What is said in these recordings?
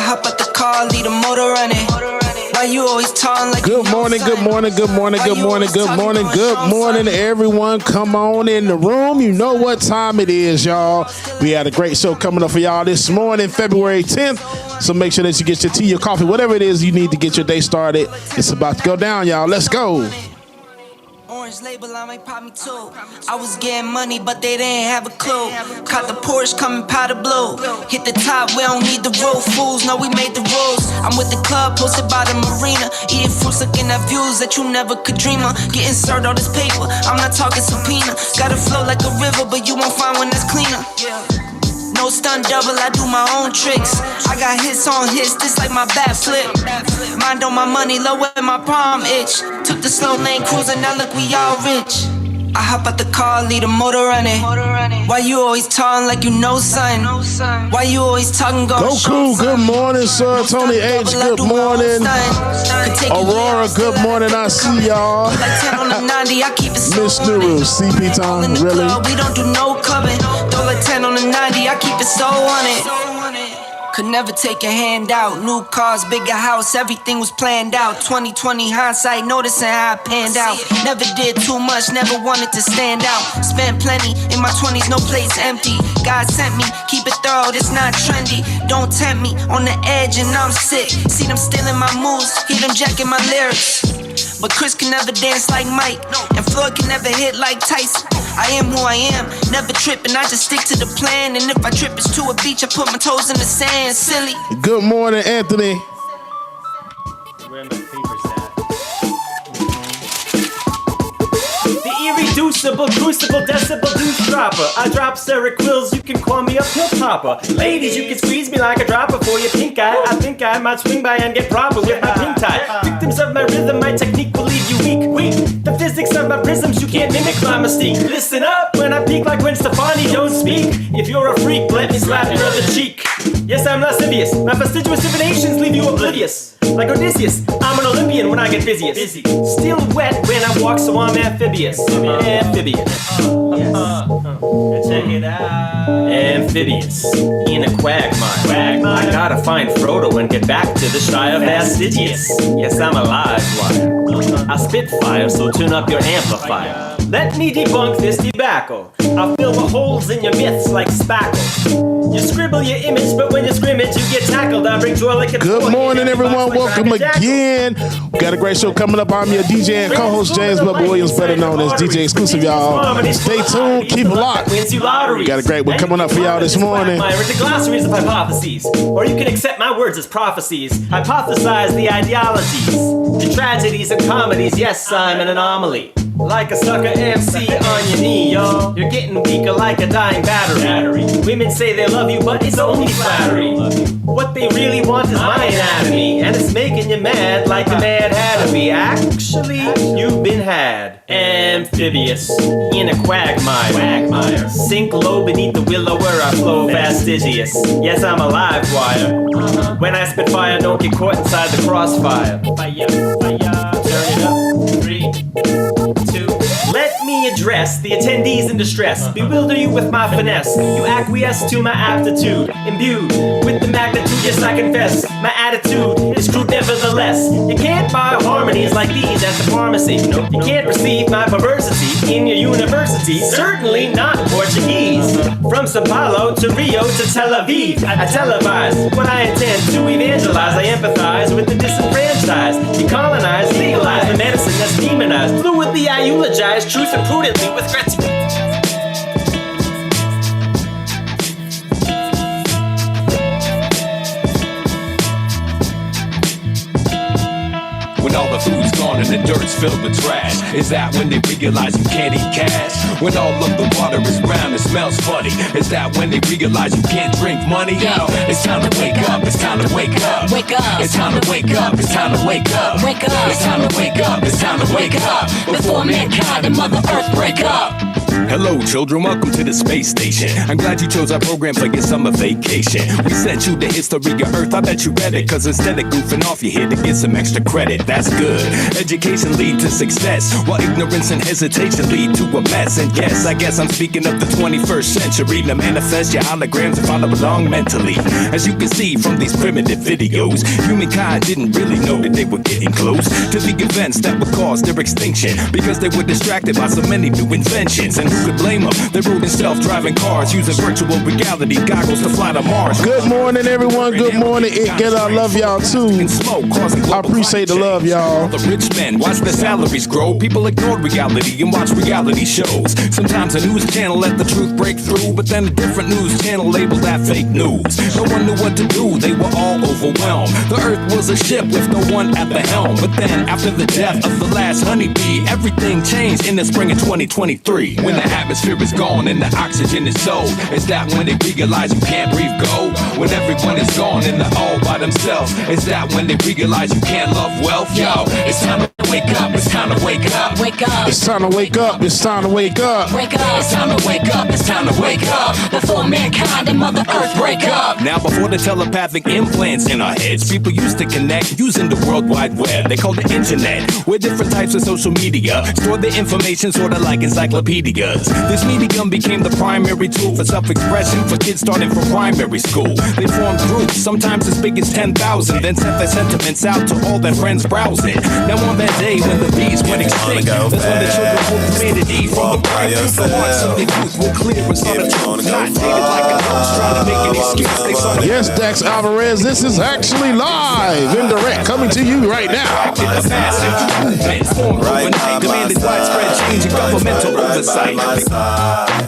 hop out the car, leave the motor running. Why you always talking like good morning, good morning, good morning, good morning, good morning, good morning, everyone. Come on in the room. You know what time it is, y'all. We had a great show coming up for y'all this morning, February 10th. So make sure that you get your tea, your coffee, whatever it is you need to get your day started. It's about to go down, y'all. Let's go. Orange label, I might pop me too. I was getting money, but they didn't have a clue. Caught the Porsche coming powder blue. Hit the top, we don't need the road fools. No, we made the rules. I'm with the club, posted by the marina. Eating fruits, looking at views that you never could dream of. Getting served all this paper, I'm not talking subpoena. Gotta flow like a river, but you won't find one that's cleaner. No stunt double, I do my own tricks. I got hits on hits, this like my bat flip. Mind on my money, low where my palm itch. Took the slow lane cruising, now look we all rich. I hop out the car, leave the motor running. Why you always talking like you know something? Why you always talking Goku, good morning, sir. Tony H, good morning. Aurora, good morning. I see y'all. Miss Nuru, CP time, really? We don't do no clubbing. Throw like 10 on the 90, I keep it so on it. Could never take a hand out. New cars, bigger house, everything was planned out. 2020 hindsight, noticing how I panned out. Never did too much, never wanted to stand out. Spent plenty in my 20s, no place empty. God sent me, keep it thorough, this not trendy. Don't tempt me, on the edge and I'm sick. See them stealing my moves, hear them jacking my lyrics. But Chris can never dance like Mike, and Floyd can never hit like Tyson. I am who I am, never tripping, I just stick to the plan. And if I trip, it's to a beach, I put my toes in the sand, silly. Good morning, Anthony. Where my papers at? The irreducible, crucible, decibel, douche dropper. I drop Seroquels, you can call me a pill popper. Ladies, you can squeeze me like a dropper for your pink eye. I think I might swing by and get proper with my pink tie. Victims of my rhythm, my technique will leave you weak. The physics of my prisms, you can't mimic my mystique. Listen up when I peak like Gwen Stefani, don't speak. If you're a freak, let me slap your other cheek. Yes, I'm lascivious. My fastidious divinations leave you oblivious. Like Odysseus, I'm an Olympian when I get busiest. Still wet when I walk, so I'm amphibious. Amphibious. Check it out. Amphibious. In a quagmire. I gotta find Frodo and get back to the Shire fastidious. Yes, I'm a live wire. I spit fire, so turn up your amplifier. Let me debunk this debacle. I'll fill the holes in your myths like spackle. You scribble your image, but when you scrimmage, you get tackled. I bring joy like a good morning, everyone. Welcome again. We got a great show coming up. I'm your DJ and co-host, James Bubba Williams, better known as DJ Exclusive, y'all. Stay tuned. Keep it locked. We got a great one coming up for y'all this morning. The glossaries of hypotheses. Or you can accept my words as prophecies. Hypothesize the ideologies, the tragedies and comedies. Yes, I'm an anomaly. Like a sucker MC on your knee, y'all. You're getting weaker like a dying battery. Women say they love you, but it's only flattery. What they really want is my anatomy, and it's making you mad like the Mad Hatter be. Actually, you've been had. Amphibious, in a quagmire. Sink low beneath the willow where I flow fastidious. Yes, I'm a live wire. When I spit fire, don't get caught inside the crossfire. Turn it up. 3, 2. Let me address the attendees in distress. Bewilder you with my finesse. You acquiesce to my aptitude. Imbued with the magnitude, yes I confess. My attitude is crude nevertheless. You can't buy harmonies like these at the pharmacy. You can't receive my perversity in your university. Certainly not Portuguese. From Sao Paulo to Rio to Tel Aviv, I televise what I intend to evangelize. I empathize with the disenfranchised. Decolonize, legalize the medicine that's demonized. Fluidly I eulogize truth and prudently with gratitude. When all the food's gone and the dirt's filled with trash, is that when they realize you can't eat cash? When all of the water is brown and smells funny, is that when they realize you can't drink money? Yo, it's time to wake up, it's time to wake up. Wake up. It's time to wake up, it's time to wake up. Wake up. It's time to wake up, it's time to wake up. Before mankind and Mother Earth break up. Hello, children, welcome to the space station. I'm glad you chose our program for your summer vacation. We sent you the history of Earth, I bet you read it, cause instead of goofing off, you're here to get some extra credit. That's good. Education lead to success, while ignorance and hesitation lead to a mess. And yes, I guess I'm speaking of the 21st century. To manifest your holograms and follow along mentally. As you can see from these primitive videos, humankind didn't really know that they were getting close to the events that would cause their extinction, because they were distracted by so many new inventions. And who could blame them? They rode in self-driving cars using virtual reality goggles to fly to Mars. Good morning, everyone. Good morning. I love y'all too. I appreciate the love, y'all. The rich men watch their salaries grow. People ignored reality and watch reality shows. Sometimes a news channel let the truth break through, but then a different news channel labeled that fake news. No one knew what to do, they were all overwhelmed. The earth was a ship with no one at the helm. But then, after the death of the last honeybee, everything changed in the spring of 2023. When the atmosphere is gone and the oxygen is sold, is that when they realize you can't breathe go? When everyone is gone and they're all by themselves, is that when they realize you can't love wealth? Yo, it's time to wake up, it's time to wake up. Wake up. It's time to wake up. It's time to wake up. Wake up. It's time to wake up. It's time to wake up. Before mankind and Mother Earth break up. Now, before the telepathic implants in our heads, people used to connect using the World Wide Web. They called it internet, where different types of social media store their information sort of like encyclopedias. This medium became the primary tool for self-expression for kids starting from primary school. They formed groups, sometimes as big as 10,000, then sent their sentiments out to all their friends browsing. Now on that day when the bees went extinct, that's when the children will humanity from the birth. The hearts of the youth will clear and saw the truth, not dated like a ghost trying to make an excuse. They saw the Yes, Dax Alvarez, this is actually live and direct, coming to you right now. Demanded widespread change in governmental oversight.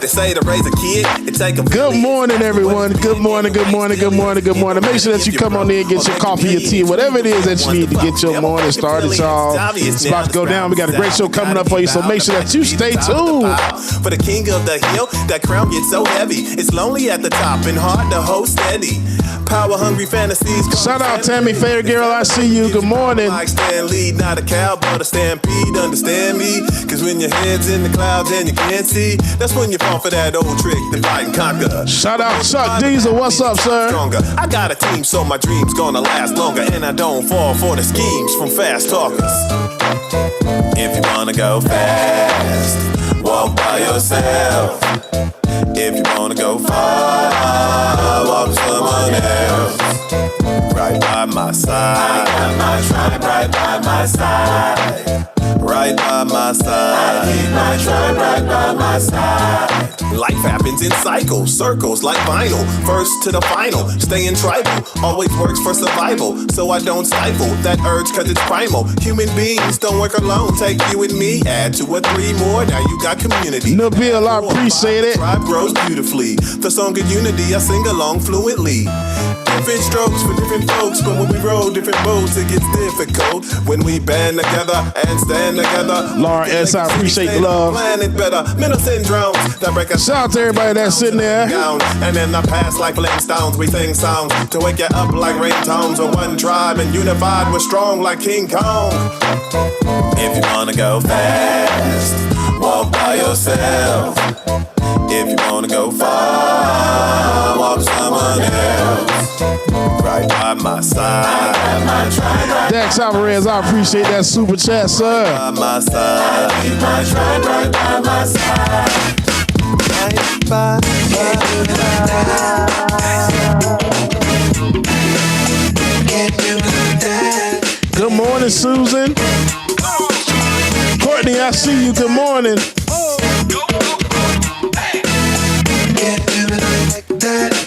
They say to raise a kid, it take a Good morning, everyone. Good morning, good morning, good morning, good morning. Make sure that you come on in, get your coffee, your tea, whatever it is that you need to get your morning started, y'all. It's about to go down. We got a great show coming up for you, so make sure that you stay tuned. For the king of the hill, that crown gets so heavy. It's lonely at the top and hard to hold steady. Power hungry fantasies. Shout out Tammy Fair Girl, I see you. Good morning. Like Stan Lee, not a cow, but a stampede. Understand me? Cause when your head's in the clouds and you can't see, that's when you fall for that old trick, divide and conquer. Shout out Chuck Diesel, what's up, sir? Stronger. I got a team, so my dreams gonna last longer, and I don't fall for the schemes from fast talkers. If you wanna go fast, walk by yourself. If you wanna go far, walk with someone else. Right by my side. I got my tribe right by my side. Right by my side. I keep my tribe right by my side. Life happens in cycles, circles like vinyl. First to the final, staying tribal always works for survival. So I don't stifle that urge cause it's primal. Human beings don't work alone, take you and me. Add 2 or 3 more, now you got community. Nabil, I appreciate it. Tribe grows beautifully. The song of unity, I sing along fluently. Different strokes for different folks, but when we roll different boats, it gets difficult. When we band together and stand together. Laura S, I appreciate the love. Planet better, mental syndromes that break us. Shout out to everybody that's sitting there. Down. And in the past, like Flintstones, we sing songs to wake you up like ringtones. Of one tribe and unified, we're strong like King Kong. If you wanna go fast, walk by yourself. If you wanna go far, walk with someone else. Right by my side. Dax Alvarez, I appreciate that super chat, sir. By my side. I keep my tribe right by my side. Right by my side. Good morning, Susan. Courtney, I see you. Good morning.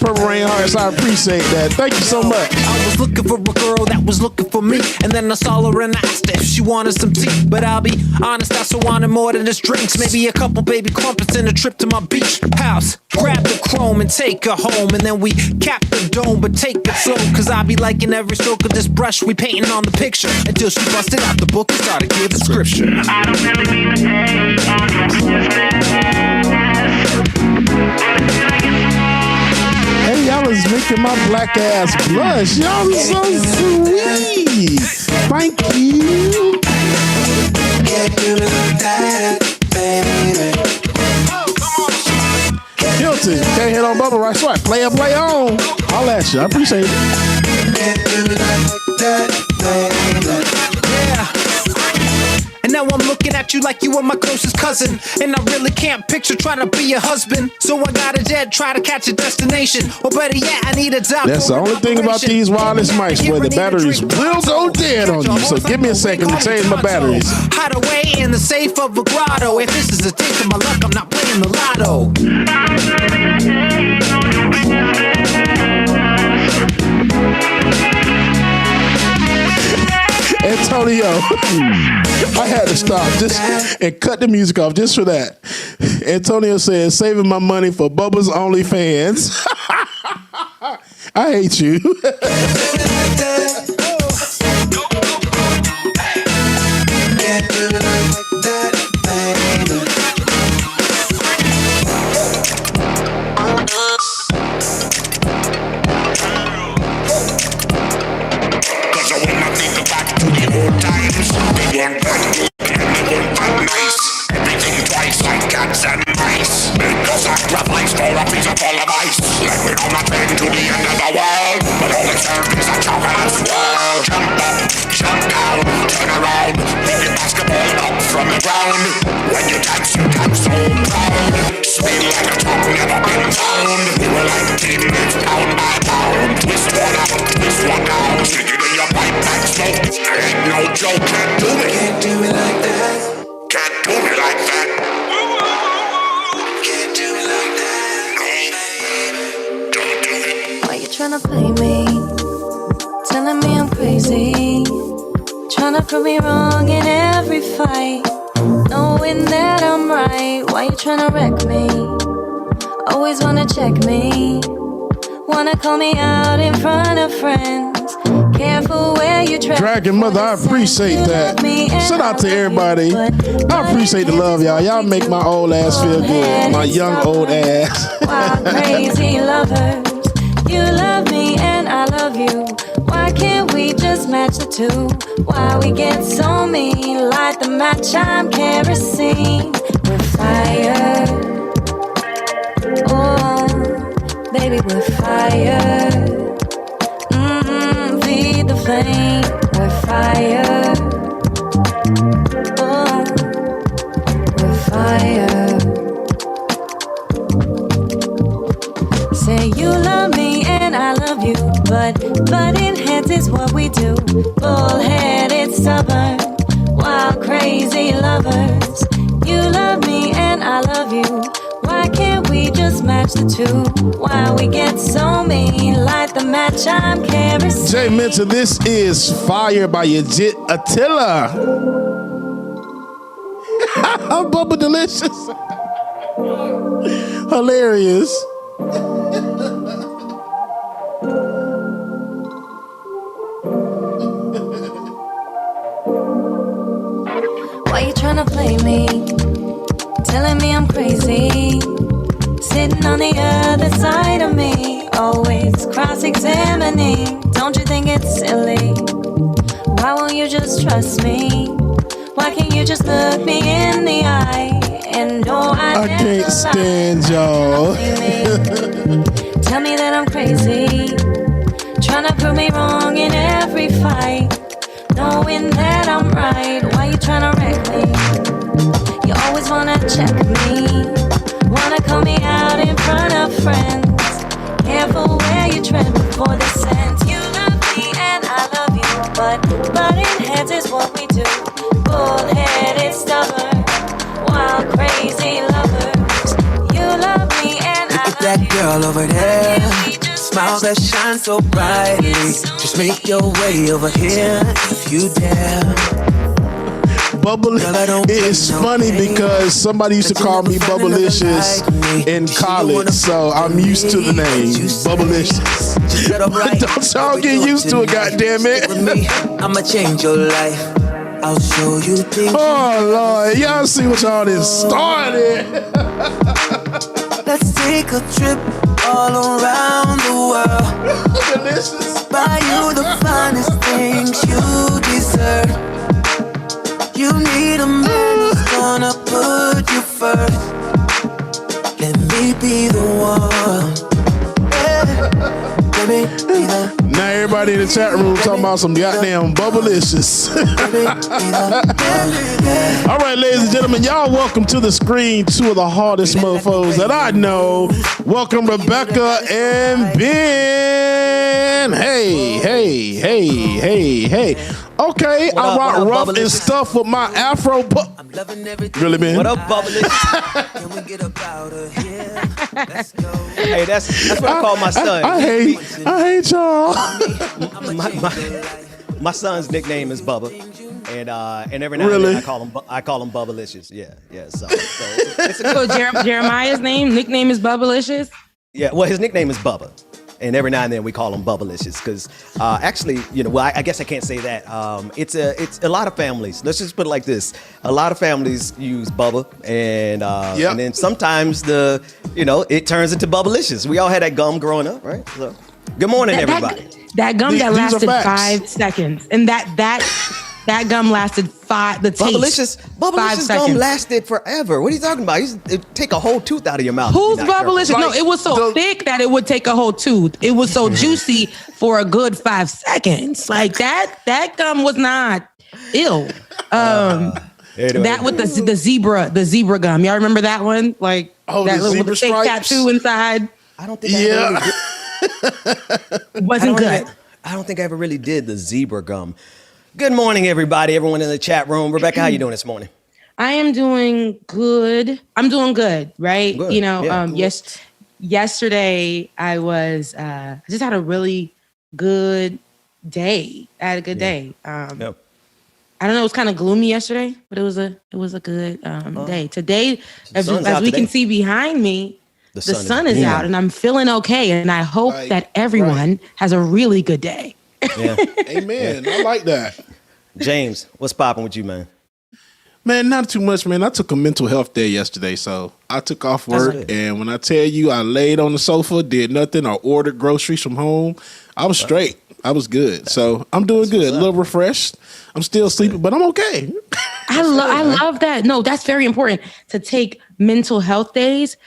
Purple Rain Hearts, I appreciate that. Thank you so much. I was looking for a girl that was looking for me, and then I saw her and asked if she wanted some tea. But I'll be honest, I still wanted more than just drinks. Maybe a couple baby crumpets and a trip to my beach house. Grab the chrome and take her home, and then we cap the dome, but take it slow. Cause I be liking every stroke of this brush we painting on the picture, until she busted out the book and started giving scripture. I don't really mean to take on your business. Hey, y'all is making my black ass blush. Y'all are so sweet. Thank you. Get you to that, baby. listen, can't hit on Bubba, right? So I play on. I'll at you. I appreciate it. Yeah. And now I'm looking at you like you were my closest cousin. And I really can't picture trying to be your husband. So I got a jet, try to catch a destination. Or better yet, I need a doctor. That's the only thing about these wireless mics, where the batteries will go dead on you. So give me a second to change my batteries. Hide away in the safe of a grotto. If this is a taste of my luck, I'm not playing the lotto. Antonio, I had to stop just and cut the music off just for that. Antonio says, saving my money for Bubba's OnlyFans. I hate you. Everything twice like cats and mice. Because sacrifice for a piece of all of ice. Like we're on a train to the end of the world, but all it's served is a chocolate swirl. Jump up, jump down, turn around, pick your basketball up from the ground. When you dance so proud. Swing like a top never been found. We were like teammates pound by pound. Twist one up, twist one down. Stick it in your pipe and smoke. Ain't no joke, can't do it. Can't do it like that. Can't do me like that. Can't do me like that. Don't do it. Why you tryna play me? Telling me I'm crazy. Tryna prove me wrong in every fight. Knowing that I'm right. Why you tryna wreck me? Always wanna check me. Wanna call me out in front of friends. Careful where you tread. Dragon Mother, I appreciate that. Shout out to everybody. I appreciate the love, y'all. Y'all make my old ass feel good. My young old ass. Wild, crazy lovers. You love me and I love you. Why can't we just match the two? Why we get so mean? Light the match, I'm kerosene. We're fire. Oh, baby, we're fire. Feed the flame. We're fire. Oh, we're fire. Say you love me and I love you, but butting heads is what we do. Bullheaded, stubborn, wild, crazy lovers. You love me and I love you. Why can't we just match the two? Why we get so mean? Light the match, I'm kerosene. Jay mentioned this is Fire by Legit Attila. I'm Bubba Delicious. Hilarious. Why you tryna play me? Telling me I'm crazy. Sitting on the other side of me. Always cross-examining. Don't you think it's silly? Why won't you just trust me? Why can't you just look me in the eye and know I can't stand y'all. Tell me that I'm crazy. Tryna prove me wrong in every fight. Knowing that I'm right. Why you tryna wreck me? You always wanna check me. Wanna call me out in front of friends. Careful where you tread before they sense. You love me and I love you, but butting heads is what we do. Bullheaded, stubborn, wild, crazy lovers. You love me and I love that you. girl over there, smiles that shine so brightly. Just make your way over here if you dare. Bubble, it's funny because somebody used to call me Bubblicious in college, so I'm used to the name Bubblicious. Don't y'all get used to it, goddammit. I'ma change your life. I'll show you things. Oh Lord, y'all see what y'all done started. Let's take a trip all around the world. Delicious. Buy you the finest things you deserve. You need a man who's gonna put you first. Let me be the one Now everybody in the chat room talking about some goddamn bubblicious. All right, ladies and gentlemen, y'all welcome to the screen, two of the hardest mofos that I know. Welcome Rebecca and Ben. Hey. Okay, I rock rough and stuff with my afro. Really, man? What up, Bubblicious? Hey, that's what I call my son. I hate y'all. My son's nickname is Bubba, and every now and then I call him Bubblicious. Yeah. So it's Jeremiah's nickname is Bubblicious. Yeah, well, his nickname is Bubba. And every now and then we call him Bubblicious because actually, I guess I can't say that. It's a lot of families. Let's just put it like this: a lot of families use Bubba, and then sometimes it turns into Bubblicious. We all had that gum growing up, right? So, good morning, everybody. That gum that lasted 5 seconds, and that gum lasted Bubblicious gum lasted forever. What are you talking about? It take a whole tooth out of your mouth. Who's Bubblicious? No, it was so thick that it would take a whole tooth. It was so juicy for a good 5 seconds. Like that gum was not ill. That with the zebra gum. Y'all remember that one? Like that with the fake tattoo inside. I don't think. Yeah. Wasn't good. I don't think I ever really did the zebra gum. Good morning, everybody. Everyone in the chat room. Rebecca, how you doing this morning? I am doing good. I'm doing good, right? Good. Yesterday I was I just had a really good day. I had a good day. I don't know. It was kind of gloomy yesterday, but it was a good day. Today, as we can see behind me, the sun is out, and I'm feeling okay. And I hope that everyone has a really good day. Yeah. Amen. I like that. James, what's popping with you, man? Man, not too much, man. I took a mental health day yesterday, so I took off work, and when I tell you I laid on the sofa, did nothing, or ordered groceries from home, I was straight. I was good. So I'm doing good. A little refreshed. I'm still sleeping, but I'm okay. I love that. No, that's very important to take mental health days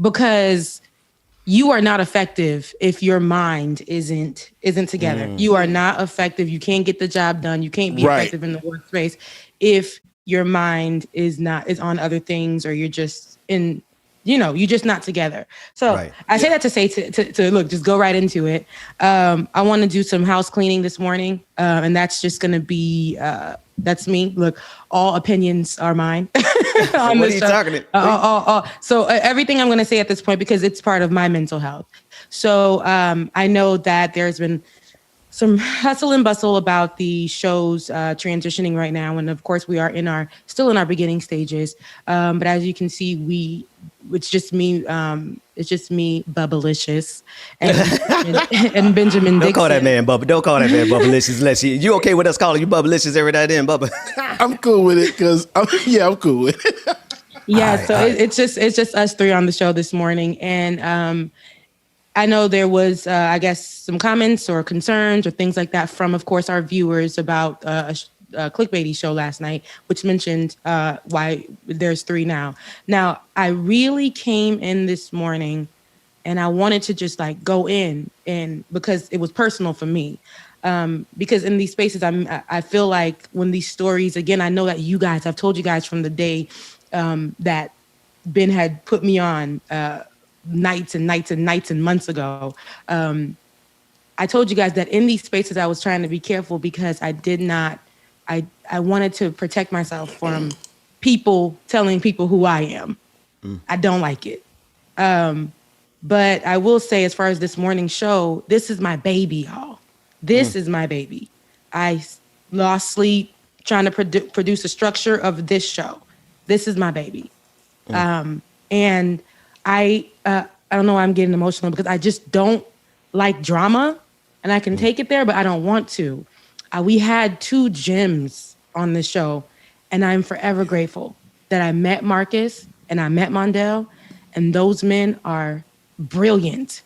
because you are not effective if your mind isn't together. You are not effective. You can't get the job done. You can't be effective in the workspace if your mind is on other things, or you're just you're just not together. So I say that to say to look, just go right into it. I want to do some house cleaning this morning, and that's just going to be that's me. Look, all opinions are mine. What are you talking about? So everything I'm going to say at this point, because it's part of my mental health. So I know that there's been some hustle and bustle about the shows transitioning right now, and of course we are still in our beginning stages. But as you can see, it's just me, Bubblicious, and Benjamin Dixon. Don't call that man Bubba. Don't call that man Bubblicious. Unless you okay with us calling you Bubblicious every day, then Bubba? I'm cool with it because I'm cool with it. It's just us three on the show this morning, and I know there was, I guess, some comments or concerns or things like that from, of course, our viewers about a clickbaity show last night, which mentioned why there's 3 now. Now, I really came in this morning and I wanted to just go in, and because it was personal for me. Because in these spaces, I feel like when these stories, again, I know that I've told you guys from the day that Ben had put me on nights and months ago. I told you guys that in these spaces I was trying to be careful because I wanted to protect myself from people telling people who I am. I don't like it. But I will say, as far as this morning show, this is my baby, y'all. This is my baby. I lost sleep trying to produce a structure of this show. This is my baby. And I don't know why I'm getting emotional, because I just don't like drama, and I can take it there, but I don't want to. We had 2 gems on this show, and I'm forever grateful that I met Marcus and I met Mondale, and those men are brilliant.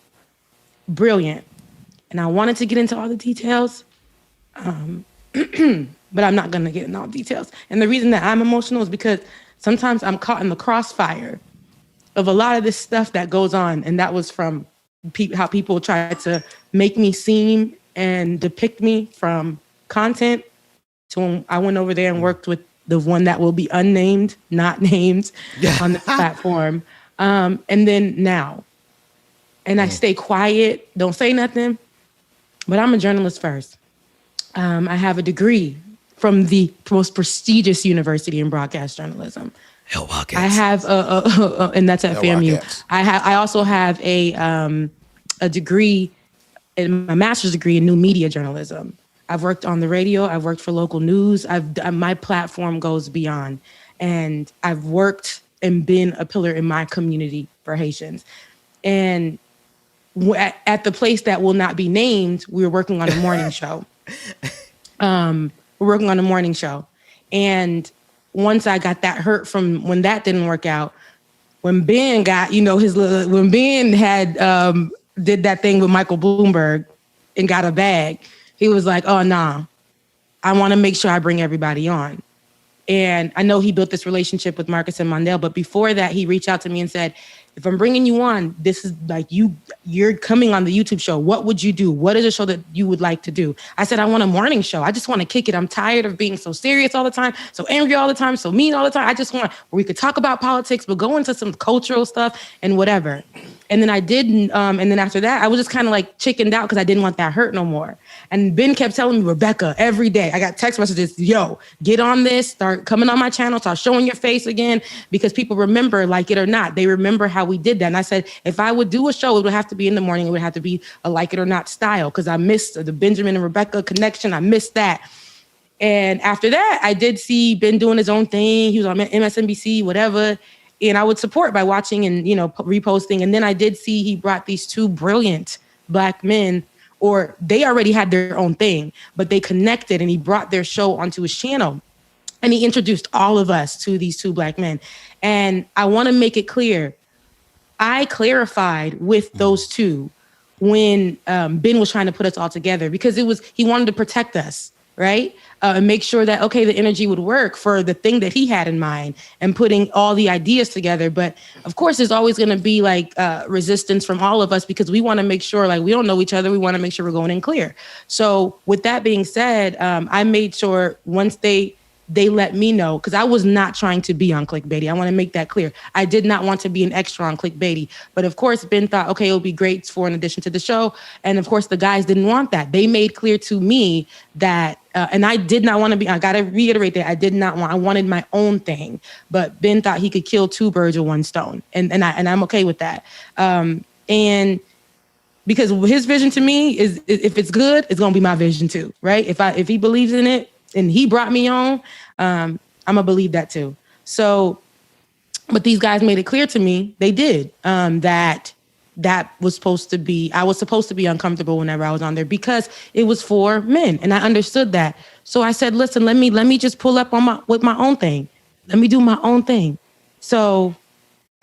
And I wanted to get into all the details, but I'm not going to get into all the details. And the reason that I'm emotional is because sometimes I'm caught in the crossfire of a lot of this stuff that goes on. And that was from how people tried to make me seem and depict me from content to when I went over there and worked with the one that will be unnamed, not named on the platform. And then now. And I stay quiet, don't say nothing, but I'm a journalist first. I have a degree from the most prestigious university in broadcast journalism. I have and that's at FAMU. I also have a degree, my master's degree in new media journalism. I've worked on the radio. I've worked for local news. My platform goes beyond, and I've worked and been a pillar in my community for Haitians. And at the place that will not be named, we were working on a morning show. We're working on a morning show, and once I got that hurt from when that didn't work out, when Ben got, when Ben had did that thing with Michael Bloomberg and got a bag, he was like, oh, nah, I want to make sure I bring everybody on. And I know he built this relationship with Marcus and Mondale, but before that, he reached out to me and said, if I'm bringing you on, this is like you're coming on the YouTube show. What would you do? What is a show that you would like to do? I said, I want a morning show. I just want to kick it. I'm tired of being so serious all the time, so angry all the time, so mean all the time. I just want where we could talk about politics, but go into some cultural stuff and whatever. And then I didn't. And then after that, I was just kind of like chickened out because I didn't want that hurt no more. And Ben kept telling me, Rebecca, every day, I got text messages, yo, get on this, start coming on my channel, start showing your face again, because people remember, like it or not, they remember how we did that. And I said, if I would do a show, it would have to be in the morning. It would have to be a like it or not style, because I missed the Benjamin and Rebecca connection. I missed that. And after that, I did see Ben doing his own thing. He was on MSNBC, whatever. And I would support by watching and, reposting. And then I did see he brought these two brilliant Black men, or they already had their own thing, but they connected, and he brought their show onto his channel. And he introduced all of us to these two Black men. And I want to make it clear, I clarified with those two when Ben was trying to put us all together, because he wanted to protect us, right? And make sure that, okay, the energy would work for the thing that he had in mind and putting all the ideas together. But of course, there's always going to be like resistance from all of us, because we want to make sure, like, we don't know each other. We want to make sure we're going in clear. So with that being said, I made sure once they let me know, because I was not trying to be on clickbaity. I want to make that clear. I did not want to be an extra on clickbaity. But of course, Ben thought, okay, it would be great for an addition to the show. And of course, the guys didn't want that. They made clear to me that, and I did not want to be, I got to reiterate that I wanted my own thing. But Ben thought he could kill two birds with one stone. And I'm okay with that. And because his vision to me is, if it's good, it's going to be my vision too, right? If he believes in it, and he brought me on, I'm gonna believe that too. So, but these guys made it clear to me, they did, that was supposed to be, I was supposed to be uncomfortable whenever I was on there, because it was for men, and I understood that. So I said, listen, let me just pull up with my own thing. Let me do my own thing. So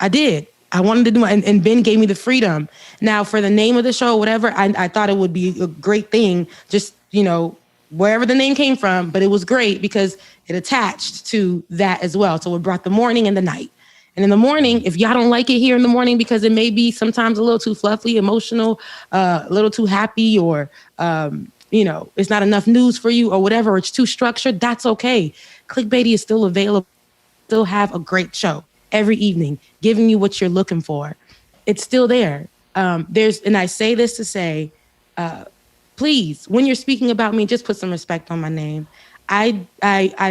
I did. I wanted to do it, and Ben gave me the freedom. Now, for the name of the show, whatever, I thought it would be a great thing, just, wherever the name came from, but it was great because it attached to that as well. So it brought the morning and the night. And in the morning, if y'all don't like it here in the morning, because it may be sometimes a little too fluffy, emotional, a little too happy, or, it's not enough news for you or whatever, or it's too structured, that's okay. Clickbaity is still available. Still have a great show every evening, giving you what you're looking for. It's still there. And I say this to say, please, when you're speaking about me, just put some respect on my name. I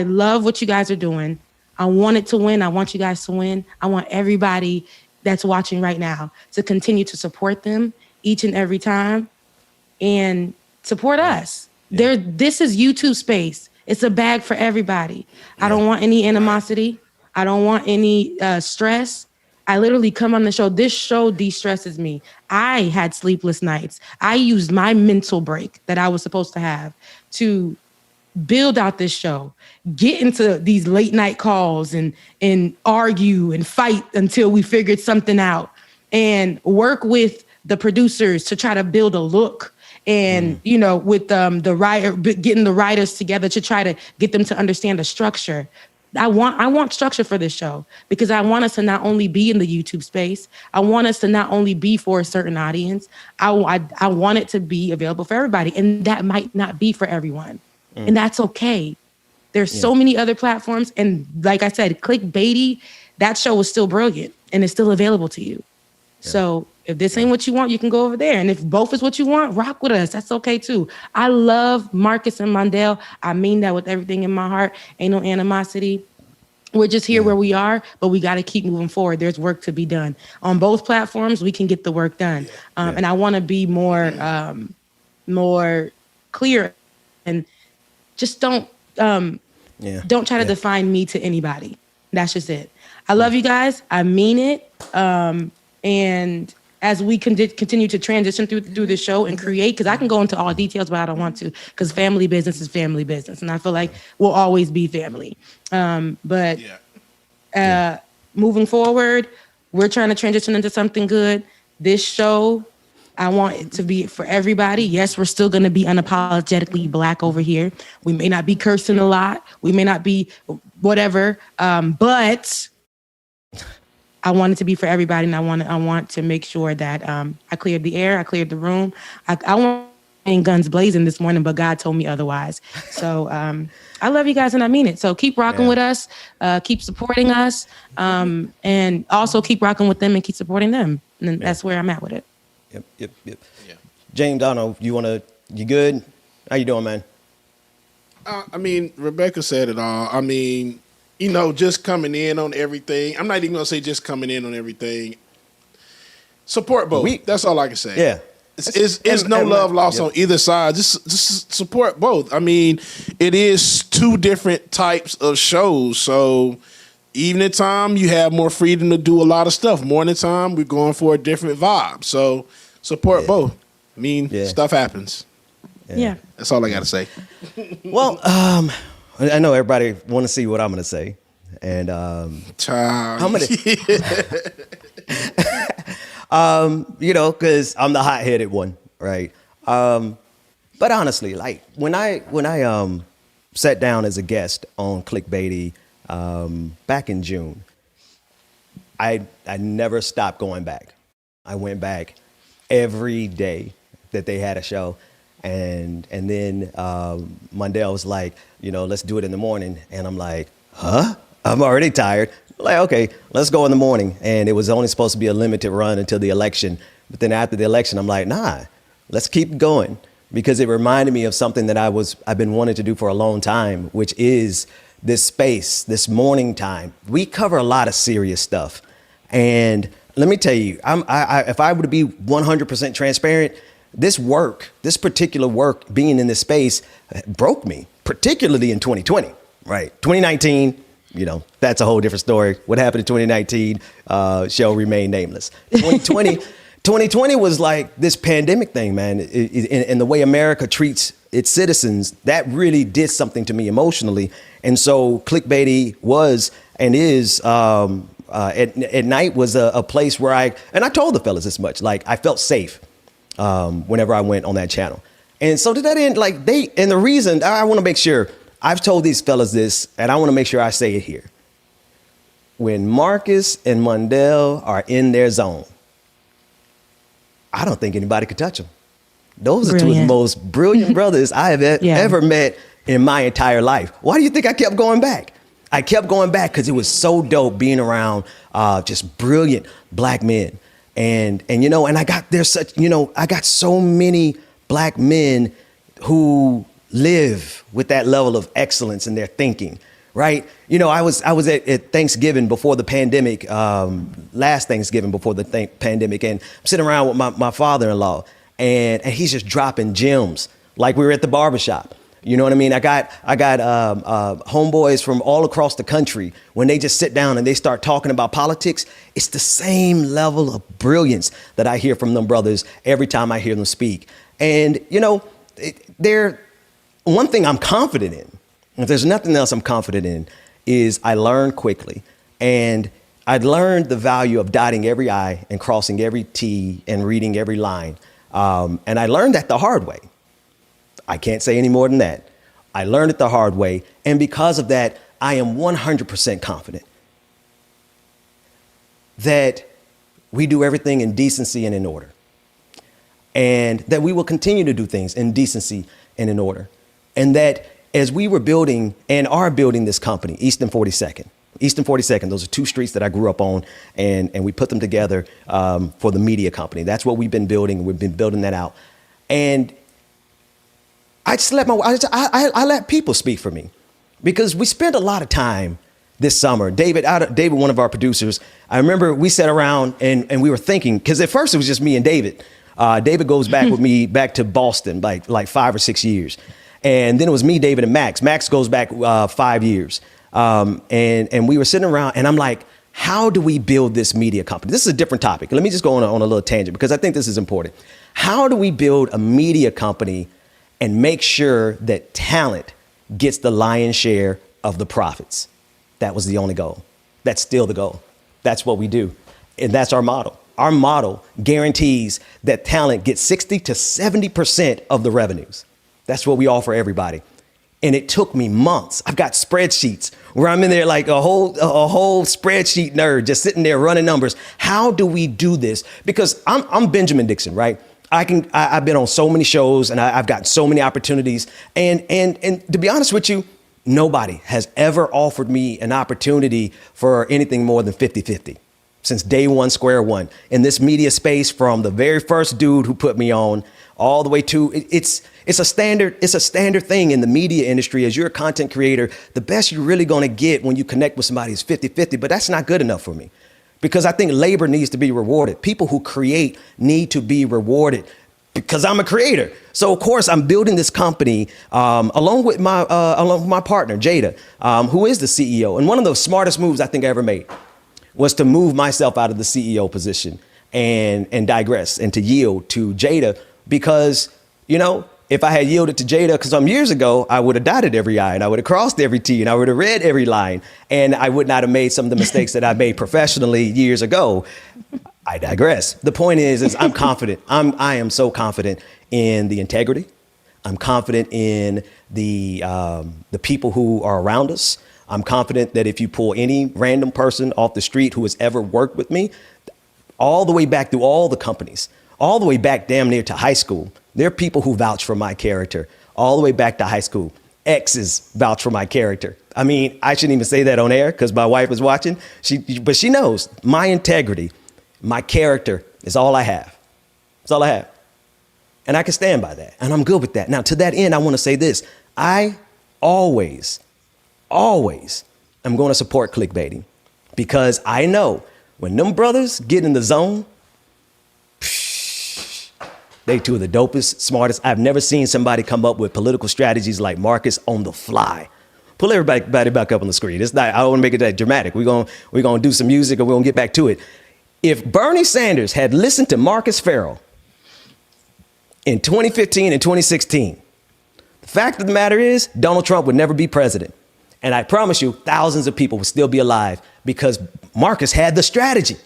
love what you guys are doing. I want it to win. I want you guys to win. I want everybody that's watching right now to continue to support them each and every time and support us. This is YouTube space. It's a bag for everybody. I don't want any animosity. I don't want any stress. I literally come on the show. This show de-stresses me. I had sleepless nights. I used my mental break that I was supposed to have to build out this show, get into these late night calls and argue and fight until we figured something out, and work with the producers to try to build a look. And, with the writer, getting the writers together to try to get them to understand the structure. I want structure for this show because I want us to not only be in the YouTube space, I want us to not only be for a certain audience, I want it to be available for everybody. And that might not be for everyone. And that's okay. There's so many other platforms. And like I said, clickbaity, that show was still brilliant and it's still available to you. Yeah. So if this ain't what you want, you can go over there. And if both is what you want, rock with us. That's okay too. I love Marcus and Mondale. I mean that with everything in my heart. Ain't no animosity. We're just here where we are, but we got to keep moving forward. There's work to be done. On both platforms, we can get the work done. And I want to be more clear and just don't try to define me to anybody. That's just it. I love you guys. I mean it. And as we continue to transition through the show and create, because I can go into all details, but I don't want to, because family business is family business. And I feel like we'll always be family. Moving forward, we're trying to transition into something good. This show, I want it to be for everybody. Yes, we're still going to be unapologetically Black over here. We may not be cursing a lot. We may not be whatever, but I want it to be for everybody, and I want to make sure that I cleared the air, I cleared the room. I want guns blazing this morning, but God told me otherwise. So I love you guys, and I mean it. So keep rocking with us, keep supporting us, and also keep rocking with them and keep supporting them. And that's where I'm at with it. Yep. Yeah. James, I don't know, you good? How you doing, man? I mean, Rebecca said it all. I mean, just coming in on everything. I'm not even going to say just coming in on everything. Support both. That's all I can say. Yeah. It's no love lost on either side. Just support both. I mean, it is two different types of shows. So evening time, you have more freedom to do a lot of stuff. Morning time, we're going for a different vibe. So support both. I mean, stuff happens. Yeah. That's all I got to say. Well, I know everybody want to see what I'm going to say. And I'm going to, because I'm the hot-headed one, right? But honestly, like when I sat down as a guest on Clickbaity back in June, I never stopped going back. I went back every day that they had a show. And then Mondale was like, let's do it in the morning. And I'm like, huh? I'm already tired. Like, okay, let's go in the morning. And it was only supposed to be a limited run until the election. But then after the election, I'm like, nah, let's keep going. Because it reminded me of something that I've been wanting to do for a long time, which is this space, this morning time. We cover a lot of serious stuff. And let me tell you, if I were to be 100% transparent, this particular work, being in this space, broke me, particularly in 2020, right? 2019, that's a whole different story. What happened in 2019 shall remain nameless. 2020 was like this pandemic thing, man. And the way America treats its citizens, that really did something to me emotionally. And so Clickbaity was and is at night was a place where I told the fellas as much, like I felt safe whenever I went on that channel. And so to that end, and the reason I want to make sure, I've told these fellas this, and I want to make sure I say it here. When Marcus and Mondale are in their zone, I don't think anybody could touch them. Those are two of the most brilliant brothers I have ever met in my entire life. Why do you think I kept going back? I kept going back because it was so dope being around just brilliant Black men. And I got so many Black men who live with that level of excellence in their thinking, right? I was at Thanksgiving before the pandemic, last Thanksgiving before the pandemic, and I'm sitting around with my father-in-law, and he's just dropping gems like we were at the barbershop. You know what I mean? I got homeboys from all across the country. When they just sit down and they start talking about politics, it's the same level of brilliance that I hear from them brothers every time I hear them speak. And, one thing I'm confident in, if there's nothing else I'm confident in, is I learn quickly. And I learned the value of dotting every I and crossing every T and reading every line. And I learned that the hard way. I can't say any more than that. I learned it the hard way. And because of that, I am 100% confident that we do everything in decency and in order, and that we will continue to do things in decency and in order, and that as we were building and are building this company, East and 42nd, those are two streets that I grew up on, and we put them together for the media company. That's what we've been building. We've been building that out. And I just I let people speak for me, because we spent a lot of time this summer. David, one of our producers, I remember we sat around and we were thinking, because at first it was just me and David. David goes back with me back to Boston, like 5 or 6 years. And then it was me, David, and Max. Max goes back 5 years. And we were sitting around, and I'm like, how do we build this media company? This is a different topic. Let me just go on a little tangent, because I think this is important. How do we build a media company and make sure that talent gets the lion's share of the profits? That was the only goal. That's still the goal. That's what we do. And that's our model. Our model guarantees that talent gets 60 to 70% of the revenues. That's what we offer everybody. And it took me months. I've got spreadsheets where I'm in there like a whole spreadsheet nerd, just sitting there running numbers. How do we do this? Because I'm Benjamin Dixon, right? I've been on so many shows, and I've gotten so many opportunities. And to be honest with you, nobody has ever offered me an opportunity for anything more than 50-50 since day one, square one, in this media space, from the very first dude who put me on all the way to it's a standard thing in the media industry. As you're a content creator, the best you're really going to get when you connect with somebody is 50-50, but that's not good enough for me, because I think labor needs to be rewarded. People who create need to be rewarded, because I'm a creator. So of course I'm building this company along with my partner Jada, who is the CEO. And one of the smartest moves I think I ever made was to move myself out of the CEO position and digress and to yield to Jada, because, you know, if I had yielded to Jada some years ago, I would have dotted every I, and I would have crossed every T, and I would have read every line, and I would not have made some of the mistakes that I made professionally years ago. I digress. The point is I'm confident. I am so confident in the integrity. I'm confident in the people who are around us. I'm confident that if you pull any random person off the street who has ever worked with me, all the way back through all the companies, all the way back damn near to high school, there are people who vouch for my character, all the way back to high school. Exes vouch for my character. I mean, I shouldn't even say that on air because my wife is watching, but she knows my integrity, my character is all I have. It's all I have. And I can stand by that. And I'm good with that. Now, to that end, I want to say this. I always am going to support clickbaiting, because I know when them brothers get in the zone, they two of the dopest, smartest. I've never seen somebody come up with political strategies like Marcus on the fly. Pull everybody back up on the screen. It's not, I don't want to make it that dramatic. We're gonna do some music and we're gonna get back to it. If Bernie Sanders had listened to Marcus Farrell in 2015 and 2016, the fact of the matter is Donald Trump would never be president. And I promise you, thousands of people would still be alive because Marcus had the strategy.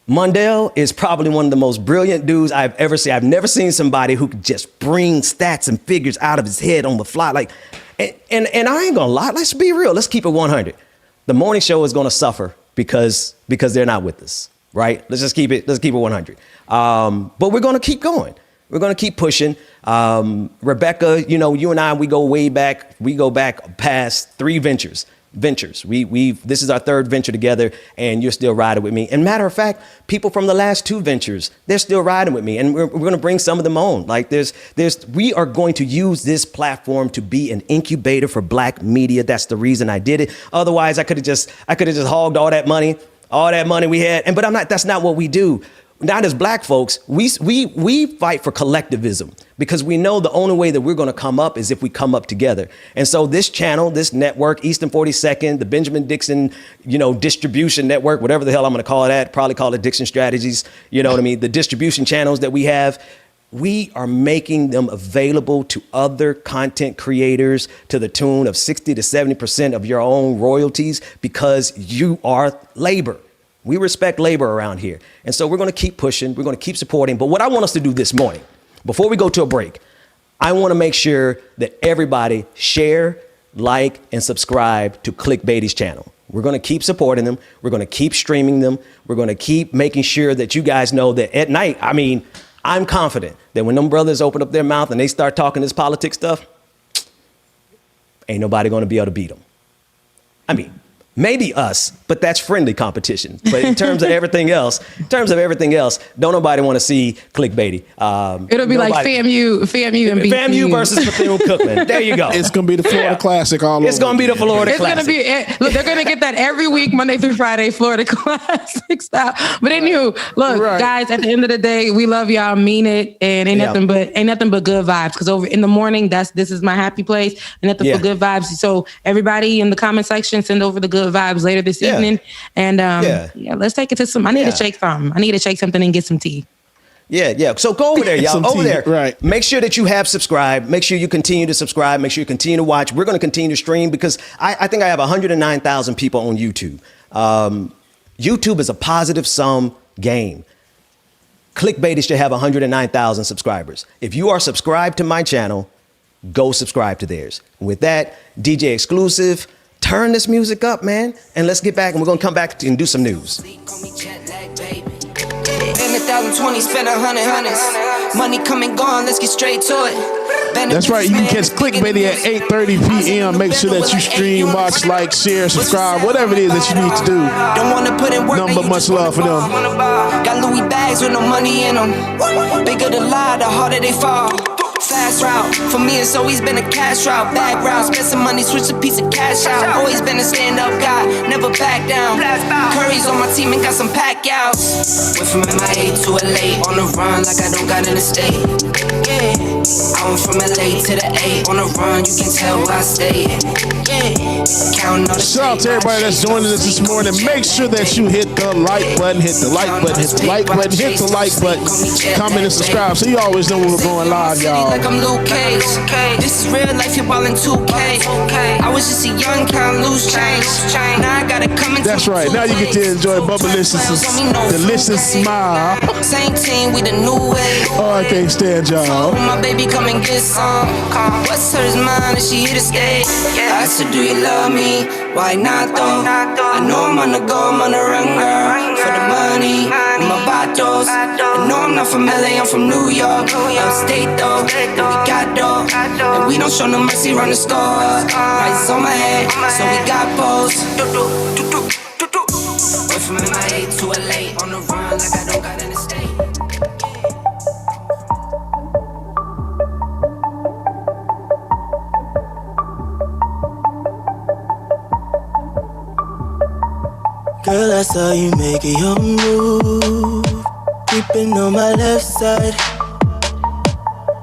Mundell is probably one of the most brilliant dudes I've ever seen. I've never seen somebody who could just bring stats and figures out of his head on the fly. Like, and I ain't gonna lie, let's be real. Let's keep it 100. The morning show is gonna suffer because they're not with us, right? Let's keep it 100. But we're gonna keep going. We're gonna keep pushing. Rebecca, you know, you and I, we go way back. We go back past 3 ventures. This is our 3rd venture together, and you're still riding with me. And matter of fact, people from the last 2 ventures, they're still riding with me, and we're going to bring some of them on. Like we are going to use this platform to be an incubator for Black media. That's the reason I did it. Otherwise, I could have just hogged all that money we had. But I'm not. That's not what we do. Not as Black folks, we fight for collectivism, because we know the only way that we're going to come up is if we come up together. And so this channel, this network, Eastern 42nd, the Benjamin Dixon, distribution network, whatever the hell I'm going to call it at, probably call it Dixon Strategies. You know what I mean? The distribution channels that we have, we are making them available to other content creators to the tune of 60 to 70% of your own royalties, because you are labor. We respect labor around here. And so we're going to keep pushing. We're going to keep supporting. But what I want us to do this morning, before we go to a break, I want to make sure that everybody share like, and subscribe to Clickbaity's channel. We're going to keep supporting them. We're going to keep streaming them. We're going to keep making sure that you guys know that at night, I mean, I'm confident that when them brothers open up their mouth and they start talking this politics stuff, ain't nobody going to be able to beat them. I mean, maybe us, but that's friendly competition. But in terms of everything else, don't nobody want to see Clickbaity. It'll be like FAMU and BCU. FAMU versus Bethune-Cookman. There you go. It's going to be the Florida Classic all over. It's going to be the Florida Classic. Look, they're going to get that every week, Monday through Friday, Florida Classic style. But anywho, look, guys, at the end of the day, we love y'all, mean it, and ain't nothing but good vibes. Because over in the morning, this is my happy place, and nothing but good vibes. So everybody in the comment section, send over the good vibes later this evening. And let's take it to some. I need to shake something. I need to shake something and get some tea. Yeah. So go over there, y'all. Over there. Right. Make sure that you have subscribed. Make sure you continue to subscribe. Make sure you continue to watch. We're going to continue to stream because I think I have 109,000 people on YouTube. YouTube is a positive sum game. Clickbaity should have 109,000 subscribers. If you are subscribed to my channel, go subscribe to theirs. With that, DJ Exclusive, turn this music up, man, and let's get back, and we're going to come back and do some news. Spend 1,020, spend 100. Money come and gone, let's get straight to it. That's right. You can catch Clickbaity at 8:30 p.m. Make sure that you stream, watch, like, share, subscribe, whatever it is that you need to do. Don't want to put in work. Nothing but much love for them. Got Louis bags with no money in them. Bigger the lie, the harder they fall. Fast route, for me it's always been a cash route. Back route, spend some money, switch a piece of cash out. Always been a stand-up guy, never back down. Curry's on my team and got some pack outs. Went from MIA to LA, on the run like I don't got an estate. Yeah, I went from LA to the A, on the run, you can tell where I stay. Yeah, counting all the shout out to everybody that's joining us this morning. Make sure that you hit the like button, hit the like button, hit the like button, hit the like button, comment and subscribe so you always know when we're going live, y'all. Like I'm Luke Cage. This is real life, you're ballin' 2K. I was just a young count, loose change. Now I gotta come into that's right. Now you get to enjoy Bubba Licious' delicious smile. Same team, we the new way. Oh, I can't stand y'all. My baby come and get some. What's hers mine and she here to stay? I said, do you love me? Why not though? I know I'm on the go, I'm on the run, girl. For the money, my batos. I know I'm not from LA, I'm from New York. Upstate though, we got dough. And we don't show no mercy, run the store. Prices on my head, so we got bows. Went from MIA to LA, on the run like I don't got an estate. Girl, I saw you making your move, creeping on my left side.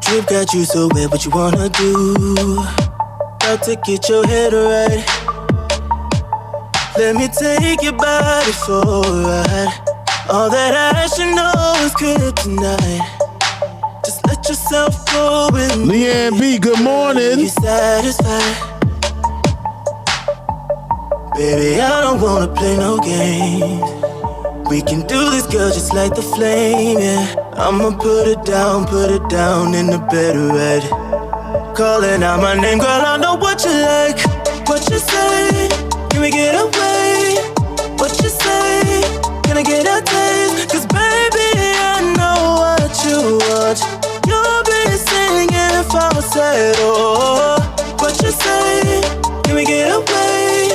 Drip got you so wet, what you wanna do? About to get your head right. Let me take your body for a ride. All that I should know is kryptonite. Just let yourself go with me. Leanne B, good morning. You satisfied? Baby, I don't wanna play no games. We can do this, girl, just like the flame, yeah. I'ma put it down in the bed, right? Calling out my name, girl, I know what you like. What you say? Can we get away? What you say? Can I get a taste? Cause baby, I know what you want. You'll be singing falsetto. What you say? Can we get away?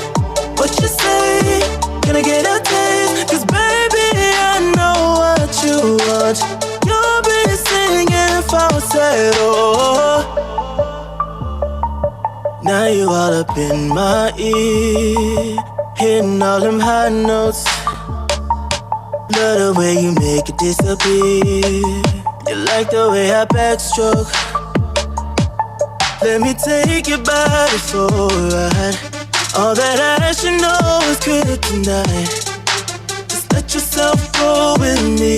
What you say? Can I get a taste? Cause baby, I know what you want. You'll be singing falsetto. Now you all up in my ear, hitting all them high notes. Love the way you make it disappear. You like the way I backstroke. Let me take your body for a ride. All that I should know is kryptonite. Just let yourself go with me.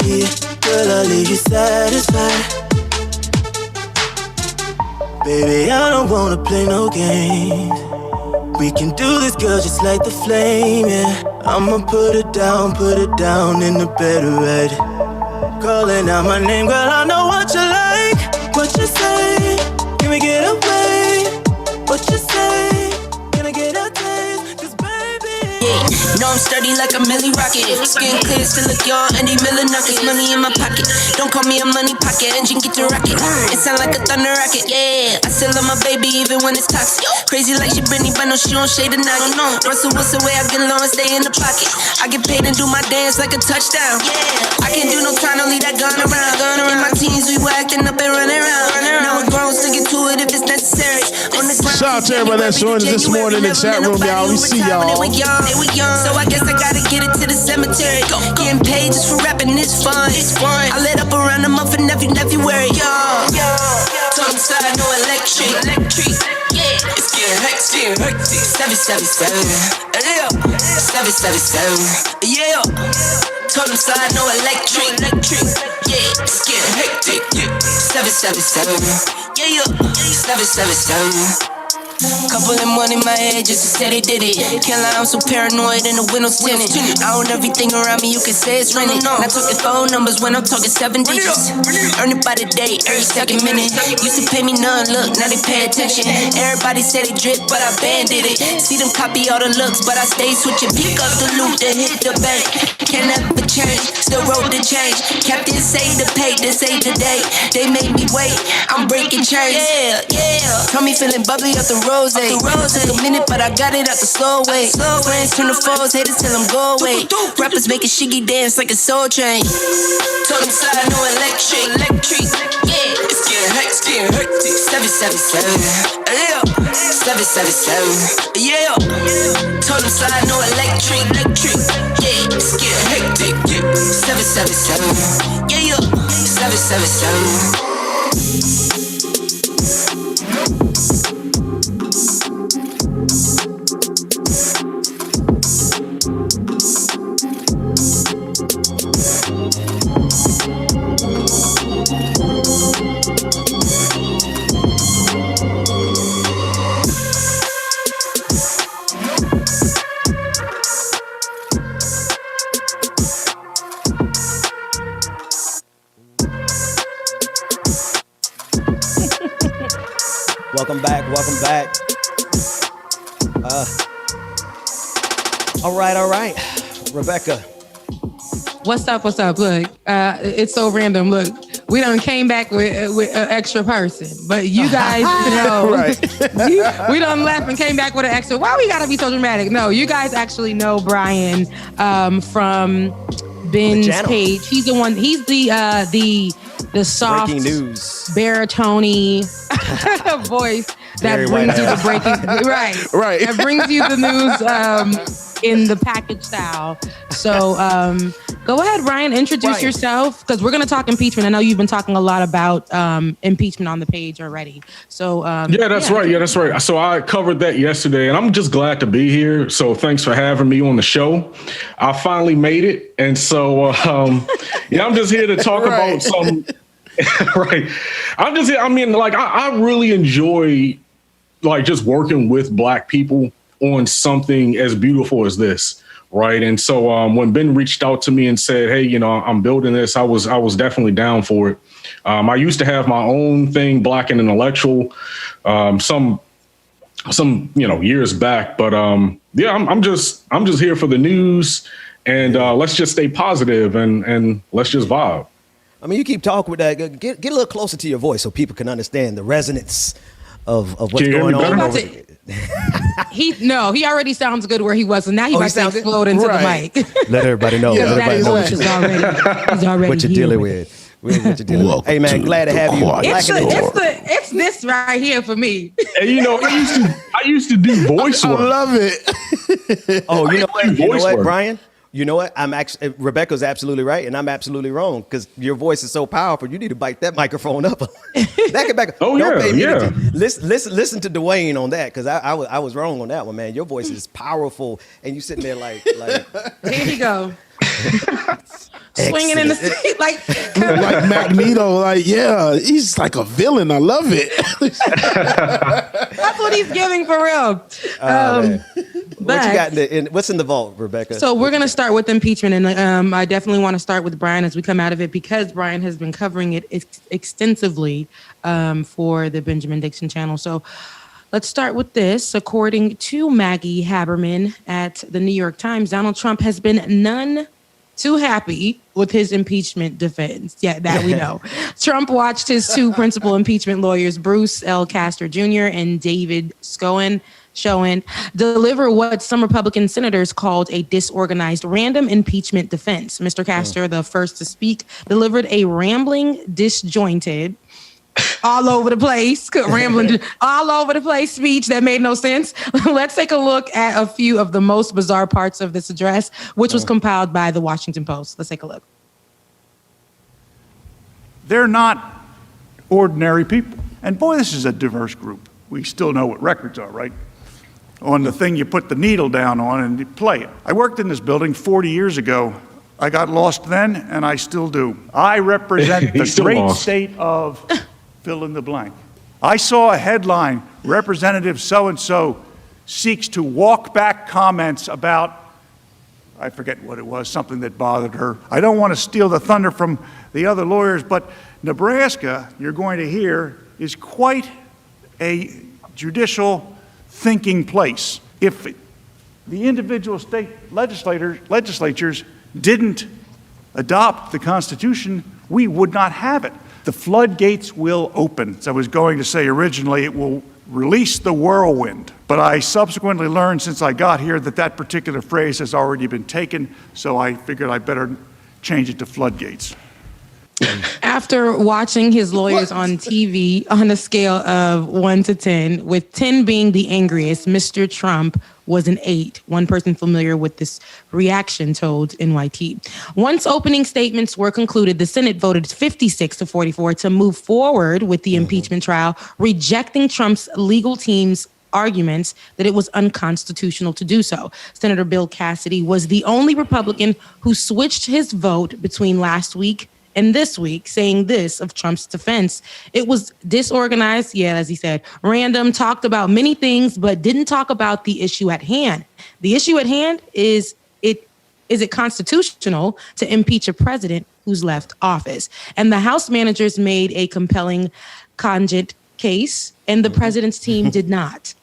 Girl, I'll leave you satisfied. Baby, I don't wanna play no games. We can do this, girl, just like the flame, yeah. I'ma put it down in the bed, right? Calling out my name, girl, I know what you like. What you say? Can we get away? What you say? sturdy like a Millie Rocket. Skin clear, still look young, Andy Miller Nuggets. Money in my pocket. Don't call me a money pocket. Engine get the rocket. It sound like a thunder rocket. Yeah, I still love my baby even when it's toxic. Crazy like she Britney, but no, she don't shade a noggin. Russell Wilson way I get low and stay in the pocket. I get paid and do my dance like a touchdown. Yeah, I can't do no time, don't leave that gun around. In my teens, we were acting up and running around. Now we're grown, stick it to it if it's necessary. On the ground, shout out to everybody that's joining this morning in the chat room, y'all. We see y'all. They were young, so I guess I gotta get it to the cemetery. Getting paid just for rapping, it's fun. I lit up around the month of February. Told him slide, no electric. Yeah, it's getting hectic. 777. Yeah, 777. Yeah, told him slide, no electric. Yeah, it's getting hectic. 777. Yeah, 777. Couple of money in my head just to say they did it. Can't lie, I'm so paranoid and the windows tinted. I own everything around me, you can say it's rented. Not talking phone numbers when I'm talking 7 digits. Earn it by the day, every second minute. Used to pay me none, look, now they pay attention. Everybody say they drip, but I banded it. See them copy all the looks, but I stay switching. Pick up the loot, then hit the bank. Can never change, still roll the change. Captain say the pay, this ain't the day. They made me wait, I'm breaking chains. Yeah. Tell me feeling bubbly up the rose. Took a minute, but I got it out the slow way. Friends turn to foes, haters tell them go away. Rappers making shiggy dance like a soul train. Told them slide, no electric. Yeah, it's getting hectic. 777. Yeah, 777. Yeah, told them slide, no electric. Yeah, it's getting hectic. 777. Yeah, 777. Welcome back. All right. Rebecca. What's up? Look, it's so random. Look, we done came back with an extra person, but you guys know. Right. We done left and came back with an extra. Why we gotta be so dramatic? No, you guys actually know Brian from Ben's page. He's the one. He's the soft breaking news baritone voice that brings you the breaking right. That brings you the news in the package style. So go ahead, Ryan, introduce yourself, because we're going to talk impeachment. I know you've been talking a lot about impeachment on the page already. So that's right. So I covered that yesterday, and I'm just glad to be here. So thanks for having me on the show. I finally made it, and so I'm just here to talk about some. Right. I'm just here. I mean, like I really enjoy like just working with Black people on something as beautiful as this. Right. And so when Ben reached out to me and said, hey, I'm building this, I was definitely down for it. I used to have my own thing, Black and Intellectual, some years back. But I'm just here for the news, and let's just stay positive and let's just vibe. I mean, you keep talking with that. Get a little closer to your voice so people can understand the resonance of what's going on. He already sounds good where he was, and now he might explode into the mic. Let everybody know. He's already what you're dealing with. Hey man, glad to have you. It's this right here for me. And I used to do voice work. I love it. Oh, you know what, Brian? You know what? Rebecca's absolutely right, and I'm absolutely wrong, because your voice is so powerful. You need to bite that microphone up. Back. Oh, yeah. Listen to Dwayne on that, because I was wrong on that one, man. Your voice is powerful, and you sitting there like here you go. Swinging in the street like Magneto, he's like a villain. I love it. That's what he's giving for real. What you got what's in the vault, Rebecca? So we're gonna start with impeachment, and I definitely want to start with Brian as we come out of it, because Brian has been covering it extensively for the Benjamin Dixon channel. So Let's start with this. According to Maggie Haberman at the New York Times, Donald Trump has been none too happy with his impeachment defense. Yeah, that we know. Trump watched his two principal impeachment lawyers, Bruce L. Castor Jr. and David Schoen, deliver what some Republican senators called a disorganized random impeachment defense. Mr. Castor, the first to speak, delivered a rambling, disjointed, all over the place speech that made no sense. Let's take a look at a few of the most bizarre parts of this address, which was compiled by the Washington Post. Let's take a look. They're not ordinary people. And boy, this is a diverse group. We still know what records are, right? On the thing you put the needle down on and you play it. I worked in this building 40 years ago. I got lost then, and I still do. I represent the great state of fill in the blank. I saw a headline, Representative so-and-so seeks to walk back comments about, I forget what it was, something that bothered her. I don't want to steal the thunder from the other lawyers, but Nebraska, you're going to hear, is quite a judicial thinking place. If the individual state legislatures didn't adopt the Constitution, we would not have it. The floodgates will open. As I was going to say originally, it will release the whirlwind. But I subsequently learned since I got here that that particular phrase has already been taken, so I figured I better change it to floodgates. After watching his lawyers on TV on a scale of 1 to 10, with 10 being the angriest, Mr. Trump was an 8. One person familiar with this reaction told NYT. Once opening statements were concluded, the Senate voted 56-44 to move forward with the impeachment trial, rejecting Trump's legal team's arguments that it was unconstitutional to do so. Senator Bill Cassidy was the only Republican who switched his vote between last week and this week, saying this of Trump's defense: it was disorganized, yeah, as he said, random, talked about many things, but didn't talk about the issue at hand. The issue at hand is it constitutional to impeach a president who's left office? And the House managers made a compelling cogent case, and the president's team did not.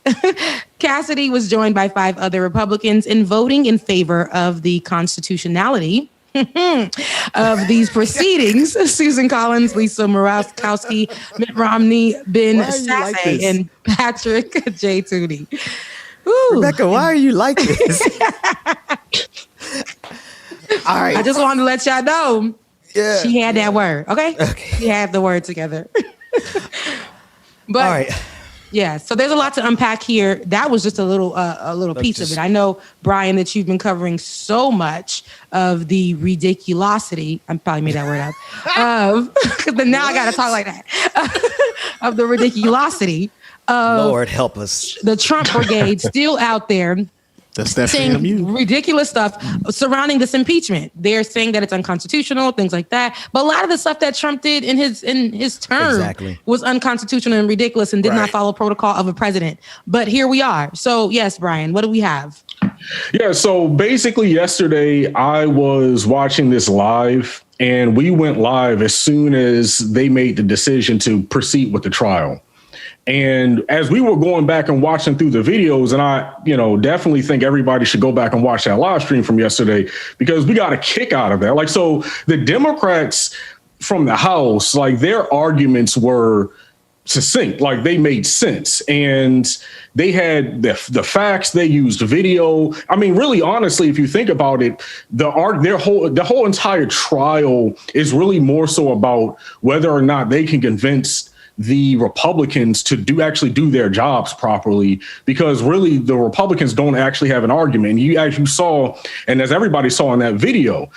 Cassidy was joined by 5 other Republicans in voting in favor of the constitutionality of these proceedings. Susan Collins, Lisa Murkowski, Mitt Romney, Ben Sasse, and Patrick J. Tooney. Rebecca, why are you like this? All right. I just wanted to let y'all know she had that word, okay? She had the word together. But all right. Yeah, so there's a lot to unpack here. That was just a little piece of it. I know, Brian, that you've been covering so much of the ridiculosity. I probably made that word up. But now I got to talk like that. Of the ridiculosity of Lord help us. The Trump brigade still out there. That's that saying ridiculous stuff surrounding this impeachment. They're saying that it's unconstitutional, things like that. But a lot of the stuff that Trump did in his term was unconstitutional and ridiculous and did not follow protocol of a president. But here we are. So yes, Brian, what do we have? Yeah, so basically yesterday I was watching this live, and we went live as soon as they made the decision to proceed with the trial. And as we were going back and watching through the videos, and I, definitely think everybody should go back and watch that live stream from yesterday, because we got a kick out of that. Like, so the Democrats from the House, like, their arguments were succinct, like they made sense, and they had the facts. They used video. I mean, really, honestly, if you think about it, the whole entire trial is really more so about whether or not they can convince the Republicans to actually do their jobs properly, because really the Republicans don't actually have an argument. As you saw, and as everybody saw in that video,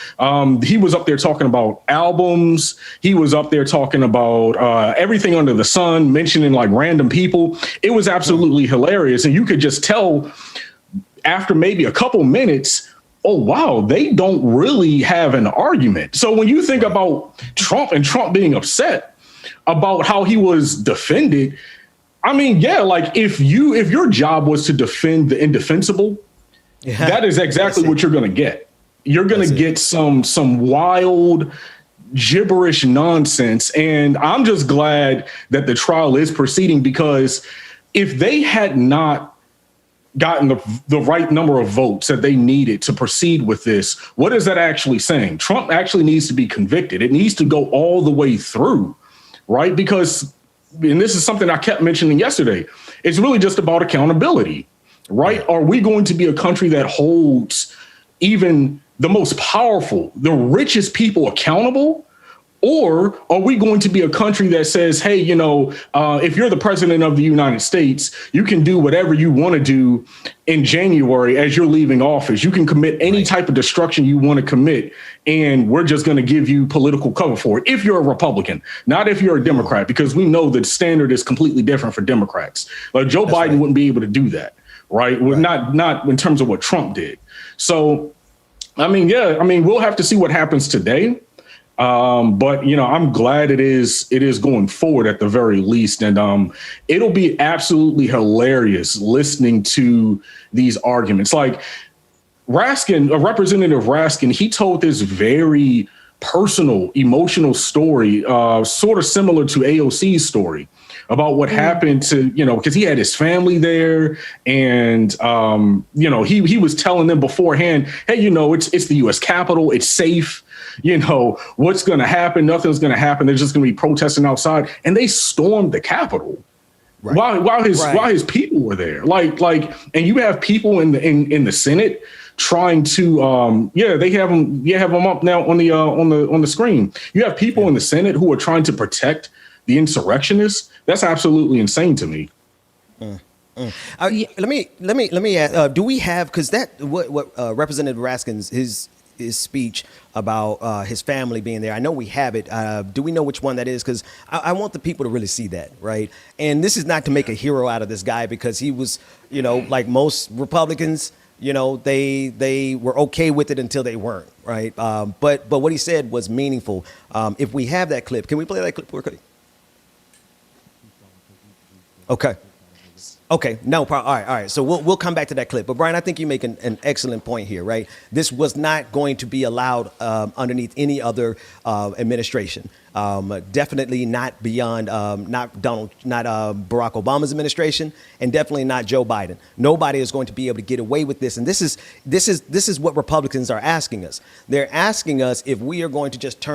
he was up there talking about albums. He was up there talking about everything under the sun, mentioning like random people. It was absolutely hilarious. And you could just tell after maybe a couple minutes, oh, wow, they don't really have an argument. So when you think about Trump and Trump being upset about how he was defended, I mean, yeah, like if your job was to defend the indefensible, that is exactly what you're going to get. You're going to get some wild gibberish nonsense. And I'm just glad that the trial is proceeding, because if they had not gotten the right number of votes that they needed to proceed with this, what is that actually saying? Trump actually needs to be convicted. It needs to go all the way through, right? Because, and this is something I kept mentioning yesterday, it's really just about accountability, right? Are we going to be a country that holds even the most powerful, the richest people accountable? Or are we going to be a country that says, hey, if you're the president of the United States, you can do whatever you want to do in January as you're leaving office. You can commit any type of destruction you want to commit, and we're just going to give you political cover for it. If you're a Republican, not if you're a Democrat, because we know the standard is completely different for Democrats. Like Joe Biden wouldn't be able to do that, right? Not in terms of what Trump did. So, we'll have to see what happens today. But I'm glad it is going forward at the very least. And it'll be absolutely hilarious listening to these arguments. Like Representative Raskin, he told this very personal, emotional story, sort of similar to AOC's story about what happened to, because he had his family there, and he was telling them beforehand, hey, it's the U.S. Capitol, it's safe. What's going to happen? Nothing's going to happen. They're just going to be protesting outside. And they stormed the Capitol while his people were there. And you have people in the Senate trying to, they have them up now on the screen. You have people in the Senate who are trying to protect the insurrectionists. That's absolutely insane to me. Let me ask, do we have, because what Representative Raskin's, his speech about his family being there, I know we have it. Do we know which one that is? Because I want the people to really see that, right? And this is not to make a hero out of this guy, because he was, like most Republicans, they were okay with it until they weren't, right? But what he said was meaningful. If we have that clip, can we play that clip? Okay, no problem. All right. So we'll come back to that clip. But Brian, I think you make an excellent point here, right? This was not going to be allowed underneath any other administration. Definitely not beyond not Barack Obama's administration, and definitely not Joe Biden. Nobody is going to be able to get away with this. And this is what Republicans are asking us. They're asking us if we are going to just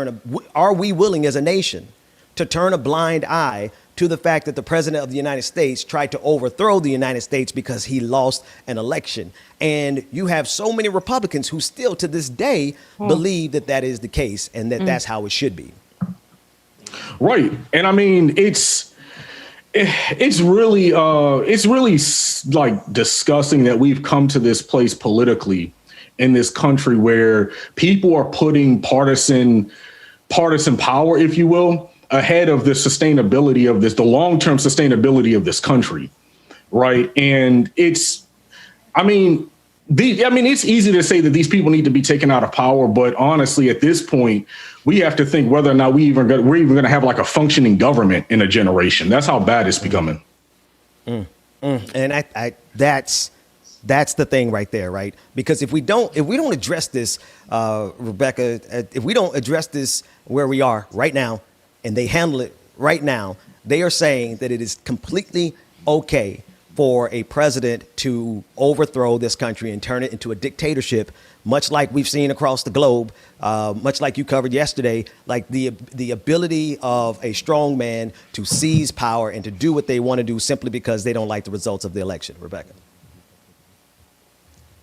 are we willing as a nation to turn a blind eye to the fact that the president of the United States tried to overthrow the United States because he lost an election. And you have so many Republicans who still to this day believe that is the case, and that's how it should be. Right. And I mean, it's really like disgusting that we've come to this place politically in this country where people are putting partisan power, if you will, ahead of the sustainability of the long-term sustainability of this country, right? And it's easy to say that these people need to be taken out of power, but honestly, at this point, we have to think whether or not we're even going to have like a functioning government in a generation. That's how bad it's becoming. And that's the thing right there, right? Because if we don't address this, Rebecca, if we don't address this where we are right now, and they handle it right now, they are saying that it is completely okay for a president to overthrow this country and turn it into a dictatorship, much like we've seen across the globe, much like you covered yesterday, like the ability of a strong man to seize power and to do what they want to do simply because they don't like the results of the election. Rebecca.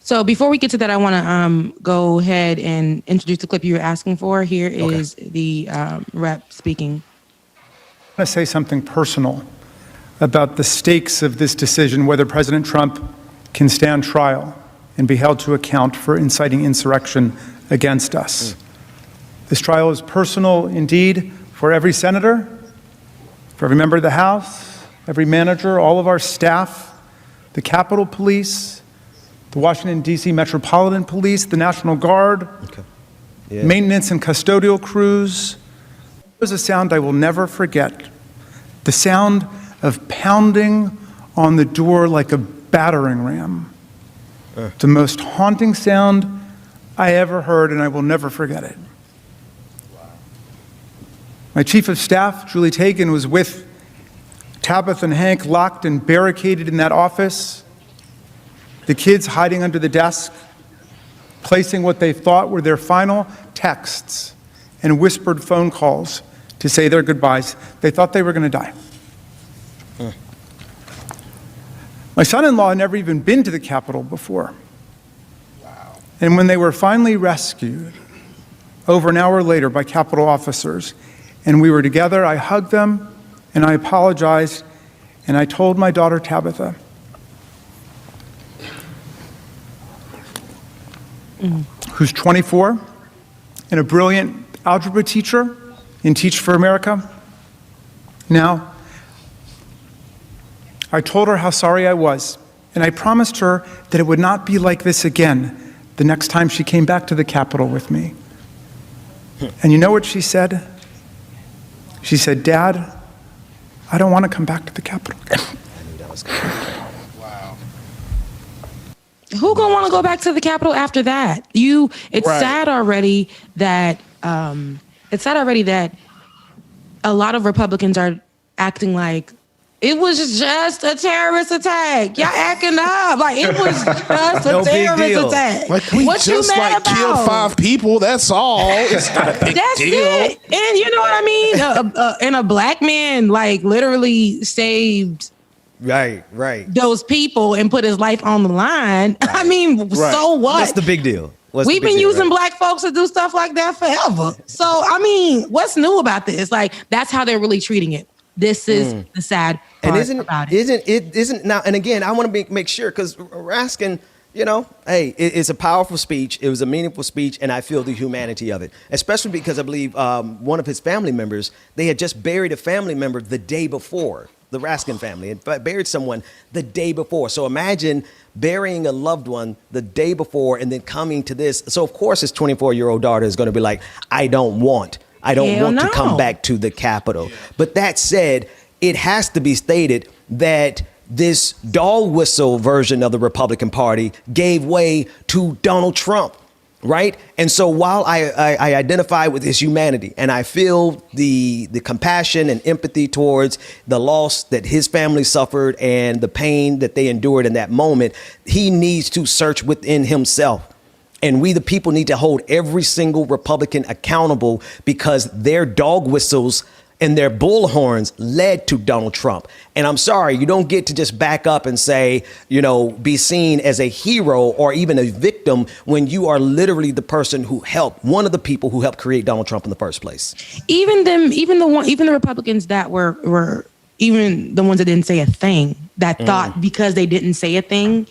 So before we get to that, I want to go ahead and introduce the clip you were asking for. Here is the rep speaking. I want to say something personal about the stakes of this decision, whether President Trump can stand trial and be held to account for inciting insurrection against us. This trial is personal indeed for every senator, for every member of the House, every manager, all of our staff, the Capitol Police, the Washington, D.C. Metropolitan Police, the National Guard, maintenance and custodial crews. There's a sound I will never forget, the sound of pounding on the door like a battering ram. The most haunting sound I ever heard, and I will never forget it. My chief of staff, Julie Tagan, was with Tabitha and Hank locked and barricaded in that office, the kids hiding under the desk, placing what they thought were their final texts and whispered phone calls to say their goodbyes. They thought they were going to die. My son-in-law had never even been to the Capitol before. Wow. And when they were finally rescued, over an hour later by Capitol officers, and we were together, I hugged them, and I apologized, and I told my daughter Tabitha, who's 24 and a brilliant algebra teacher in Teach for America. Now, I told her how sorry I was, and I promised her that it would not be like this again the next time she came back to the Capitol with me. And you know what she said? She said, "Dad, I don't want to come back to the Capitol." Wow. Who gonna want to go back to the Capitol after that? It's sad already that a lot of Republicans are acting like it was just a terrorist attack. Y'all acting up like it was just a terrorist attack. Like we what just you mad about? killed 5 people. That's all. It's not a big That's deal. it. And you know what I mean? And a black man like literally saved Right. those people and put his life on the line. Right. I mean, so what? What's the big deal? We've been using black folks to do stuff like that forever. So, I mean, what's new about this? Like, that's how they're really treating it. This is the sad part about it. Isn't now, and again, I want to make sure, because Raskin, hey, it's a powerful speech. It was a meaningful speech, and I feel the humanity of it, especially because I believe one of his family members, they had just buried a family member the day before. The Raskin family had buried someone the day before. So imagine burying a loved one the day before and then coming to this. So of course his 24-year-old daughter is going to be like, I don't want to come back to the Capitol. But that said, it has to be stated that this dog whistle version of the Republican Party gave way to Donald Trump. Right. And so while I identify with his humanity and I feel the compassion and empathy towards the loss that his family suffered and the pain that they endured in that moment, he needs to search within himself. And we, the people, need to hold every single Republican accountable because their dog whistles and their bullhorns led to Donald Trump. And I'm sorry, you don't get to just back up and say, be seen as a hero or even a victim when you are literally the person who helped, one of the people who helped create Donald Trump in the first place. Even the Republicans that were even the ones that didn't say a thing, that thought because they didn't say a thing,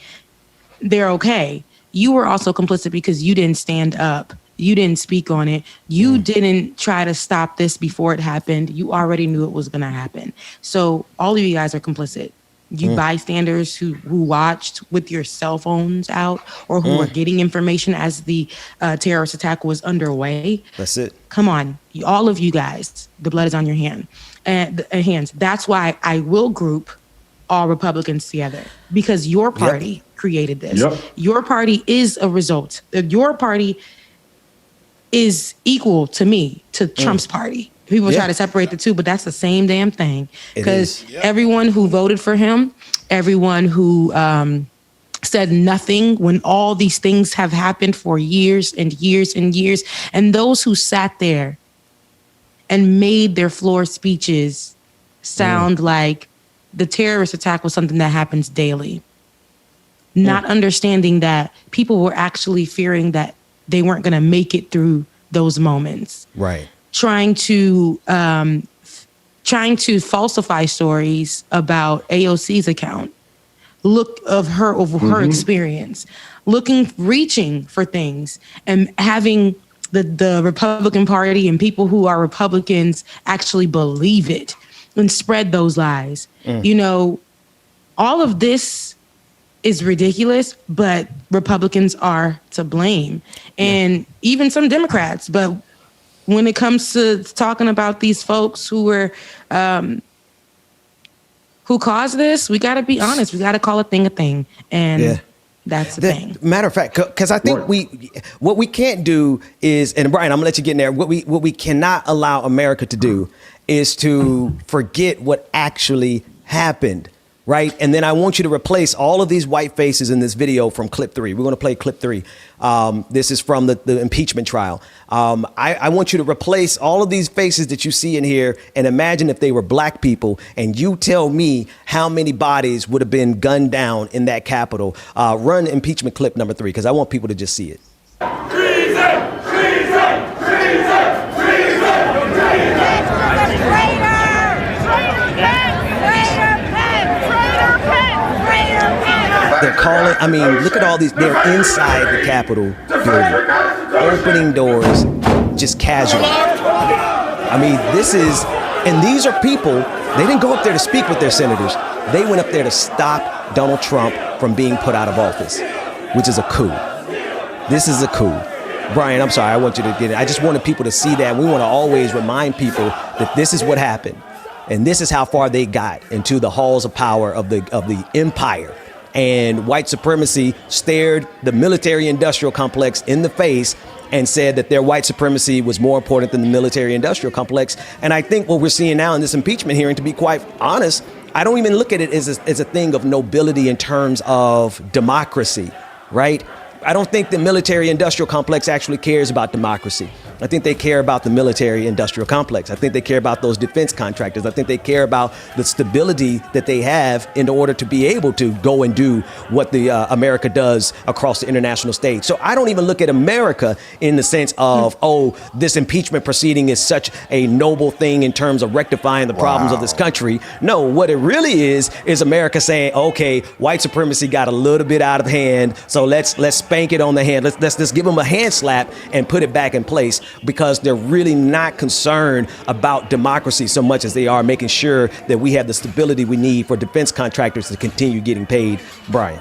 they're okay. You were also complicit because you didn't stand up. You didn't speak on it. You didn't try to stop this before it happened. You already knew it was going to happen. So all of you guys are complicit. You bystanders who watched with your cell phones out or who were getting information as the terrorist attack was underway. That's it. Come on. All of you guys, the blood is on your hands. That's why I will group all Republicans together because your party created this. Yep. Your party is a result. Your party is equal to me, to Trump's party. People try to separate the two, but that's the same damn thing. Because everyone who voted for him, everyone who said nothing when all these things have happened for years and years and years, and those who sat there and made their floor speeches sound like the terrorist attack was something that happens daily. Not understanding that people were actually fearing that they weren't going to make it through those moments. Right. Trying to falsify stories about AOC's account. Look of her experience. Reaching for things and having the Republican Party and people who are Republicans actually believe it and spread those lies. All of this is ridiculous, but Republicans are to blame. And even some Democrats. But when it comes to talking about these folks who were, who caused this, we got to be honest. We got to call a thing. And that's the thing. Matter of fact, because I think what we can't do is, and Brian, I'm gonna let you get in there. What we cannot allow America to do is to forget what actually happened, right? And then I want you to replace all of these white faces in this video from clip 3. We're going to play clip 3. This is from the impeachment trial. I want you to replace all of these faces that you see in here and imagine if they were black people, and you tell me how many bodies would have been gunned down in that Capitol. Run impeachment clip number 3, because I want people to just see it. They're calling, I mean, look at all these, they're inside the Capitol building, opening doors, just casually. I mean, this is, and these are people, they didn't go up there to speak with their senators. They went up there to stop Donald Trump from being put out of office, which is a coup. This is a coup. Brian, I'm sorry, I want you to get it. I just wanted people to see that. We want to always remind people that this is what happened. And this is how far they got into the halls of power of the empire. And white supremacy stared the military-industrial complex in the face and said that their white supremacy was more important than the military-industrial complex. And I think what we're seeing now in this impeachment hearing, to be quite honest, I don't even look at it as a thing of nobility in terms of democracy, right? I don't think the military-industrial complex actually cares about democracy. I think they care about the military-industrial complex. I think they care about those defense contractors. I think they care about the stability that they have in order to be able to go and do what the America does across the international stage. So I don't even look at America in the sense of, oh, this impeachment proceeding is such a noble thing in terms of rectifying the problems of this country. No, what it really is America saying, okay, white supremacy got a little bit out of hand, so let's spank it on the hand. Let's just give them a hand slap and put it back in place, because they're really not concerned about democracy so much as they are making sure that we have the stability we need for defense contractors to continue getting paid. Brian.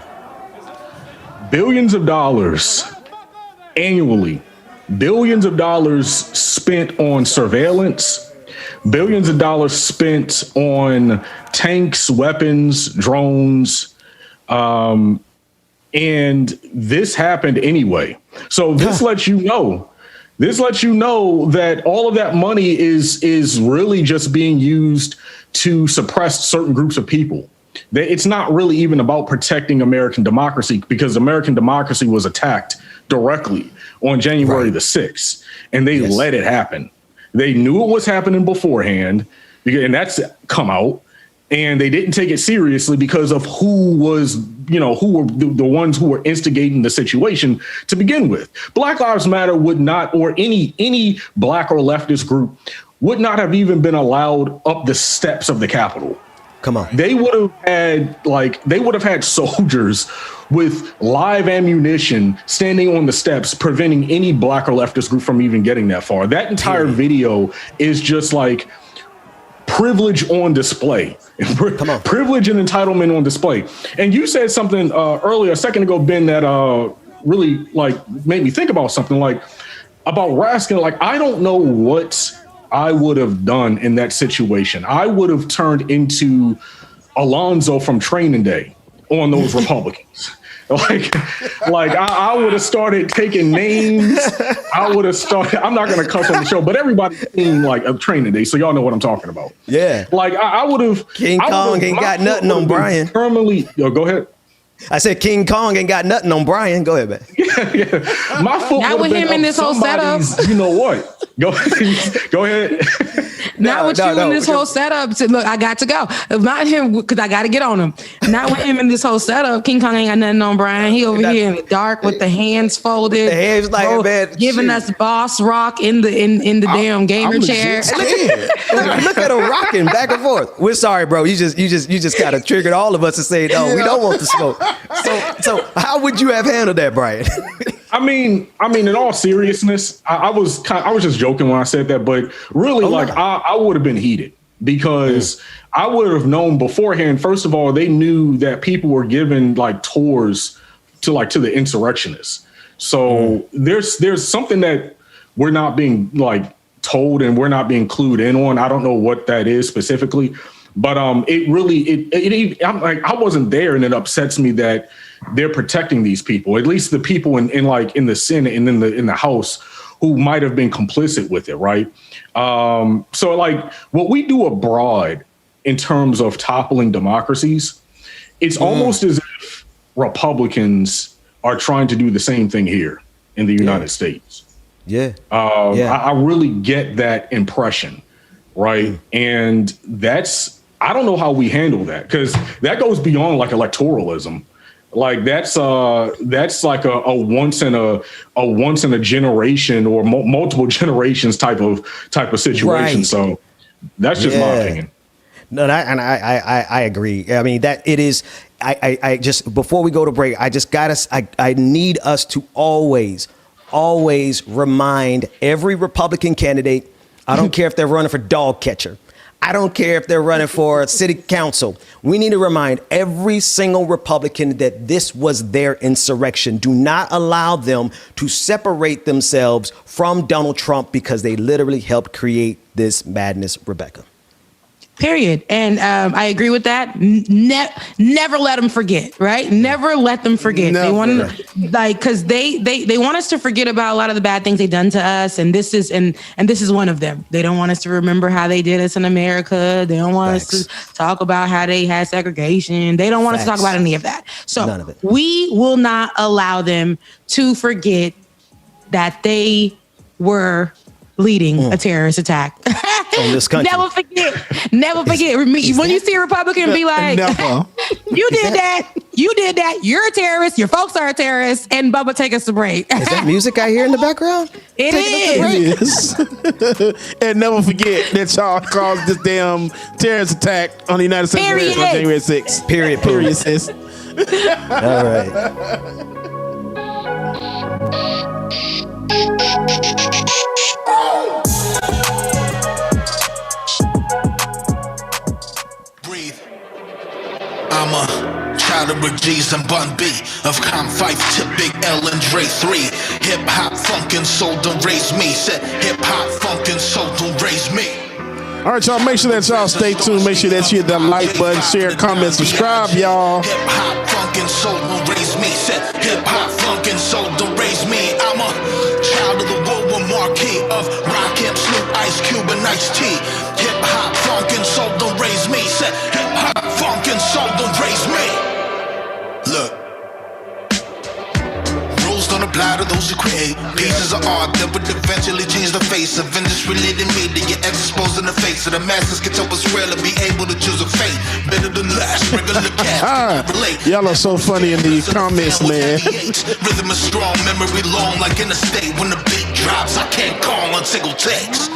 Billions of dollars annually, billions of dollars spent on surveillance, billions of dollars spent on tanks, weapons, drones, and this happened anyway. So this lets you know that all of that money is really just being used to suppress certain groups of people. It's not really even about protecting American democracy, because American democracy was attacked directly on January the 6th, and they let it happen. They knew it was happening beforehand, and that's come out. And they didn't take it seriously because of who were the ones who were instigating the situation to begin with. Black Lives Matter would not, or any black or leftist group would not have even been allowed up the steps of the Capitol. Come on. They would have had soldiers with live ammunition standing on the steps, preventing any black or leftist group from even getting that far. That entire video is just like privilege on display. Privilege and entitlement on display. And you said something earlier, a second ago, Ben, that really made me think about something about Raskin. I don't know what I would have done in that situation. I would have turned into Alonzo from Training Day on those Republicans. I would have started taking names. I'm not going to cuss on the show, but everybody's seen a Training Day, so y'all know what I'm talking about. Yeah. I would have. King Kong ain't got nothing on Brian. Go ahead. I said King Kong ain't got nothing on Brian. Go ahead, man. Yeah. My foot not with him in this whole setup. You know what? Go ahead. Not with you in this whole setup. Look, I got to go. Not him, because I got to get on him. Not with him in this whole setup. King Kong ain't got nothing on Brian. He over here in the dark with the hands folded. The hands man, giving us boss rock in the damn gamer chair. Look at him rocking back and forth. We're sorry, bro. You just kind of triggered all of us to say, no, we don't want the smoke. So how would you have handled that, Brian? I mean, in all seriousness, I was just joking when I said that, but really, I would have been heated, because I would have known beforehand. First of all, they knew that people were giving tours to the insurrectionists. So there's something that we're not being told, and we're not being clued in on. I don't know what that is specifically, but I wasn't there, and it upsets me that they're protecting these people, at least the people in the Senate and in the House who might have been complicit with it, right? So what we do abroad in terms of toppling democracies, it's almost as if Republicans are trying to do the same thing here in the United States. I really get that impression, right? And I don't know how we handle that, because that goes beyond like electoralism. Like that's like a once in a generation or multiple generations type of situation. Right. So that's just my opinion. No, I agree. I mean, that it is. I just, before we go to break, I need us to always remind every Republican candidate. I don't care if they're running for dog catcher. I don't care if they're running for city council. We need to remind every single Republican that this was their insurrection. Do not allow them to separate themselves from Donald Trump, because they literally helped create this madness, Rebecca. Period. And I agree with that. Never let them forget, right? Never let them forget. Never. They want to, like, because they want us to forget about a lot of the bad things they've done to us, and this is one of them. They don't want us to remember how they did us in America. They don't want us to talk about how they had segregation. They don't want us to talk about any of that. So none of it. We will not allow them to forget that they were leading a terrorist attack on this country. Never forget. When you see a Republican, be like, you did that. You're a terrorist. Your folks are a terrorist. And Bubba, take us to break. Is that music I hear in the background? It is. And never forget that y'all caused this damn terrorist attack on the United States on January 6th. Period, sis. All right. I'm a child of Rick G's and Bun B, of Com 5, Tip, Big L and Dre 3. Hip hop, funk and soul don't raise me. Said hip hop, funk and soul don't raise me. All right, y'all, make sure that y'all stay tuned. Make sure that you hit that like button, share, comment, subscribe, y'all. Hip hop, funk and soul don't raise me. Said hip hop, funk and soul don't raise me. I'm a child of the World Marquee of Rakim, Snoop, Ice Cube and Ice-T. Hip hop, funk and soul don't raise me. Said hip hop, funk and soul don't raise me. Look. Rules don't apply to those who create pieces of art that would eventually change the face of industry-leading media. Exposed in the face of the masses can tell us rarely be able to choose a fate better than last. Regular cast relate. Y'all are so funny in the comments, man. Rhythm is strong, memory long like in a state. When the beat drops, I can't call on single takes.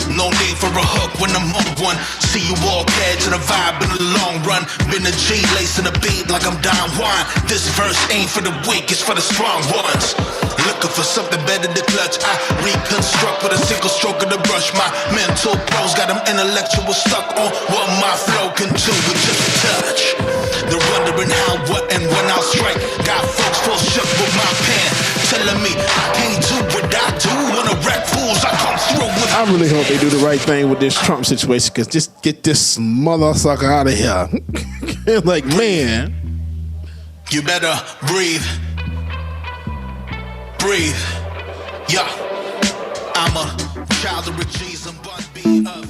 No need for a hook when I'm on one. See you all catch to the vibe in the long run. Been a G lacing the beat like I'm Don Juan. This verse ain't for the weak, it's for the strong ones. Looking for something better to clutch. I reconstruct with a single stroke of the brush. My mental pros got them intellectual stuck on what my flow can do with just a touch. They're wondering how, what, and when I'll strike. Got folks full shook with my pen, telling me I can't do what I do. When a wreck fools, I come through with. I really hope they do the right thing with this Trump situation, because just get this motherfucker out of here. Like, man. You better breathe. Breathe. Yeah. I'm a child of Rick G's and Bun B of.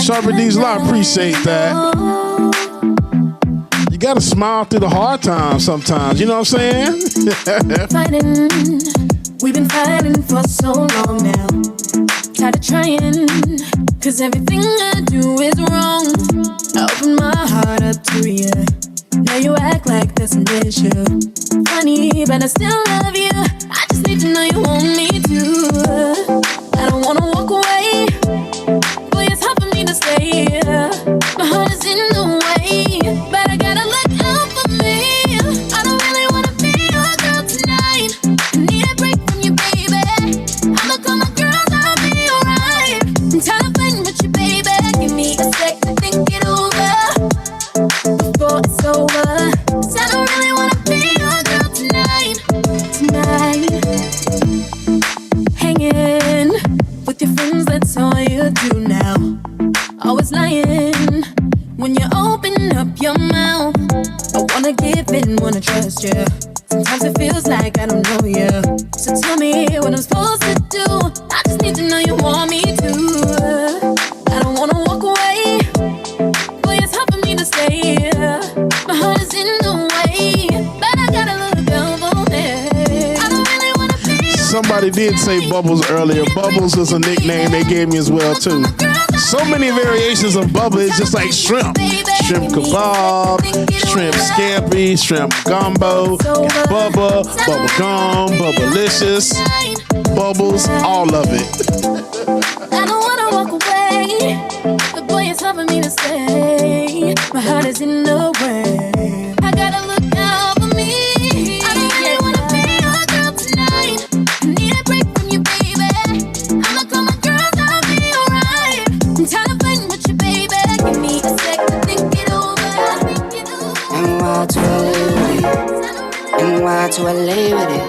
Sharper D's Lot, appreciate that. You gotta smile through the hard times sometimes, you know what I'm saying? Fighting, we've been fighting for so long now. Tired of trying, cause everything I do is wrong. I open my heart up to you. Now you act like there's an issue. Funny, but I still love you. I just need to know you want me to. I don't wanna walk away. Boy, it's hard for me to stay. My heart is in the way, but I gotta look out for me. I don't really wanna be your girl tonight. I need a break from you, baby. I'ma call my girls, I'll be alright. I'm tired of fighting with you, baby. Give me a sec to think it over before it's over. 'Cause I don't really wanna be your girl tonight. Hanging with your friends, that's all you do now. Always lying when you open up your mouth. I wanna give in, wanna trust you. Sometimes it feels like I don't know you. So tell me what I'm supposed to do. I just need to know you want me to. I don't wanna walk away. somebody did say Bubbles earlier. Bubbles was a nickname they gave me as well too. So many variations of Bubba. It's just like shrimp. Shrimp kebab, shrimp scampi, shrimp gumbo, Bubba, bubble gum, Bubblicious, Bubbles, all of it. I don't wanna walk away, but boy, it's hard for me to stay. My heart is in the way. I gotta look out for me. I don't really wanna be your girl tonight. I need a break from you, baby. I'ma call my girls, I'll be alright. I'm tired of fighting with you, baby. Give me a sec to think it over. NY to LA with it. NY to LA with it.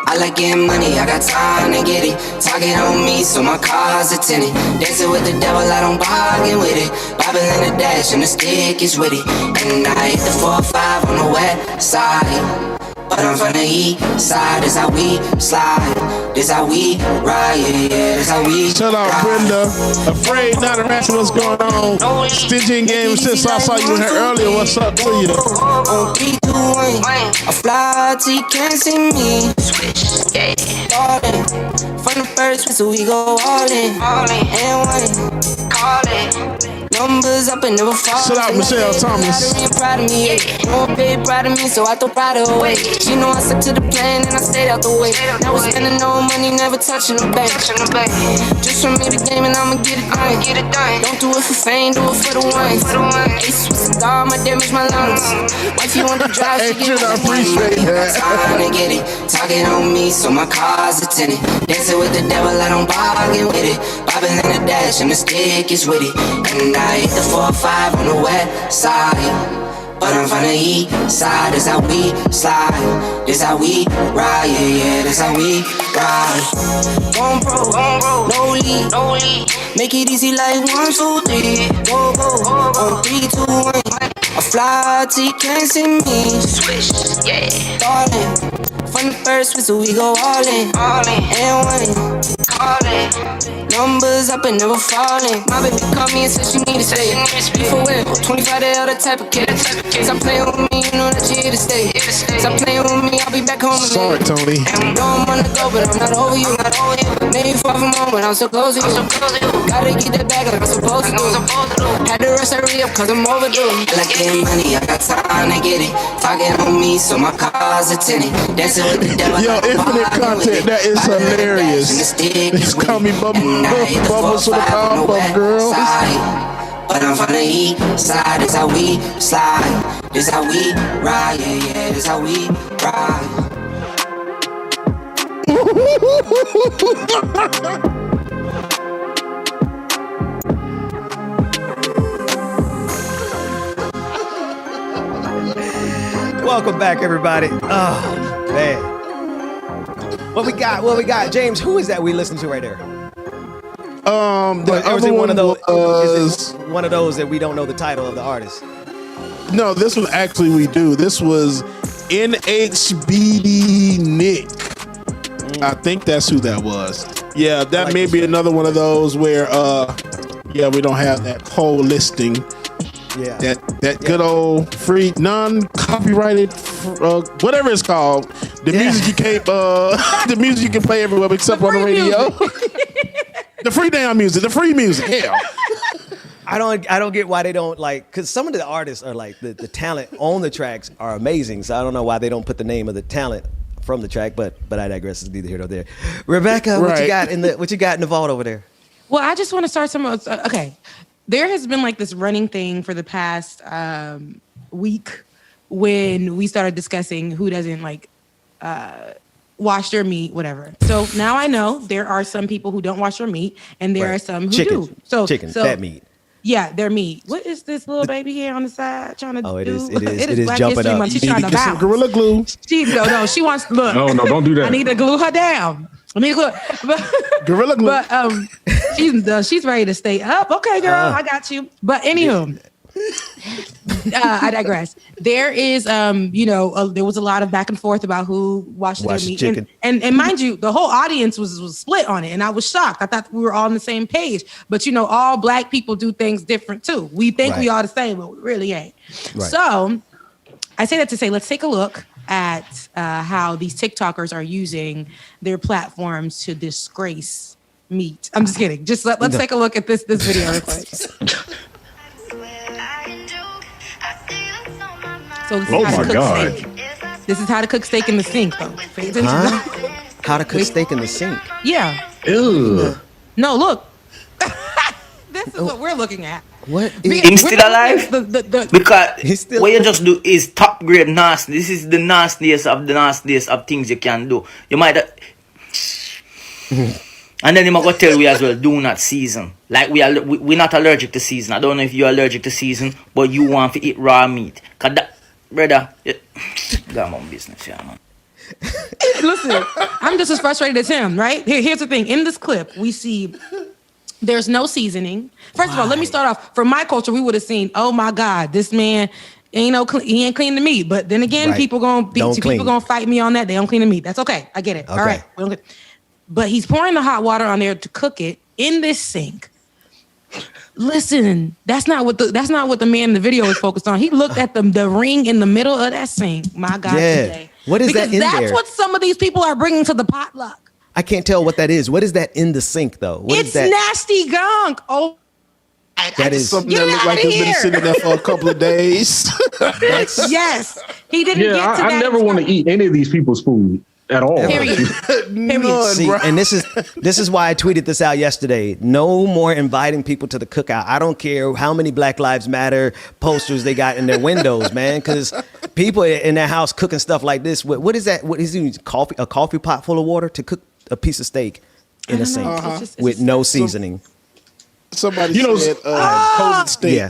I like getting money, I got time to get it. Target on me, so my car's a tenant. Dancing with the devil, I don't bargain with it. Bible in the dash, and the stick is with it. And I hit the 4-5 on the west side. But I'm from the east side, this how we slide. This how we ride, yeah, this how we Shout out Brenda. Afraid not to ask what's going on. Stingy game since I saw you in here earlier. What's up to you? On 3, 2, 1. I fly till you can't see me. Switch, yeah. Ballin'. From the first whistle, we go all in. And one, call it. Numbers up and never fall. Shout out Michelle Thomas. Proud of me, yeah. No baby proud of me, so I throw pride away. She know I stuck to the plan and I stayed out the way. Now we're spending no money, never touching the bank. Just from me the game and I'ma get it done. Don't do it for fame, do it for the ones. Ace with cigar, my damage my lungs. Wife you want to drive, she get I appreciate that. Time to get it, target on me, so my car's a tenant. Dancing with the devil, I don't bargain with it. Bobbing in the dash and the stick is with it. And I hit the 4-5 on the west side. But I'm from the east side, this how we slide. This how we ride, yeah, this how we ride. Going pro, no lead. Make it easy like 1, 2, 3. Go, on 3, 2, 1. I fly till you can't see me. Swish, yeah. Ballin'. From the first whistle, we go all in. And one, call it. Numbers up and never falling. My baby called me and said she need to stay. For real, 25 the other type of kid. Stop playing with me, you know that you here to stay. Stop playing with me, I'll be back home. Sorry, Tony. I know I'm on the go, but I'm not over you. Maybe far from home, but I'm so close to you. Gotta get that bag like I'm supposed to do. Had to rush hurry up cause I'm overdue. I like getting money, I got time to get it. Target on me, so my car's a tenant. Dancing with the devil. Yo, infinite content, that is hilarious. Just call me Bubbles for the Powerpuff Girls. But I'm from the east side, this how we slide. This how we ride, yeah, this how we ride. Welcome back, everybody. Oh, man. What we got? James, who is that we listen to right there? The other one of those, was one of those that we don't know the title of the artist. No, this one actually we do. This was NHBD Nick. I think that's who that was. Yeah, that like may be another one of those where we don't have that whole listing. Yeah. That good old free non-copyrighted whatever it's called. The music you can't the music you can play everywhere except on the radio. The free damn music, the free music. Hell. I don't get why they don't like, because some of the artists are like the talent on the tracks are amazing. So I don't know why they don't put the name of the talent from the track, but I digress. It's neither here nor there. Rebecca, what you got in the vault over there? Well, I just want to start okay. There has been like this running thing for the past week when we started discussing who doesn't like wash their meat, whatever. So now I know there are some people who don't wash their meat, and there are some who do. So that meat. Yeah, their meat. What is this little baby here on the side trying to do? It is Black jumping History up. Month. She's trying to get some bounce. Gorilla Glue. She wants look. No, don't do that. I need to glue her down. I need to glue. Gorilla Glue. But she's ready to stay up. Okay, girl, I got you. But anywho, I digress. There is, there was a lot of back and forth about who washed their meat, chicken. And mind you, the whole audience was split on it, and I was shocked. I thought we were all on the same page, but all Black people do things different too. We think we all the same, but we really ain't. Right. So I say that to say, let's take a look at how these TikTokers are using their platforms to disgrace meat. I'm just kidding. Just let's take a look at this video real quick. So this is how to cook steak. This is how to cook steak in the sink, though. Pay attention. How to cook steak in the sink? Yeah. Ew. No, look. This is what we're looking at. What? Him still alive? Because what you just do is top grade nasty. This is the nastiest of things you can do. You might. And then he might go tell we as well, do not season. Like we're not allergic to season. I don't know if you're allergic to season, but you want to eat raw meat. Cause that, brother, got my own business, yeah, man. Listen, I'm just as frustrated as him, right? Here's the thing. In this clip, we see there's no seasoning. First of all, let me start off. For my culture, we would have seen, oh my God, this man he ain't clean the meat. But then again, people gonna fight me on that. They don't clean the meat. That's okay. I get it. Okay. All right. But he's pouring the hot water on there to cook it in this sink. Listen, that's not what the man in the video is focused on. He looked at the ring in the middle of that sink. My God, today. What is that in there? That's what some of these people are bringing to the potluck. I can't tell what that is. What is that in the sink, though? It's nasty gunk. Oh, that is something that looks like it's been sitting there for a couple of days. Yes, he didn't get to that. I never want to eat any of these people's food at all. Period. See, and this is why I tweeted this out yesterday. No more inviting people to the cookout. I don't care how many Black Lives Matter posters they got in their windows, man, because people in their house cooking stuff like this. What is that? What is it? A coffee pot full of water to cook a piece of steak in a sink with no seasoning. Somebody said COVID steak. Yeah.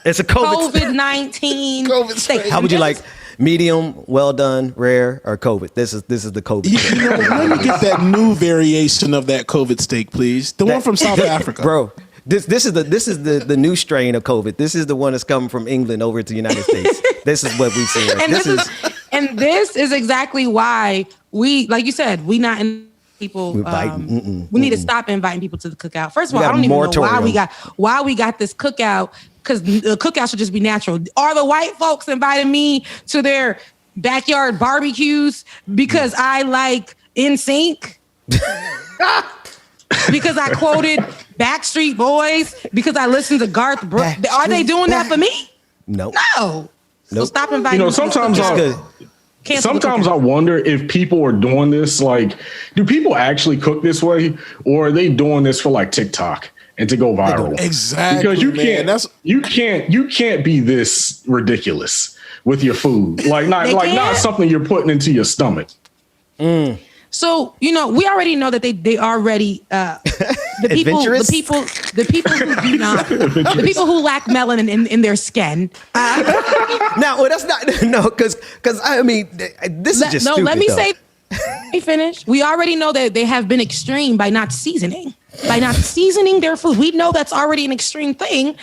It's a COVID-19 steak. How would you like? Medium, well done, rare, or COVID? This is the COVID. You know, let me get that new variation of that COVID steak, please. The one from South Africa, bro. This is the new strain of COVID. This is the one that's coming from England over to the United States. This is what we've seen. And this is exactly why we, like you said, we not in people. We need to stop inviting people to the cookout. First of all, I don't even know why we got this cookout. Because the cookout should just be natural. Are the white folks inviting me to their backyard barbecues because I like NSYNC? Because I quoted Backstreet Boys? Because I listened to Garth Brooks? Are they doing that for me? No. No. So stop inviting me. Sometimes I wonder if people are doing this, like, do people actually cook this way? Or are they doing this for like TikTok? And to go viral. Exactly. Because you can't be this ridiculous with your food. Not something you're putting into your stomach. So, we already know that they already the people who lack melanin in their skin. That's not because I mean this is just stupid. Let me say finish. We already know that they have been extreme by not seasoning. By not seasoning their food. We know that's already an extreme thing.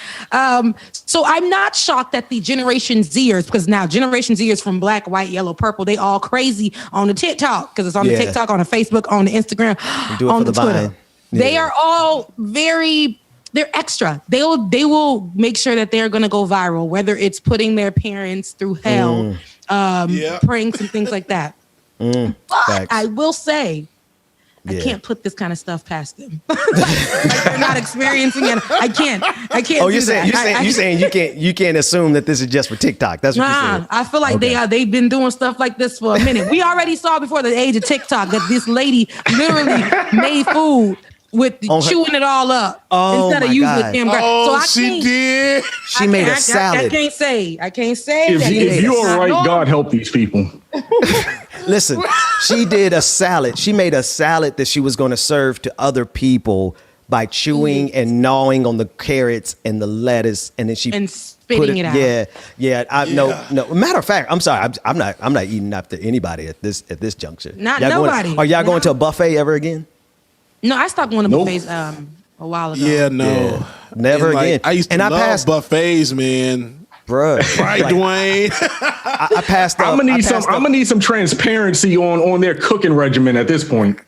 So I'm not shocked that the Generation Zers, because now Generation Zers from black, white, yellow, purple, they all crazy on the TikTok, because it's on the TikTok, on the Facebook, on the Instagram, on the Twitter. Yeah. They are all they're extra. They will make sure that they're going to go viral, whether it's putting their parents through hell, praying some things like that. But I will say, I can't put this kind of stuff past them. They're not experiencing it. I can't. Oh, you're saying you can't assume that this is just for TikTok. That's what you're saying. I feel like they've been doing stuff like this for a minute. We already saw before the age of TikTok that this lady literally made food with chewing it all up instead of using the camera. Oh, so she did. She made a salad. I can't say. If you're all right, God help these people. Listen, she did a salad. She made a salad that she was going to serve to other people by chewing and gnawing on the carrots and the lettuce, and then she spitting it out. No. Matter of fact, I'm sorry. I'm not eating after anybody at this juncture. Nobody. Are y'all going to a buffet ever again? No, I stopped going to buffets a while ago. Yeah, no. Yeah. Never again. I used to love buffets, man. Bruh. Right, Dwayne. I passed up. I'm gonna need some transparency on their cooking regimen at this point.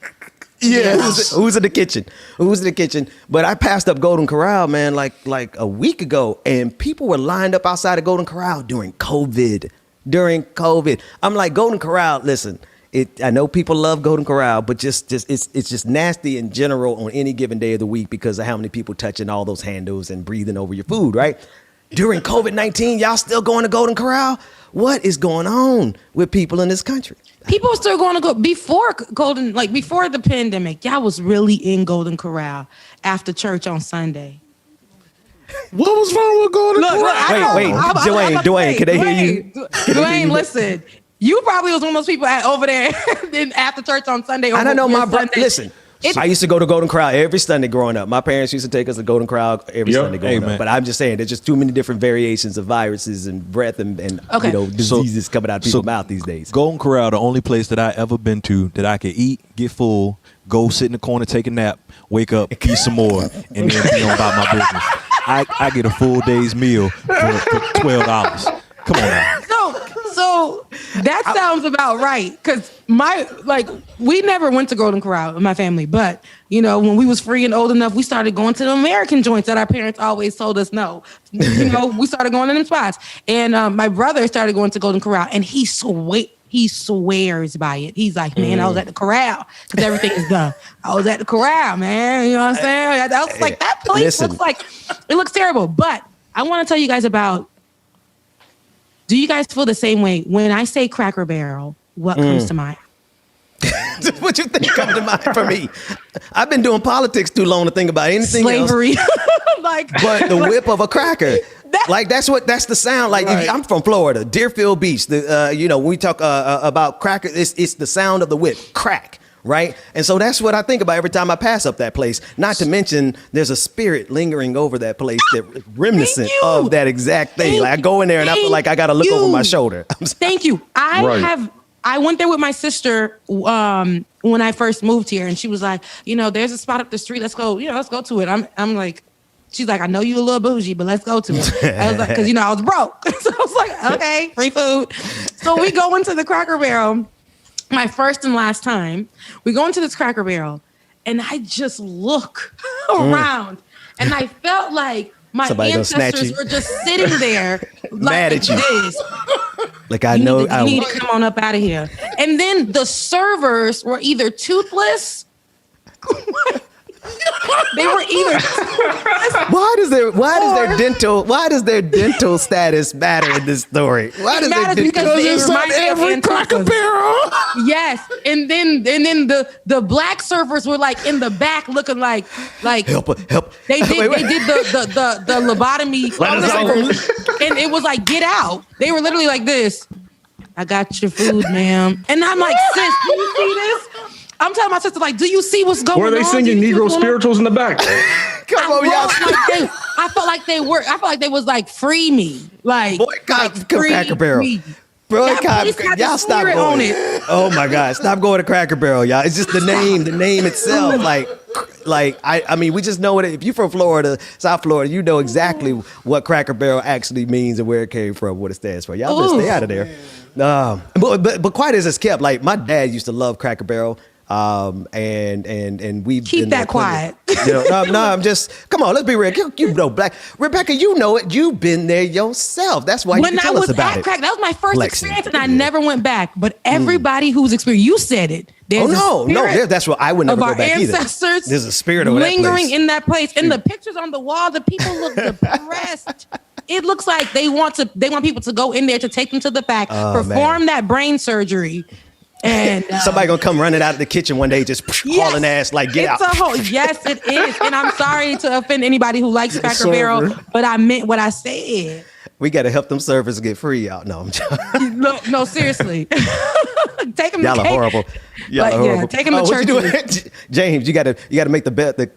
Yes. Who's in the kitchen? But I passed up Golden Corral, man, like a week ago, and people were lined up outside of Golden Corral during COVID. during COVID. I'm like, Golden Corral, listen, I know people love Golden Corral, but it's just nasty in general on any given day of the week because of how many people touching all those handles and breathing over your food, right? During COVID-19, y'all still going to Golden Corral? What is going on with people in this country? People still going to go before before the pandemic. Y'all was really in Golden Corral after church on Sunday. What was wrong with Golden Corral? Wait, Dwayne, can they hear you? Dwayne, listen. You probably was one of those people over there after church on Sunday. I don't know, my brother. Listen, I used to go to Golden Corral every Sunday growing up. My parents used to take us to Golden Corral every Sunday growing up. But I'm just saying, there's just too many different variations of viruses and breath and diseases coming out of people's mouth these days. Golden Corral, the only place that I ever been to that I could eat, get full, go sit in the corner, take a nap, wake up, eat some more, and then be on about my business. I get a full day's meal for $12. Come on now. So that sounds about right. Because we never went to Golden Corral in my family. But, when we was free and old enough, we started going to the American joints that our parents always told us no. We started going to them spots. And my brother started going to Golden Corral. And he swears by it. He's like, man, I was at the corral because everything is done. I was at the corral, man. You know what I'm saying? I was like, that place looks terrible. But I want to tell you guys about. Do you guys feel the same way when I say Cracker Barrel? What comes to mind? What you think comes to mind for me? I've been doing politics too long to think about anything Slavery. else. But the whip of a cracker. That's the sound. Like right. I'm from Florida, Deerfield Beach. When we talk about cracker, it's the sound of the whip, crack. Right. And so that's what I think about every time I pass up that place. Not to mention there's a spirit lingering over that place that reminiscent of that exact thing. I go in there and I feel like I got to look over my shoulder. Thank you. I went there with my sister when I first moved here, and she was like, there's a spot up the street. Let's go. Let's go to it. I'm like, she's like, I know you a little bougie, but let's go to it. I was like, because I was broke. So I was like, okay, free food. So we go into the Cracker Barrel. My first and last time, we go into this Cracker Barrel, and I just look around, and I felt like my ancestors were just sitting there, mad at you. This. Like I know, you need to come on up out of here. And then the servers were either toothless. They were either. Why does their dental status matter in this story? Why does matters because it reminds me of every Cracker Barrel. Yes, and then the black surfers were like in the back looking like help. They did the lobotomy, and it was like get out. They were literally like this. I got your food, ma'am, and I'm like, sis, do you see this? I'm telling my sister, like, do you see what's going on? Were they singing Negro spirituals in the back? Come on, y'all. I felt like they were. I felt like they was like, free me. Like, boycott Cracker Barrel. Boycott, y'all stop going. Oh my God, stop going to Cracker Barrel, y'all. It's just the name itself. I mean, we just know it. If you're from Florida, South Florida, you know exactly what Cracker Barrel actually means and where it came from, what it stands for. Y'all better stay out of there. But quiet as it's kept, like my dad used to love Cracker Barrel. And we keep that quiet. I'm just come on. Let's be real. You know, Black Rebecca, you know it. You've been there yourself. That's why you can tell us about it. That was my first experience, and I never went back. But everybody who's experienced, you said it. That's what I would never go back either. Ancestors, there's a spirit over lingering in that place, and the pictures on the wall, the people look depressed. It looks like they want people to go in there to take them to the back, perform that brain surgery. And somebody gonna come running out of the kitchen one day, just hauling ass like get out. Yes, it is. And I'm sorry to offend anybody who likes Cracker Barrel, but I meant what I said. We gotta help them servers get free out. No, I'm joking. No, seriously. Take them. Y'all are horrible. Y'all are horrible. Take them to church. What you doing? James, you gotta make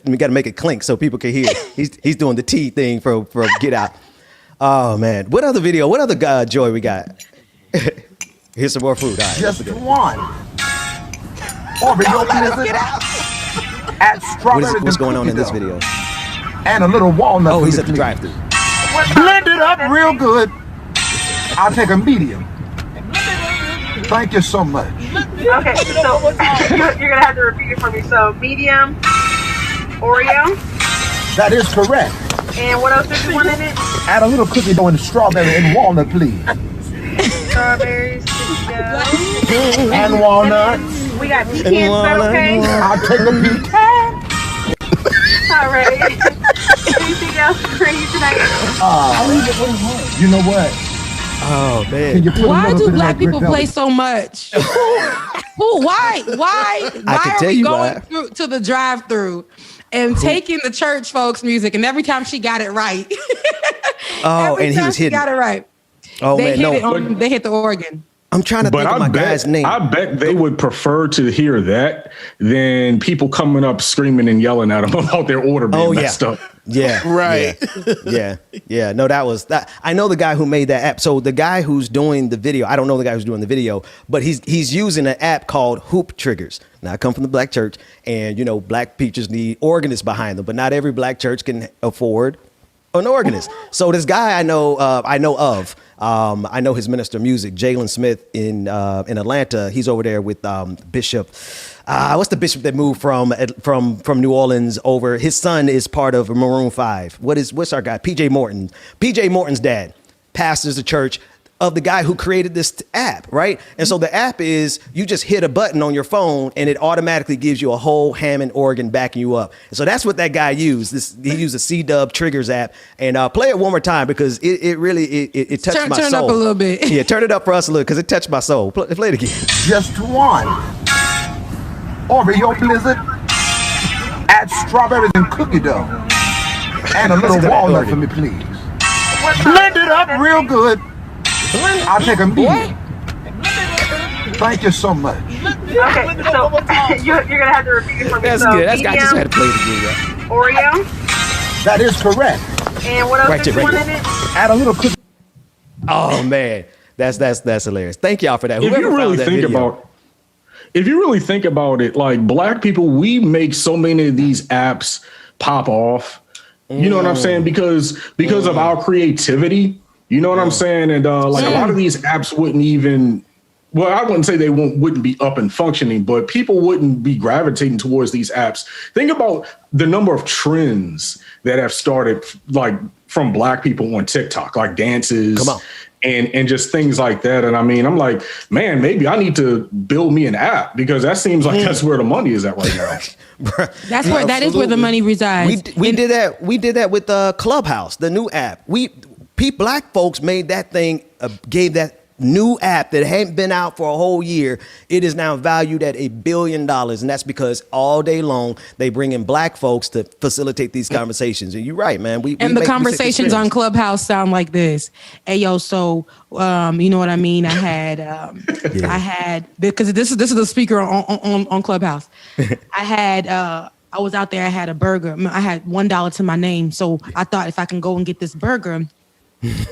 we gotta make it clink so people can hear. He's doing the T thing for Get Out. Oh man, what other joy we got? Here's some more food. Right, just one. Oreo at strawberry. What's going on in this video? And a little walnut. Oh, he's at the drive-thru. Blend it up real good. I'll take a medium. Thank you so much. Okay, so you're gonna have to repeat it for me. So medium, Oreo. That is correct. And what else did you want in it? Add a little cookie dough and strawberry and walnut, please. strawberries. And walnut. We got pecans. Is that okay? I'll take a pecan. All right. Anything else for you tonight? You know what? Oh man. Can you put a Why little do bit of black that people Greek play velvet? so much? Who? Why? can Are tell we you going why. through to the drive-through and taking the church folks' music, and every time she got it right, Oh, every and he time was she hidden. got it right, Oh they man, hit no. it on, they hit the organ. I'm trying to But think of my guy's name. I bet they would prefer to hear that than people coming up screaming and yelling at them about their order being messed up. Yeah. Right. Yeah. No, that was that. I know the guy who made that app. So the guy who's doing the video, I don't know the guy who's doing the video, but he's using an app called Hoop Triggers. Now I come from the black church, and you know, black preachers need organists behind them, but not every black church can afford an organist. So this guy I know his minister of music, Jalen Smith in Atlanta. He's over there with Bishop. What's the bishop that moved from New Orleans over? His son is part of Maroon 5. What's our guy? PJ Morton. PJ Morton's dad pastors the church of the guy who created this app, right? And so the app is you just hit a button on your phone and it automatically gives you a whole Hammond organ backing you up. And so that's what that guy used. He used a C-Dub Triggers app. And play it one more time because it really touched my soul. Turn it up a little bit. Yeah, turn it up for us a little because it touched my soul. Play it again. Just one Oreo Blizzard. Add strawberries and cookie dough. And a little walnut for me, please. Blend it up real good. I'll take a medium. Thank you so much. Okay, so you're gonna have to repeat it for me. That's so good. I just medium, had to play it again. Yeah. Oreo. That is correct. And what else is one in it? Add a little cookie. Oh man, that's hilarious. Thank y'all for that. If Whoever you found really that think video. about it, like black people, we make so many of these apps pop off. You know what I'm saying? Because of our creativity. You know what I'm saying? And like a lot of these apps wouldn't even, well, I wouldn't say they wouldn't be up and functioning, but people wouldn't be gravitating towards these apps. Think about the number of trends that have started like from black people on TikTok, like dances and just things like that. And I mean, I'm like, man, maybe I need to build me an app because that seems like that's where the money is at right now. That is where the money resides. We did that with Clubhouse, the new app. Black folks made that thing, gave that new app that hadn't been out for a whole year. It is now valued at $1 billion. And that's because all day long they bring in black folks to facilitate these conversations. And you're right, man. And the conversations on Clubhouse sound like this. Hey, yo, so, you know what I mean? I had, because this is the speaker on Clubhouse. I was out there, I had a burger. I had $1 to my name. So I thought if I can go and get this burger,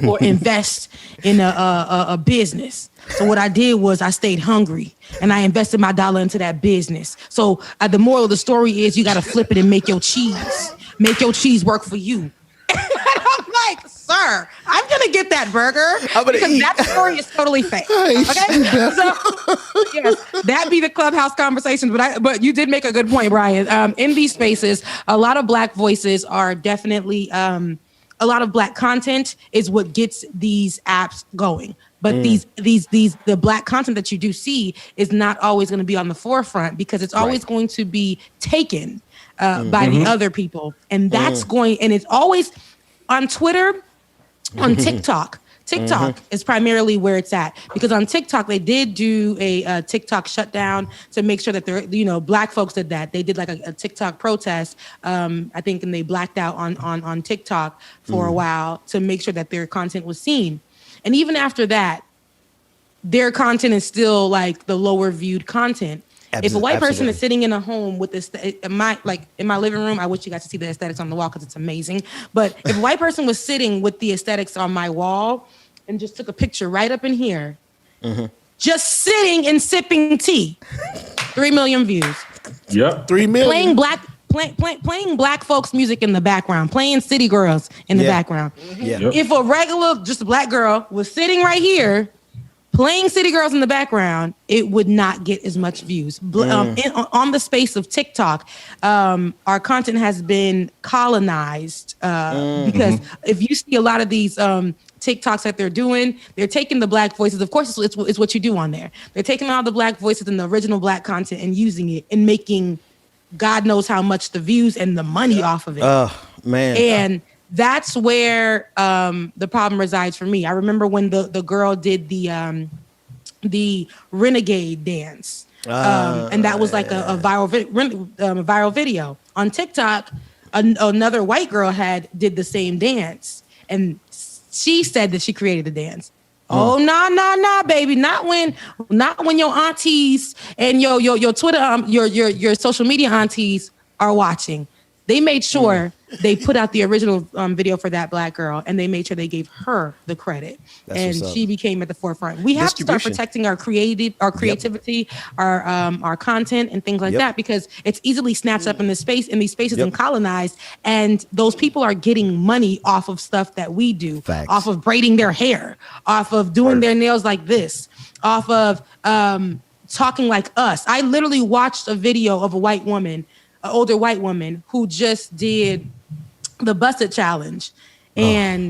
or invest in a business. So what I did was I stayed hungry and I invested my dollar into that business. So the moral of the story is you got to flip it and make your cheese work for you. And I'm like, sir, I'm going to get that burger because that story is totally fake. Okay? So, yes, that be the Clubhouse conversations. But you did make a good point, Brian. In these spaces, a lot of black voices are definitely... a lot of black content is what gets these apps going. But the black content that you do see is not always going to be on the forefront because it's always going to be taken by the other people. And that's and it's always on Twitter, on TikTok. TikTok is primarily where it's at because on TikTok, they did do a TikTok shutdown to make sure that black folks did that. They did like a TikTok protest, I think, and they blacked out on TikTok for a while to make sure that their content was seen. And even after that, their content is still like the lower viewed content. If a white person is sitting in a home with this, in my living room, I wish you guys to see the aesthetics on the wall because it's amazing. But if a white person was sitting with the aesthetics on my wall and just took a picture right up in here, just sitting and sipping tea, 3 million views. Yep, 3 million. Playing black folks music in the background, playing City Girls in the background. If a regular, just a black girl was sitting right here, playing City Girls in the background, it would not get as much views. On the space of TikTok, our content has been colonized because if you see a lot of these TikToks that they're doing. They're taking the black voices. Of course, it's what you do on there. They're taking all the black voices and the original black content and using it and making God knows how much the views and the money off of it. Oh, man. And that's where the problem resides for me. I remember when the girl did the renegade dance. And that was like a viral video. On TikTok, another white girl did the same dance. And she said that she created the dance. Oh, nah, baby. Not when your aunties and your Twitter, your social media aunties are watching. They made sure they put out the original video for that black girl, and they made sure they gave her the credit. And she became at the forefront. We have to start protecting our creativity, our content, and things like that, because it's easily snatched up in this space, in these spaces, and colonized. And those people are getting money off of stuff that we do, off of braiding their hair, off of doing their nails like this, off of talking like us. I literally watched a video of a white woman, an older white woman, who just did the Busted Challenge. And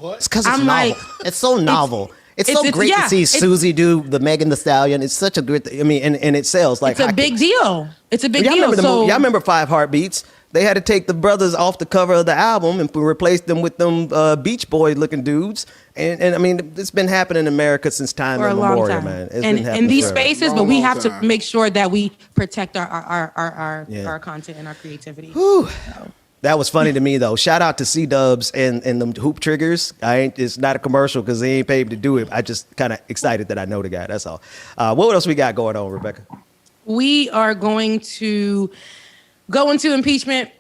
it's because it's novel. It's so novel. It's so great to see Susie do the Megan Thee Stallion. It's such a good thing. I mean, and it sells like it's a big deal. It's a big deal. Y'all remember 5 Heartbeats? They had to take the brothers off the cover of the album and replace them with them Beach Boy looking dudes. And I mean, it's been happening in America since time immemorial, man. It's been happening in these forever. spaces, but we have to make sure that we protect our content and our creativity. Whew. That was funny to me though. Shout out to C-Dubs and them hoop triggers. It's not a commercial because they ain't paid me to do it. I just kind of excited that I know the guy. That's all. What else we got going on, Rebecca? We are going to go into impeachment.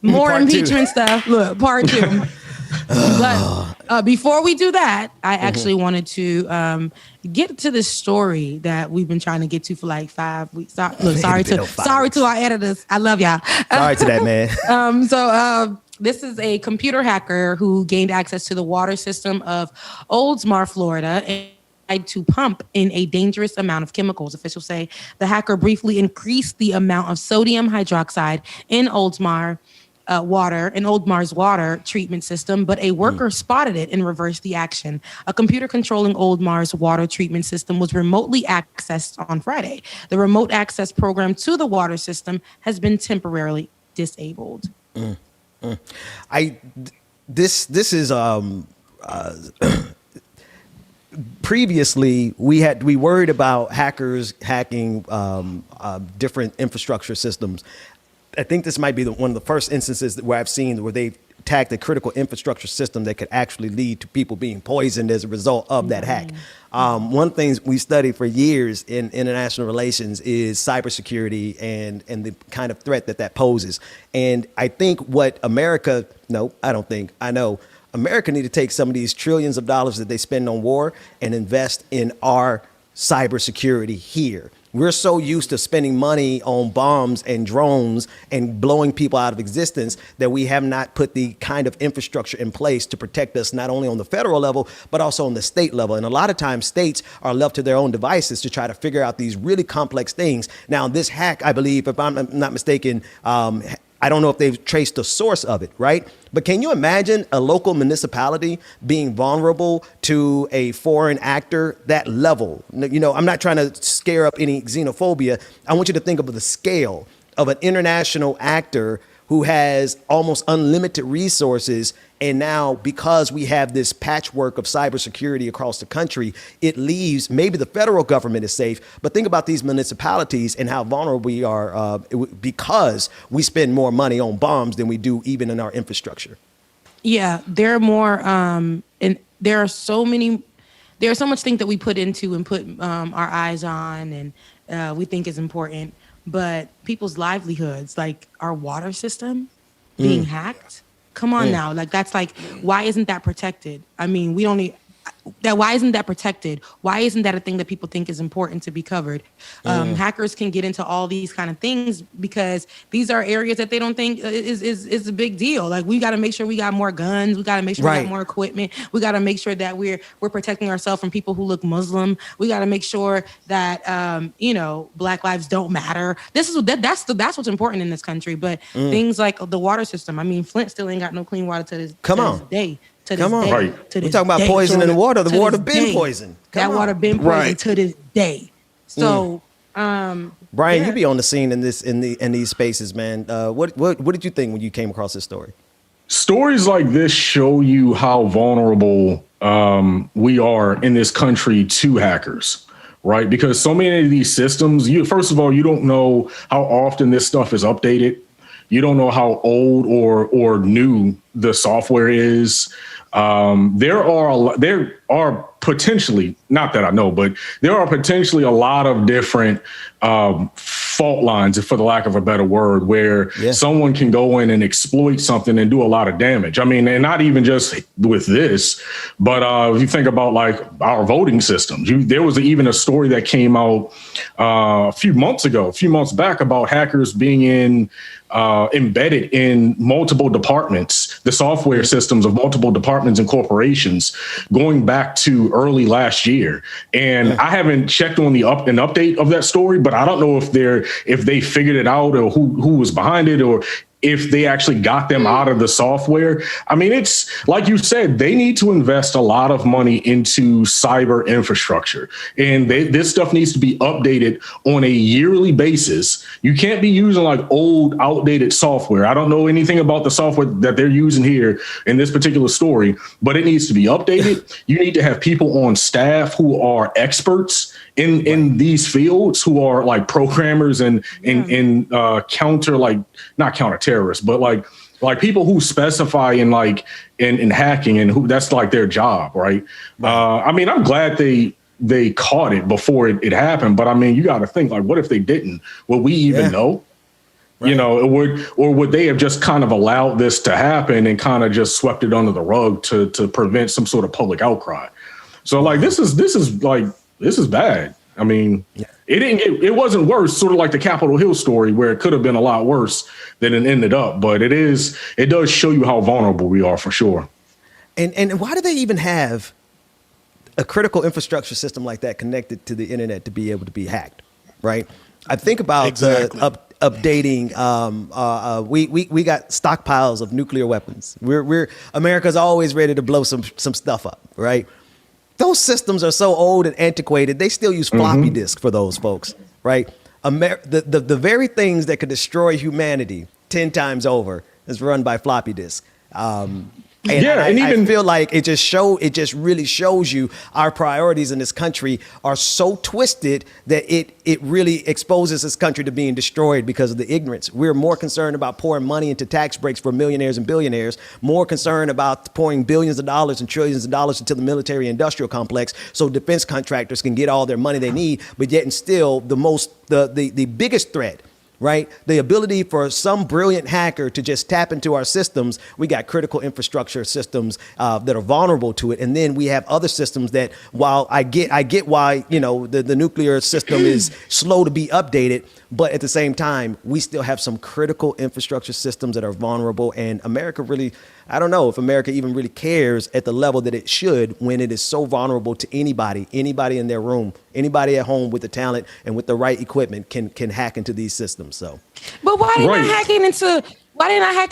More impeachment stuff. Look, part 2. But before we do that, I actually wanted to get to this story that we've been trying to get to for like 5 weeks. Sorry to our editors. I love y'all. Sorry to that, man. So this is a computer hacker who gained access to the water system of Oldsmar, Florida, and tried to pump in a dangerous amount of chemicals. Officials say the hacker briefly increased the amount of sodium hydroxide in Oldsmar's water treatment system, but a worker spotted it and reversed the action. A computer controlling Oldsmar's water treatment system was remotely accessed on Friday. The remote access program to the water system has been temporarily disabled. This is previously we worried about hackers hacking different infrastructure systems. I think this might be one of the first instances where I've seen where they've attacked a critical infrastructure system that could actually lead to people being poisoned as a result of that hack. One thing we studied for years in international relations is cybersecurity and the kind of threat that poses. And I think what America, I know America need to take some of these trillions of dollars that they spend on war and invest in our cybersecurity here. We're so used to spending money on bombs and drones and blowing people out of existence that we have not put the kind of infrastructure in place to protect us, not only on the federal level, but also on the state level. And a lot of times states are left to their own devices to try to figure out these really complex things. Now, this hack, I believe, if I'm not mistaken, I don't know if they've traced the source of it, right? But can you imagine a local municipality being vulnerable to a foreign actor that level? You know, I'm not trying to scare up any xenophobia. I want you to think of the scale of an international actor who has almost unlimited resources. And now, because we have this patchwork of cybersecurity across the country, it leaves maybe the federal government is safe. But think about these municipalities and how vulnerable we are because we spend more money on bombs than we do even in our infrastructure. Yeah, there are more, and there are so much things that we put into and put our eyes on, and we think is important. But people's livelihoods, like our water system being hacked, come on now. Like, that's like, why isn't that protected? I mean, we don't need that. Why isn't that protected? Why isn't that a thing that people think is important to be covered? Hackers can get into all these kind of things because these are areas that they don't think is a big deal. Like, we got to make sure we got more guns. We got to make sure we got more equipment. We got to make sure that we're protecting ourselves from people who look Muslim. We got to make sure that Black lives don't matter. That's what's important in this country. But things like the water system. I mean, Flint still ain't got no clean water to this day. to this Come on. day. Right. To We're this talking about day. poison in the water. The To water this been day. poisoned. That water been poisoned to this day. So, Brian, yeah. you be on the scene in these spaces, man. What did you think when you came across this story? Stories like this show you how vulnerable we are in this country to hackers, right? Because so many of these systems, first of all, you don't know how often this stuff is updated. You don't know how old or new the software is. There are potentially, not that I know, but there are potentially a lot of different fault lines, for the lack of a better word, where someone can go in and exploit something and do a lot of damage. I mean, and not even just with this, but if you think about like our voting systems, there was even a story that came out a few months back about hackers being embedded in multiple departments, the software systems of multiple departments and corporations going back to early last year. And I haven't checked on an update of that story, but I don't know if they figured it out or who was behind it or if they actually got them out of the software. I mean, it's like you said, they need to invest a lot of money into cyber infrastructure. And this stuff needs to be updated on a yearly basis. You can't be using like old, outdated software. I don't know anything about the software that they're using here in this particular story, but it needs to be updated. You need to have people on staff who are experts in these fields, who are like programmers and counter, like not counter terrorists, but like people who specify in hacking and who that's like their job, right? I mean, I'm glad they caught it before it happened, but I mean, you got to think like, what if they didn't? Would we even know? Right. You know, would they have just kind of allowed this to happen and kind of just swept it under the rug to prevent some sort of public outcry? So like this is bad. I mean, it wasn't worse, sort of like the Capitol Hill story where it could have been a lot worse than it ended up. But it does show you how vulnerable we are for sure. And why do they even have a critical infrastructure system like that connected to the internet to be able to be hacked, right? I think about updating. We got stockpiles of nuclear weapons. America's always ready to blow some stuff up, right? Those systems are so old and antiquated. They still use floppy disk for those folks, right? The very things that could destroy humanity 10 times over is run by floppy disk. I feel like it just really shows you our priorities in this country are so twisted that it really exposes this country to being destroyed because of the ignorance. We're more concerned about pouring money into tax breaks for millionaires and billionaires, more concerned about pouring billions of dollars and trillions of dollars into the military industrial complex so defense contractors can get all their money they need, but yet and still the biggest threat, right? The ability for some brilliant hacker to just tap into our systems. We got critical infrastructure systems that are vulnerable to it. And then we have other systems that, while I get why, the nuclear system is slow to be updated, but at the same time, we still have some critical infrastructure systems that are vulnerable. And America really, I don't know if America even really cares at the level that it should when it is so vulnerable to anybody in their room, anybody at home with the talent and with the right equipment can hack into these systems. So, but why they not hacking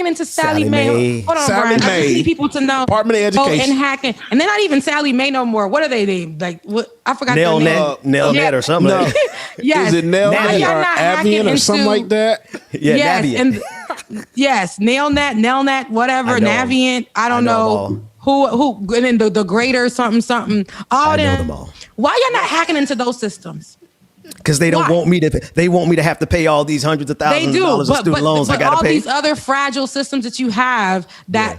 into Sally Mae? Hold on, Sally Brian. Mae. I just need people to know. Department of Education. And hacking, and they're not even Sally Mae no more. What are they named? Like what? I forgot. Nailnet or something. No. Yes. Is it Nailnet or Avian or something like that? Yeah, yes, and yes, Nailnet, whatever, Navient. I don't know who, and then the greater something. All them all. Why y'all not hacking into those systems? Because they don't want me to. They want me to have to pay all these hundreds of thousands of dollars of student loans I got to pay. All these other fragile systems that you have that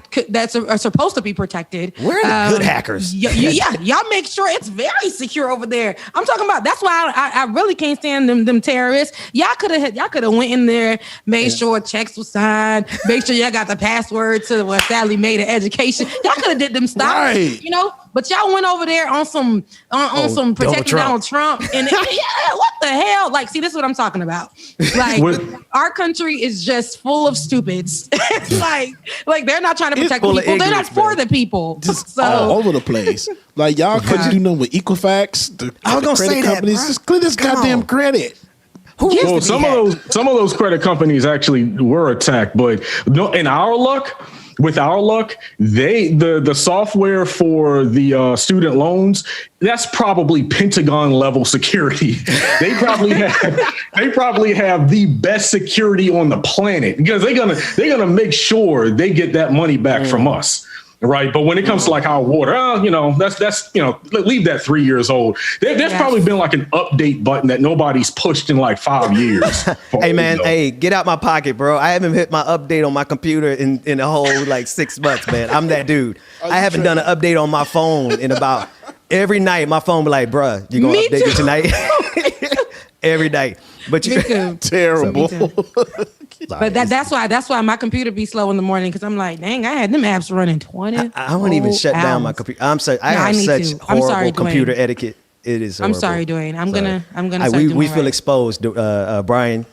are supposed to be protected. We're the good hackers. Y'all make sure it's very secure over there. I'm talking about. That's why I really can't stand them terrorists. Y'all could have went in there, made sure checks was signed, make sure y'all got the password to what Sally made of education. Y'all could have did them stuff, right. But y'all went over there on some protecting Donald Trump and what the hell? Like, see, this is what I'm talking about. Like, our country is just full of stupids. like they're not trying to protect people. They're not for the people. Just all over the place. Like y'all couldn't do nothing with Equifax. I was gonna say that, bro. Just clear this goddamn credit. Some of those credit companies actually were attacked, but in our luck, with our luck, the software for the student loans, that's probably Pentagon level security. They probably have the best security on the planet because they're gonna make sure they get that money back from us. Right. But when it comes to like our water, that's leave that 3 years old. There's probably been like an update button that nobody's pushed in like 5 years. Hey, man, get out my pocket, bro. I haven't hit my update on my computer in a whole like 6 months, man. I'm that dude. I haven't done an update on my phone in about every night. My phone be like, bruh, you going to update it tonight? Every night. But you terrible. But that's why my computer be slow in the morning because I'm like, dang, I had them apps running 20. I won't even shut down my computer. I have such horrible computer etiquette. It is horrible. I'm sorry, Dwayne. I'm gonna start doing we feel exposed, Brian.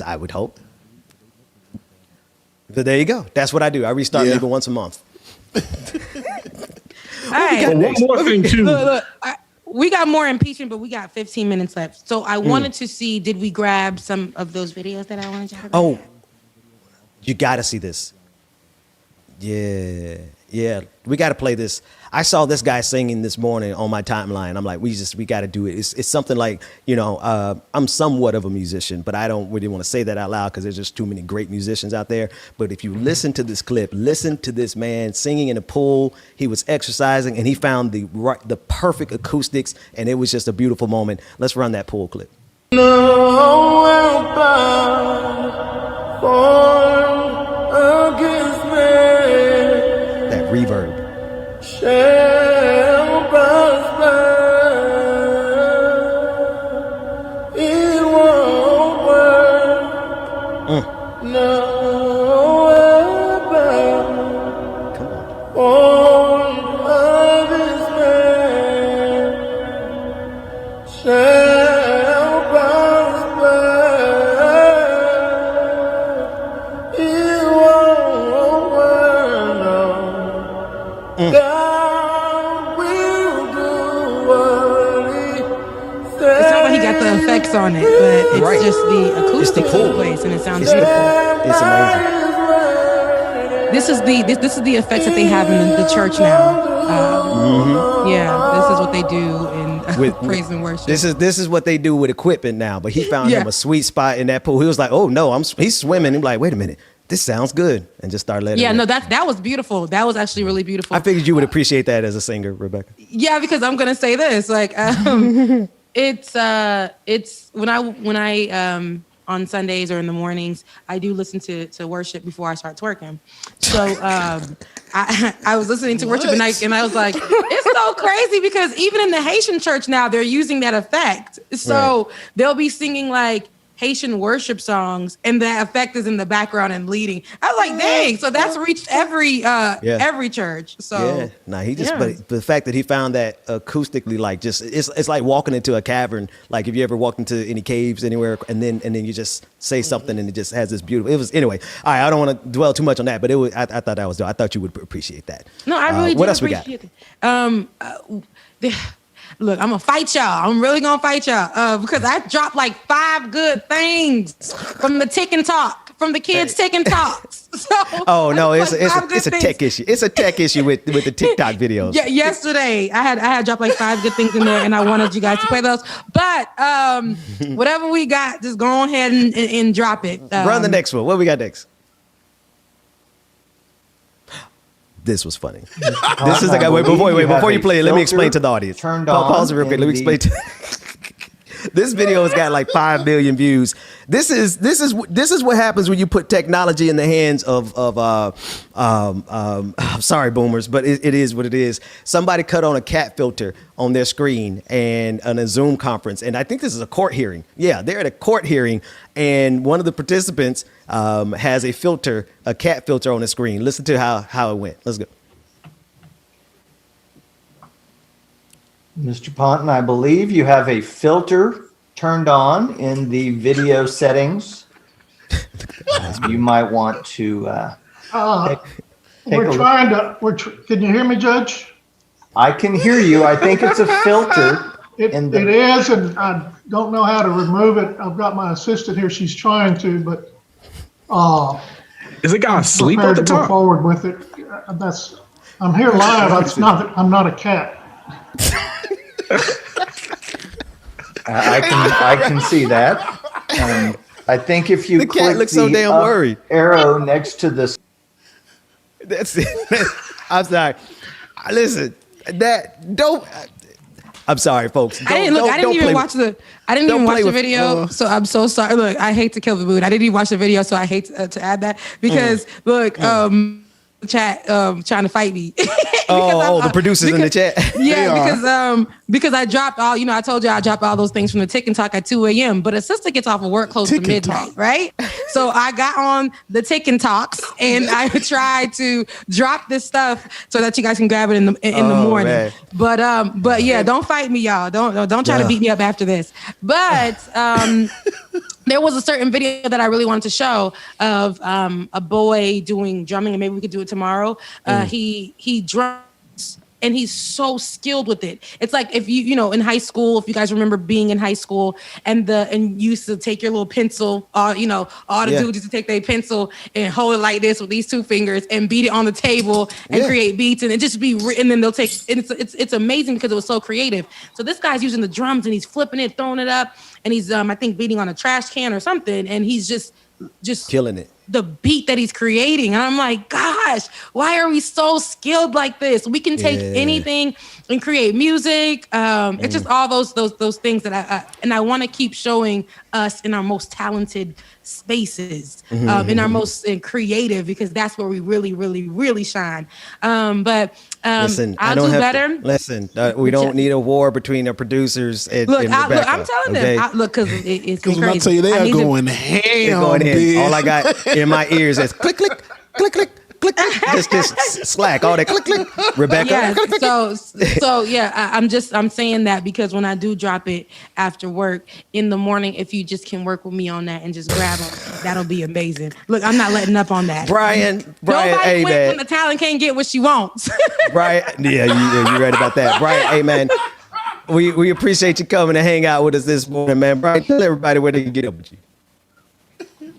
I would hope. But there you go. That's what I do. I restart maybe once a month. All right. One more thing too. Look, we got more impeachment, but we got 15 minutes left. So I wanted to see, did we grab some of those videos that I wanted to talk about? Oh, you got to see this. Yeah. We got to play this. I saw this guy singing this morning on my timeline. I'm like, we got to do it. It's something like, I'm somewhat of a musician, but I don't really want to say that out loud because there's just too many great musicians out there. But if you listen to this clip, listen to this man singing in a pool. He was exercising and he found the perfect acoustics, and it was just a beautiful moment. Let's run that pool clip. That reverb. Shall prosper. It won't work. No weapon. Formed of this man shall prosper. It won't work. No. God will do what he says. It's not like he got the effects on it, but it's just the acoustics of the place, and it sounds beautiful. It's amazing. This is the effects that they have in the church now. Yeah, this is what they do in with praise and worship. This is what they do with equipment now. But he found him a sweet spot in that pool. He was like, "Oh no, he's swimming." He's like, "Wait a minute, this sounds good," and just started letting. Yeah, no, that was beautiful. That was actually really beautiful. I figured you would appreciate that as a singer, Rebecca. Yeah, because I'm gonna say this, like, it's when I on Sundays or in the mornings, I do listen to worship before I start twerking. So I was listening to worship and I was like, it's so crazy because even in the Haitian church now, they're using that effect. So they'll be singing like Haitian worship songs and the effect is in the background and leading. I was like, dang, so that's reached every church. So but the fact that he found that acoustically, like just it's like walking into a cavern. Like if you ever walked into any caves anywhere and then you just say something and it just has this beautiful. It was anyway. All right, I don't want to dwell too much on that, but it was. I thought that was dope. I thought you would appreciate that. No, I really do. What else we got? Look, I'm gonna fight y'all. I'm really gonna fight y'all because I dropped like 5 good things from the tick and talk, from the kids tick and talks. So, it's a tech issue. It's a tech issue with the TikTok videos. Yeah, yesterday I had dropped like 5 good things in there, and I wanted you guys to play those. But whatever we got, just go ahead and drop it. Run the next one. What we got next? This was funny. This is the guy. Wait, before you play it, let me explain to the audience. Pause it real quick. Let me explain to. This video has got like 5 million views. This is what happens when you put technology in the hands of sorry boomers, but it is what it is. Somebody cut on a cat filter on their screen and on a Zoom conference, and I think this is a court hearing. Yeah, they're at a court hearing, and one of the participants has a cat filter on the screen. Listen to how it went. Let's go. Mr. Ponton, I believe you have a filter turned on in the video settings. You might want to we're trying to. Can you hear me, Judge? I can hear you. I think it's a filter. It is, and I don't know how to remove it. I've got my assistant here. She's trying to, but Is the guy asleep at Prepared the to go top? forward with it. I'm here live. I'm not a cat. I can see that. I think if you The cat click looks so the damn up worried. arrow next to the That's it. I'm sorry. Listen, I'm sorry, folks. I didn't even watch the video, so I'm so sorry. Look, I hate to kill the mood. I didn't even watch the video, so I hate to add that because look, chat trying to fight me. The producers in the chat. Yeah, because I dropped all, I told you I dropped all those things from the TikTok at 2 a.m. But a sister gets off of work close to midnight, right? So I got on the TikToks and I tried to drop this stuff so that you guys can grab it in the morning. Man. But yeah, don't fight me, y'all. Don't try to beat me up after this. But there was a certain video that I really wanted to show of a boy doing drumming, and maybe we could do it tomorrow. He drums, and he's so skilled with it. It's like if you in high school, if you guys remember being in high school, and you used to take your little pencil, all the dudes used to take their pencil and hold it like this with these two fingers and beat it on the table and create beats, and it just be and then they'll take. And it's amazing because it was so creative. So this guy's using the drums and he's flipping it, throwing it up, and he's I think beating on a trash can or something, and he's just killing it. The beat that he's creating. And I'm like, gosh, why are we so skilled like this? We can take anything and create music. It's just all those things that I want to keep showing us in our most talented spaces, in our most creative, because that's where we really, really, really shine. Listen, I'll do better. Listen, we don't need a war between the producers and Rebecca. I'm telling them. Because it's crazy. When I tell you, they are going ham, bitch. All I got in my ears is click, click, click, click. Click, just slack, all that click, click. Rebecca. Yeah, so yeah, I'm saying that because when I do drop it after work in the morning, if you just can work with me on that and just grab them, that'll be amazing. Look, I'm not letting up on that. Brian, nobody wins when the talent can't get what she wants. Brian, you're right about that. Brian, hey man, we appreciate you coming to hang out with us this morning, man. Brian, tell everybody where they can get up with you.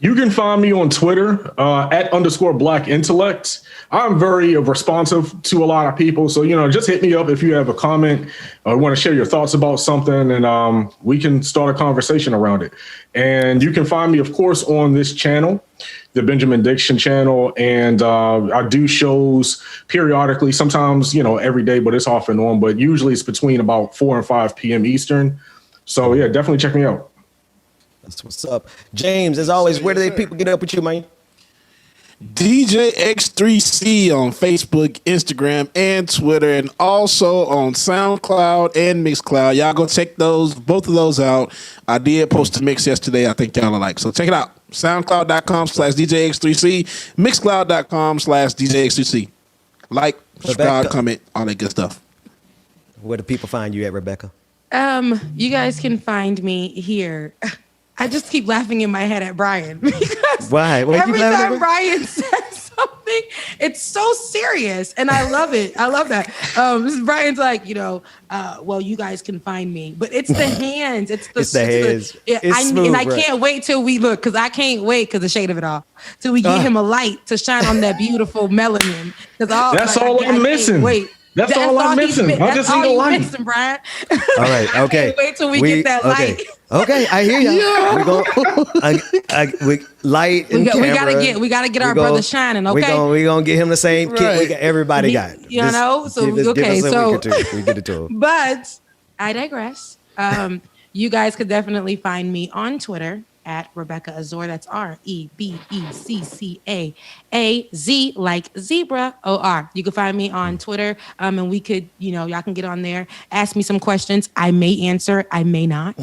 You can find me on Twitter @_Black Intellect. I'm very responsive to a lot of people. So, just hit me up if you have a comment or want to share your thoughts about something, and we can start a conversation around it. And you can find me, of course, on this channel, the Benjamin Diction channel. And I do shows periodically, sometimes, every day, but it's off and on. But usually it's between about 4 and 5 p.m. Eastern. So, yeah, definitely check me out. That's what's up. James, as always, where do they people get up with you, man? DJ X3C on Facebook, Instagram, and Twitter, and also on SoundCloud and Mixcloud. Y'all go check both of those out. I did post a mix yesterday. I think y'all will like. So check it out. SoundCloud.com/DJ X3C, Mixcloud.com/DJ X3C. Like, subscribe, comment, all that good stuff. Where do people find you at, Rebecca? You guys can find me here. I just keep laughing in my head at Brian because every time Brian says something, it's so serious, and I love it. I love that. Brian's like, well, you guys can find me, but it's the hands. It's the hands. I can't wait till we look, because I can't wait because the shade of it all, till we give him a light to shine on that beautiful melanin. That's all I'm missing. Wait. That's all I'm missing. I just need a light. Missing, Brian. All right. Okay. Wait till we get that light. Okay, I hear you. Yeah. We light and camera. We gotta get our brother shining. Okay. We gonna get him the same kit everybody got. So okay. So we get it to him. But I digress. You guys could definitely find me on Twitter at Rebecca Azor. That's REBECCAAZ, like zebra, OR. You can find me on Twitter, and we could, y'all can get on there, ask me some questions. I may answer, I may not.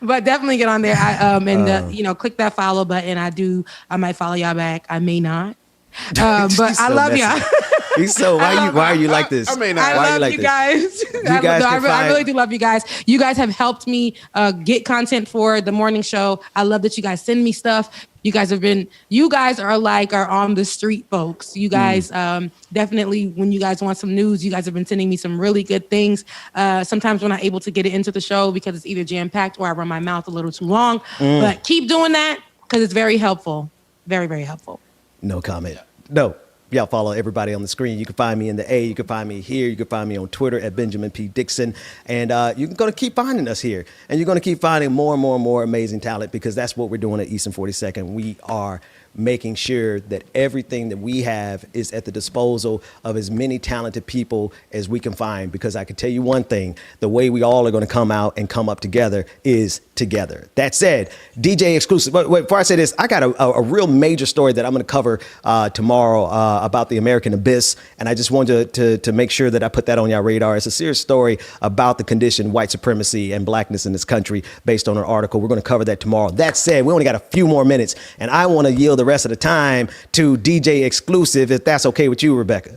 But definitely get on there. Click that follow button. I might follow y'all back. I may not. But I love y'all. Why are you like this? I love you guys. I really do love you guys. You guys have helped me get content for the morning show. I love that you guys send me stuff. You guys are like our on the street folks. You guys definitely, when you guys want some news, you guys have been sending me some really good things. Sometimes we're not able to get it into the show because it's either jam packed or I run my mouth a little too long. But keep doing that because it's very helpful. Very, very helpful. No comment. No. Y'all follow everybody on the screen. You can find me in the A. You can find me here. You can find me on Twitter at Benjamin P. Dixon. And you're going to keep finding us here. And you're going to keep finding more and more and more amazing talent, because that's what we're doing at Eastern 42nd. We are making sure that everything that we have is at the disposal of as many talented people as we can find. Because I can tell you one thing, the way we all are going to come out and come up together is together. That said, DJ Exclusive. But wait, before I say this, I got a real major story that I'm going to cover tomorrow about the American abyss. And I just wanted to make sure that I put that on your radar. It's a serious story about the condition, white supremacy, and blackness in this country based on an article. We're going to cover that tomorrow. That said, we only got a few more minutes, and I want to yield the rest of the time to DJ Exclusive, if that's okay with you, Rebecca.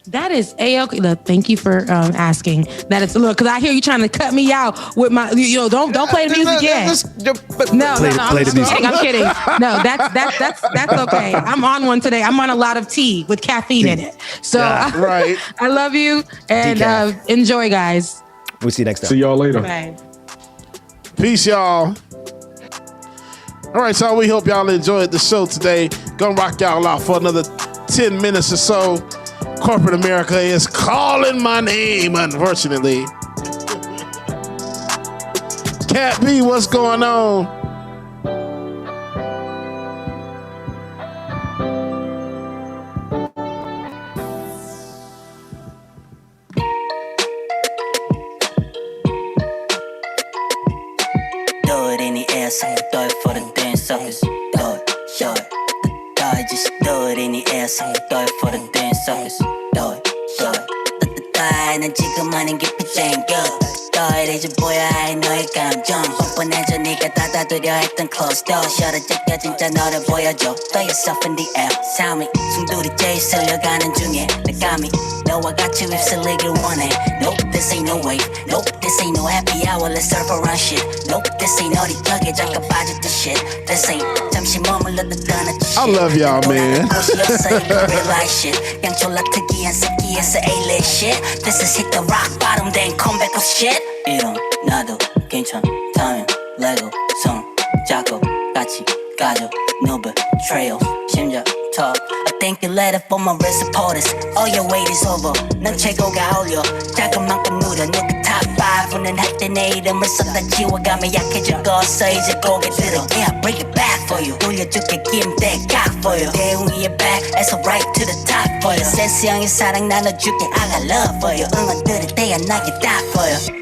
That is A-OK. Look, thank you for asking. That is, look, because I hear you trying to cut me out with my, don't play the music yet. No, I'm kidding. No, that's okay. I'm on one today. I'm on a lot of tea with caffeine in it. So right. I love you, and enjoy, guys. We'll see you next time. See y'all later. Bye. Peace, y'all. All right, so we hope y'all enjoyed the show today. Gonna rock y'all out for another 10 minutes or so. Corporate America is calling my name, unfortunately. Cat B, what's going on? Do it in the air, so do it for the dance suckers. Do it, show it. Just do it in the air, so do it for the dance suckers. Do it, show it. 난 지금 하는 게 피쟁겨. 너희들 좀 보여야 해 너의 감정. 뻔뻔해져 네가 닫아두려 했던 closed door. 셔를 제껴 진짜 너를 보여줘. Throw yourself in the air, 삶이 숨들이 제일 쓸려가는 중에 내 감이 너와 같이 휩쓸리길 원해. Nope, this ain't no wave. Nope, this ain't no happy hour. Let's surf around shit. Nope, this ain't 어디 벽에 잠깐 빠졌던 shit. This ain't 잠시 머물러도 떠났던 shit. I love y'all, man. 양초라 특이한 새끼에서 A-list shit. This is hit the rock bottom then come back up shit. 이런 나도 괜찮다면 레고 손 잡고 같이 가죠. No betrayal 심장 talk. I think you let it for my real supporters. All your wait is over. 넌 최고가 어울려. 작은 만큼 누려. 누가 top 5는 할 때 내 이름을 썼다 지워가며 약해질 거서 이제 고개 들어. Yeah, break it back for you. 돌려줄게 give that cock for you. 대웅이의 back에서 right to the top for you. 센스 형의 사랑 나눠줄게 I got love for you. 응원 들을 때야 나게 딱 for you.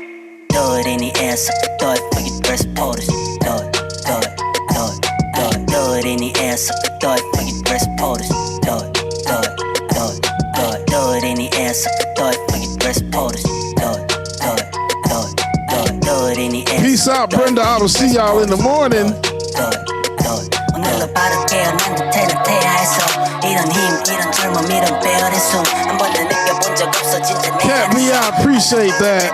Do it in the air, so do it for your dress porters. Do it, do it, do it, do it. Do it in the air, so do it for your dress porters. Do it, do it, do it, do it. Do it in the air, so do it for your dress porters. Do it, do it, do it, do it. Do it in the air. Peace out, Brenda. I will see y'all in the morning. Do it, do it. 오늘로 빠를게요. 난 듯해는 태야에서 이런 힘, 이런 젊음, 이런 배열의 숨 한 번도 느껴본 적 없어 진짜 내 Cat me, I appreciate that.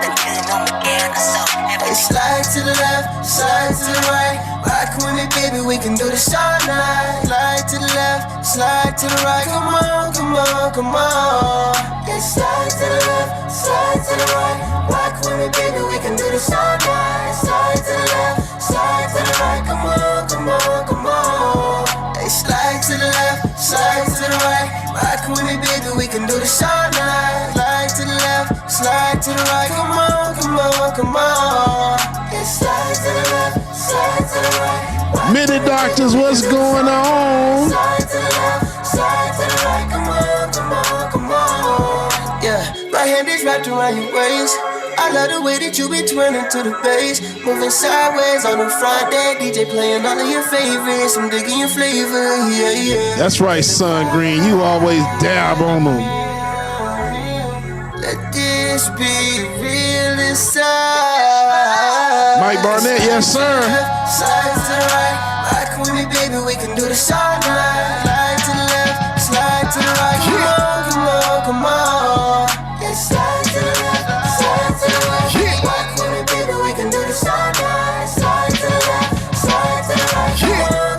Slide to the left, slide to the right. Rock with me, baby, we can do this all night. Slide to the left, slide to the right. Come on, come on, come on. Yeah, slide to the left, slide to the right. Rock with me, baby, we can do this all night. Slide to the left, slide to the right. Come on, come on, come on. Hey, slide to the left, slide to the right. Rock with me, baby, we can do this all night. Slide to the left, slide to the right. Come on, come on, come on. Yeah, slide to the left, slide to the right. Minute Doctors, what's going on? Slide to the left, slide to the right. Come on, come on, come on. Yeah, my hand is wrapped around your waist. I love the way that you be twirling to the bass. Moving sideways on a Friday. DJ playing all of your favorites. I'm digging your flavor, yeah, yeah. That's right, Son Green. You always dab on them. Let this be real inside. Mike Barnett, yes, sir. Slide to the right. Rock with me, baby. We can do this all night. Slide to the left, slide to the right. Come on, come on, come on. Yeah, slide to the left, slide to the right. Rock with me, baby. We can do this all night. Slide to the left, slide to the right.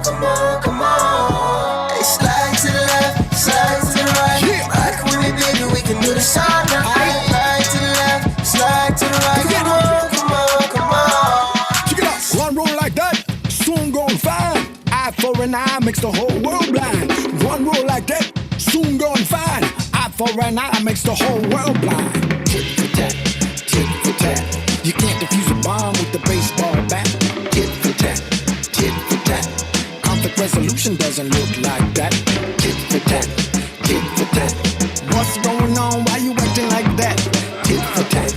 Come on, come on. Hey, slide to the left, slide to the right. Rock with me, baby. We can do this all night. Slide to the left, slide to the right. Come on, come on, come on. Check it out. One roll like that, soon gon' find. Eye for an an eye makes the whole world blind. One roll like that, soon going fine. Eye for an eye makes the whole world blind. Tit for tat, tit for tat. You can't defuse a bomb with the baseball bat. Tit for tat, tit for tat. Conflict resolution doesn't look like that. Tit for tat, tit for tat. What's going on? Why you acting like that? Tit for tat.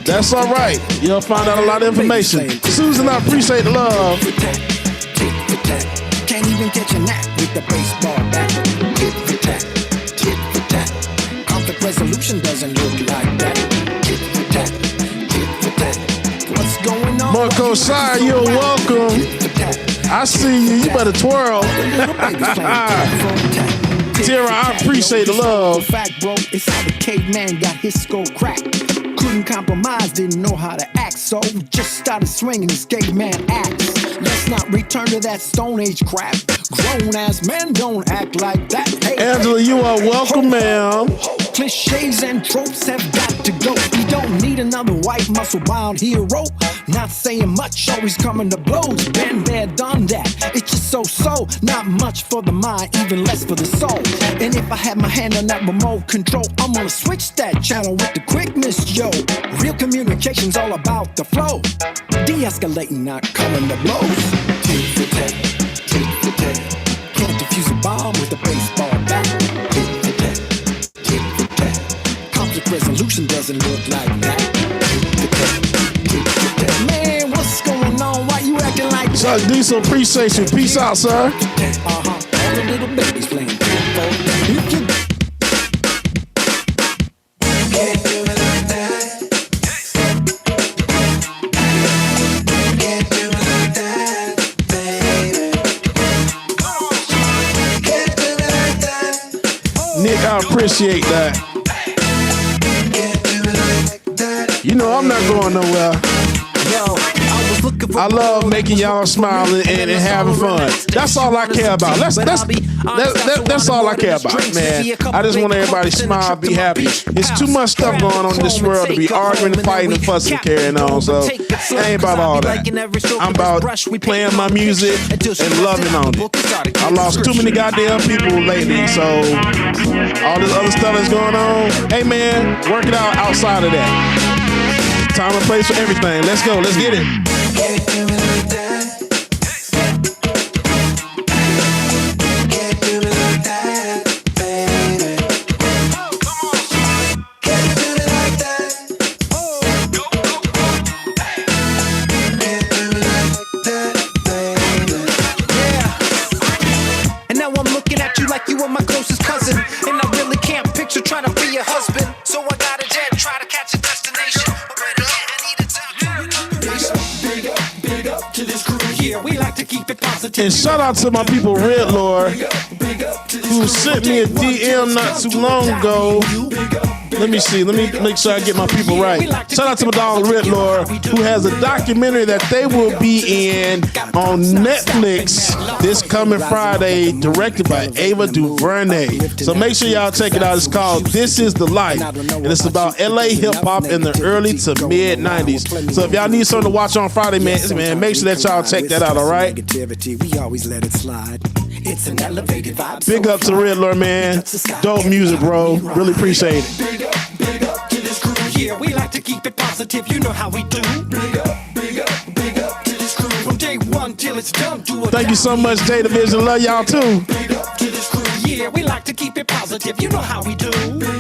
That's all right. You'll find out a lot of information. Susan, I appreciate the love. Can't even catch a nap with the baseball bat. Tit for tat, tit for tat. Conflict resolution doesn't look like that. Tit for tat, tit for tat. What's going on? Marco Shire, you're welcome. I see you. You better twirl. Tara, I appreciate the love. Fact, bro, it's how the caveman got his skull cracked. Couldn't compromise, didn't know how to act, so just started swinging his caveman axe. Let's not return to that Stone Age crap. Grown ass men don't act like that. Hey, Angela, you are welcome, ma'am. Cliches and tropes have got to go. We don't need another white muscle-bound hero. Not saying much, always coming to blows. Been there, done that. It's just so-so. Not much for the mind, even less for the soul. And if I had my hand on that remote control, I'm gonna switch that channel with the quickness, yo. Real communication's all about the flow. De-escalating, not coming to blows. Tit for tat, tit for tat. Can't defuse a bomb with a baseball bat. Tit for tat, tit for tat. Conflict resolution doesn't look like that. Tit for tat, tit for tat. Man, what's going on? Why you acting like that? Chuck Diesel, appreciate you. Peace out, sir. All the little babies playing tit for tat. If you can't do it like that. Nick, I appreciate that. You know I'm not going nowhere. I love making y'all smile and having fun. That's all I care about. That's all I care about, man. I just want everybody to smile, be happy. It's too much stuff going on in this world to be arguing, fighting, and fussing, carrying on. So I ain't about all that. I'm about playing my music and loving on it. I lost too many goddamn people lately, so all this other stuff that's going on, hey man, work it out outside of that. Time and place for everything. Let's go. Let's get it. Can't do it like that. Can't do it like that, baby. Can't do it like that. Can't do it like that, baby. Yeah. And now I'm looking at you like you were my closest cousin, and I really can't picture trying to be your husband. So I got a jet, try to catch a destination. We like to keep it positive. And shout out to my people, Red Lord, who sent me a DM not too long ago. Let me see. Let me make sure I get my people right. Shout out to my dog, Red Lord, who has a documentary that they will be in on Netflix this coming Friday, directed by Ava DuVernay. So make sure y'all check it out. It's called This Is the Life, and it's about LA hip hop in the early to mid 90s. So if y'all need something to watch on Friday, man, make sure that y'all check that out, all right? We always let it slide. It's an elevated vibe. Big up to Red Lord, man. Dope music, bro. Really appreciate it. Big up to this crew here. We like to keep it positive. You know how we do. Big up to this crew. From day one till it's done. Thank you so much, J Division. Love y'all too. Big up to this crew here. We like to keep it positive. You know how we do. Big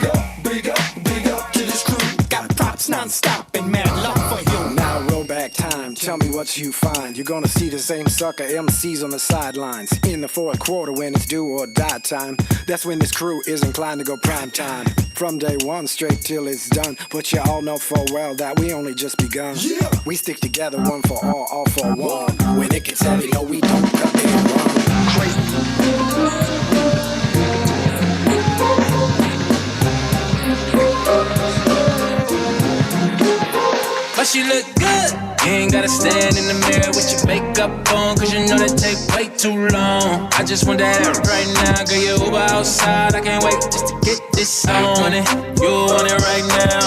up to this crew. Got props non-stop and mad love for you. Now roll back time. Tell me what you find. You're gonna see the same sucker MCs on the sidelines. In the fourth quarter when it's do or die time. That's when this crew is inclined to go prime time. From day one straight till it's done. But you all know full well that we only just begun. Yeah. We stick together one for all for one. When it gets heavy, no, we don't cut it wrong. Crazy. But she look good. You ain't gotta stand in the mirror with your makeup on, cause you know that take way too long. I just want that right now, girl, you Uber outside. I can't wait just to get this on it. You want it right now,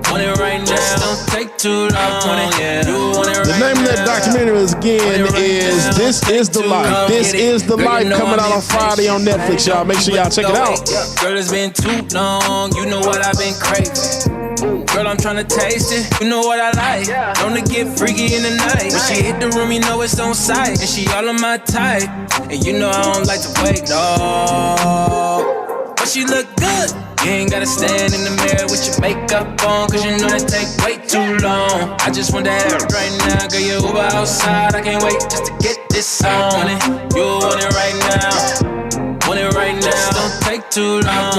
want it right now. Just don't take too long. The name of that documentary is This Is the Life. This Is the Life, coming out on Friday on Netflix, y'all. Make sure y'all check it out. Girl, it's been too long. You know what I've been craving. Girl, I'm tryna taste it. You know what I like. Known to get freaky in the night. When she hit the room, you know it's on sight. And she all on my type. And you know I don't like to wait, no. But she look good. You ain't gotta stand in the mirror with your makeup on, cause you know that take way too long. I just want that right now, girl, you Uber outside. I can't wait just to get this on. You want it right now. Want it right now. Don't take too long.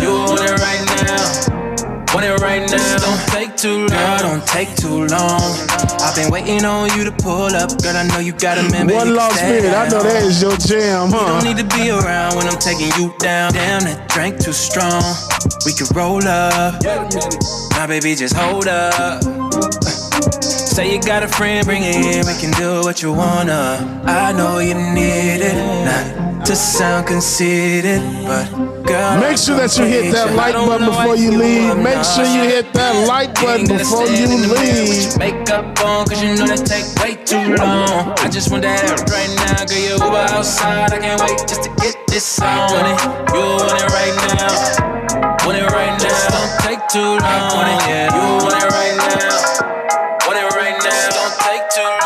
You want it right now. Want it right now. Don't take too long. Girl, don't take too long. I've been waiting on you to pull up. Girl, I know you got a member. One Lost Spirit, I know that is your jam, huh? You don't need to be around when I'm taking you down. Damn, that drink too strong. We could roll up. My baby, just hold up. Say you got a friend, bring it in. We can do what you wanna. I know you need it. Not to sound conceited, but girl, make sure that you hit that like button before you leave. Make sure you hit that like button before you leave. Makeup on, cause you know that take way too long. I just want that right now, girl, you Uber outside. I can't wait just to get this on. You want it right now. Want it right now. Don't take too long. You want it right now. Want it right now. Don't take too long.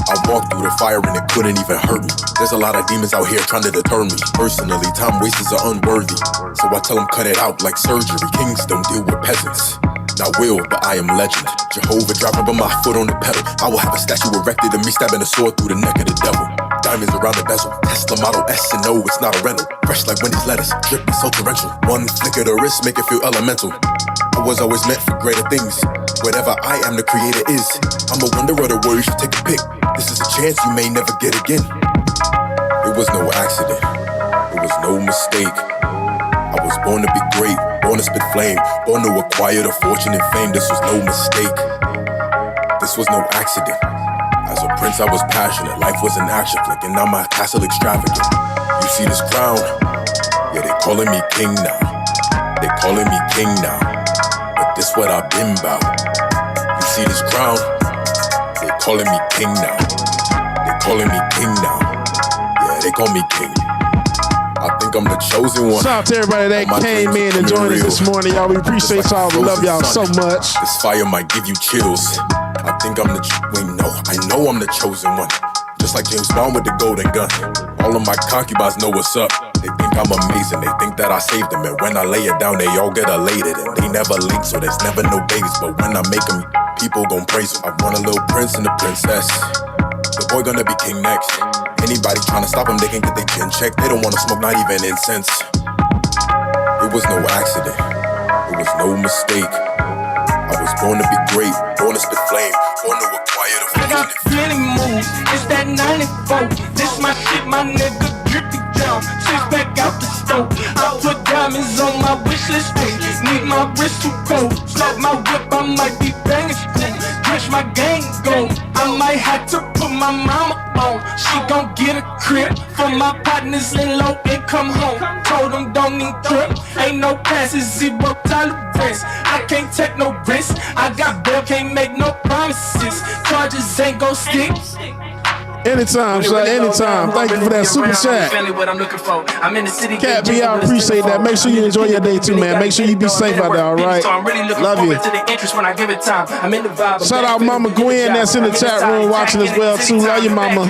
I walked through the fire and it couldn't even hurt me. There's a lot of demons out here trying to deter me. Personally, time wasters are unworthy, so I tell them cut it out like surgery. Kings don't deal with peasants. Not will, but I am legend. Jehovah dropping but my foot on the pedal. I will have a statue erected of me stabbing a sword through the neck of the devil. Diamonds around the bezel. Tesla Model S and no, it's not a rental. Fresh like Wendy's lettuce, dripping so torrential. One flick of the wrist make it feel elemental. I was always meant for greater things. Whatever I am, the creator is. I'm a wonder of the world, you should take a pick. This is a chance you may never get again. It was no accident. It was no mistake. I was born to be great, born to spit flame, born to acquire the fortune and fame. This was no mistake. This was no accident. As a prince, I was passionate. Life was an action flick, and now my castle extravagant. You see this crown? Yeah, they calling me king now. They calling me king now. But this what I've been about. You see this crown? They calling me king now. They calling me king now. Yeah, they call me king. I think I'm the chosen one. Shout out to everybody that came in and joined us this morning, y'all. We appreciate y'all. We love y'all so much. This fire might give you chills. I think I'm the I know I'm the chosen one. Just like James Bond with the golden gun. All of my concubines know what's up. They think I'm amazing. They think that I saved them. And when I lay it down, they all get elated. And they never link, so there's never no babies. But when I make them, people gon' praise them. I want a little prince and a princess. The boy gonna be king next. Anybody tryna stop him, they can get their chin checked. They don't wanna smoke, not even incense. It was no accident. It was no mistake. I was born to be great, born to spit flame, born to acquire the I got plenty moves, it's that 94. This my shit, my nigga, drippy down. Six back out the stove. I put diamonds on my wish list. Need my wrist too cold. Slap my whip, I might be banging school. Drench my gang gold. I might have to put my mama on. She gon' get a crib for my partners in low income home. Told them don't need trip. Ain't no passes, zero tolerance. I can't take no risks. I got bail, can't make no promises. Charges ain't gon' stick. Anytime, son, anytime. Thank you for that super chat. Cat B, I appreciate that. Make sure you enjoy your day too, man. Make sure you be safe out there, all right? Love you. Shout out Mama Gwen that's in the chat room watching as well too. Love you, Mama.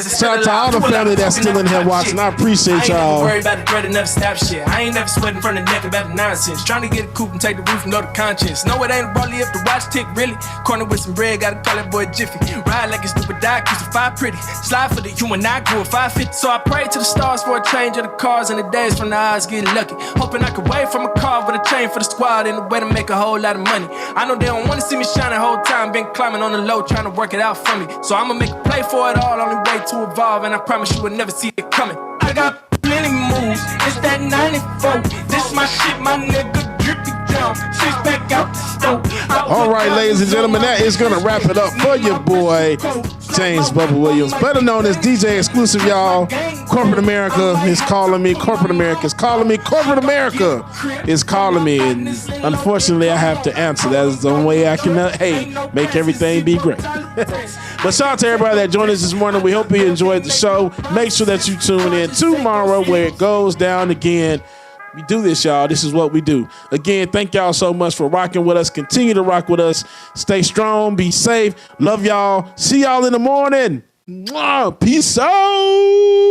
Shout out to all the family that's still in here watching. I appreciate y'all. I ain't about the dread and never snap shit. I ain't never sweating from the neck about the nonsense. Trying to get a coupe and take the roof and know the conscience. No, it ain't a barley if the watch tick, really. Corner with some bread, gotta call that boy Jiffy. Ride like a stupid die, crucify pretty. Slide for the human, I grew at 5'50", so I prayed to the stars for a change of the cars and the days from the eyes getting lucky. Hoping I could wait from a car with a chain for the squad and a way to make a whole lot of money. I know they don't wanna see me shine the whole time, been climbing on the low trying to work it out for me. So I'ma make a play for it all, only way to evolve, and I promise you will never see it coming. I got plenty moves, it's that 94. This my shit, my nigga, drippy down. Six back out the stove. All right, ladies and gentlemen, that is gonna wrap it up for your boy. James Bubba Williams, better known as DJ Exclusive, y'all. Corporate America is calling me. Corporate America is calling me. Corporate America is calling me. And unfortunately, I have to answer. That is the only way I can, make everything be great. But shout out to everybody that joined us this morning. We hope you enjoyed the show. Make sure that you tune in tomorrow where it goes down again. We do this, y'all. This is what we do. Again, thank y'all so much for rocking with us. Continue to rock with us. Stay strong. Be safe. Love y'all. See y'all in the morning. Peace out.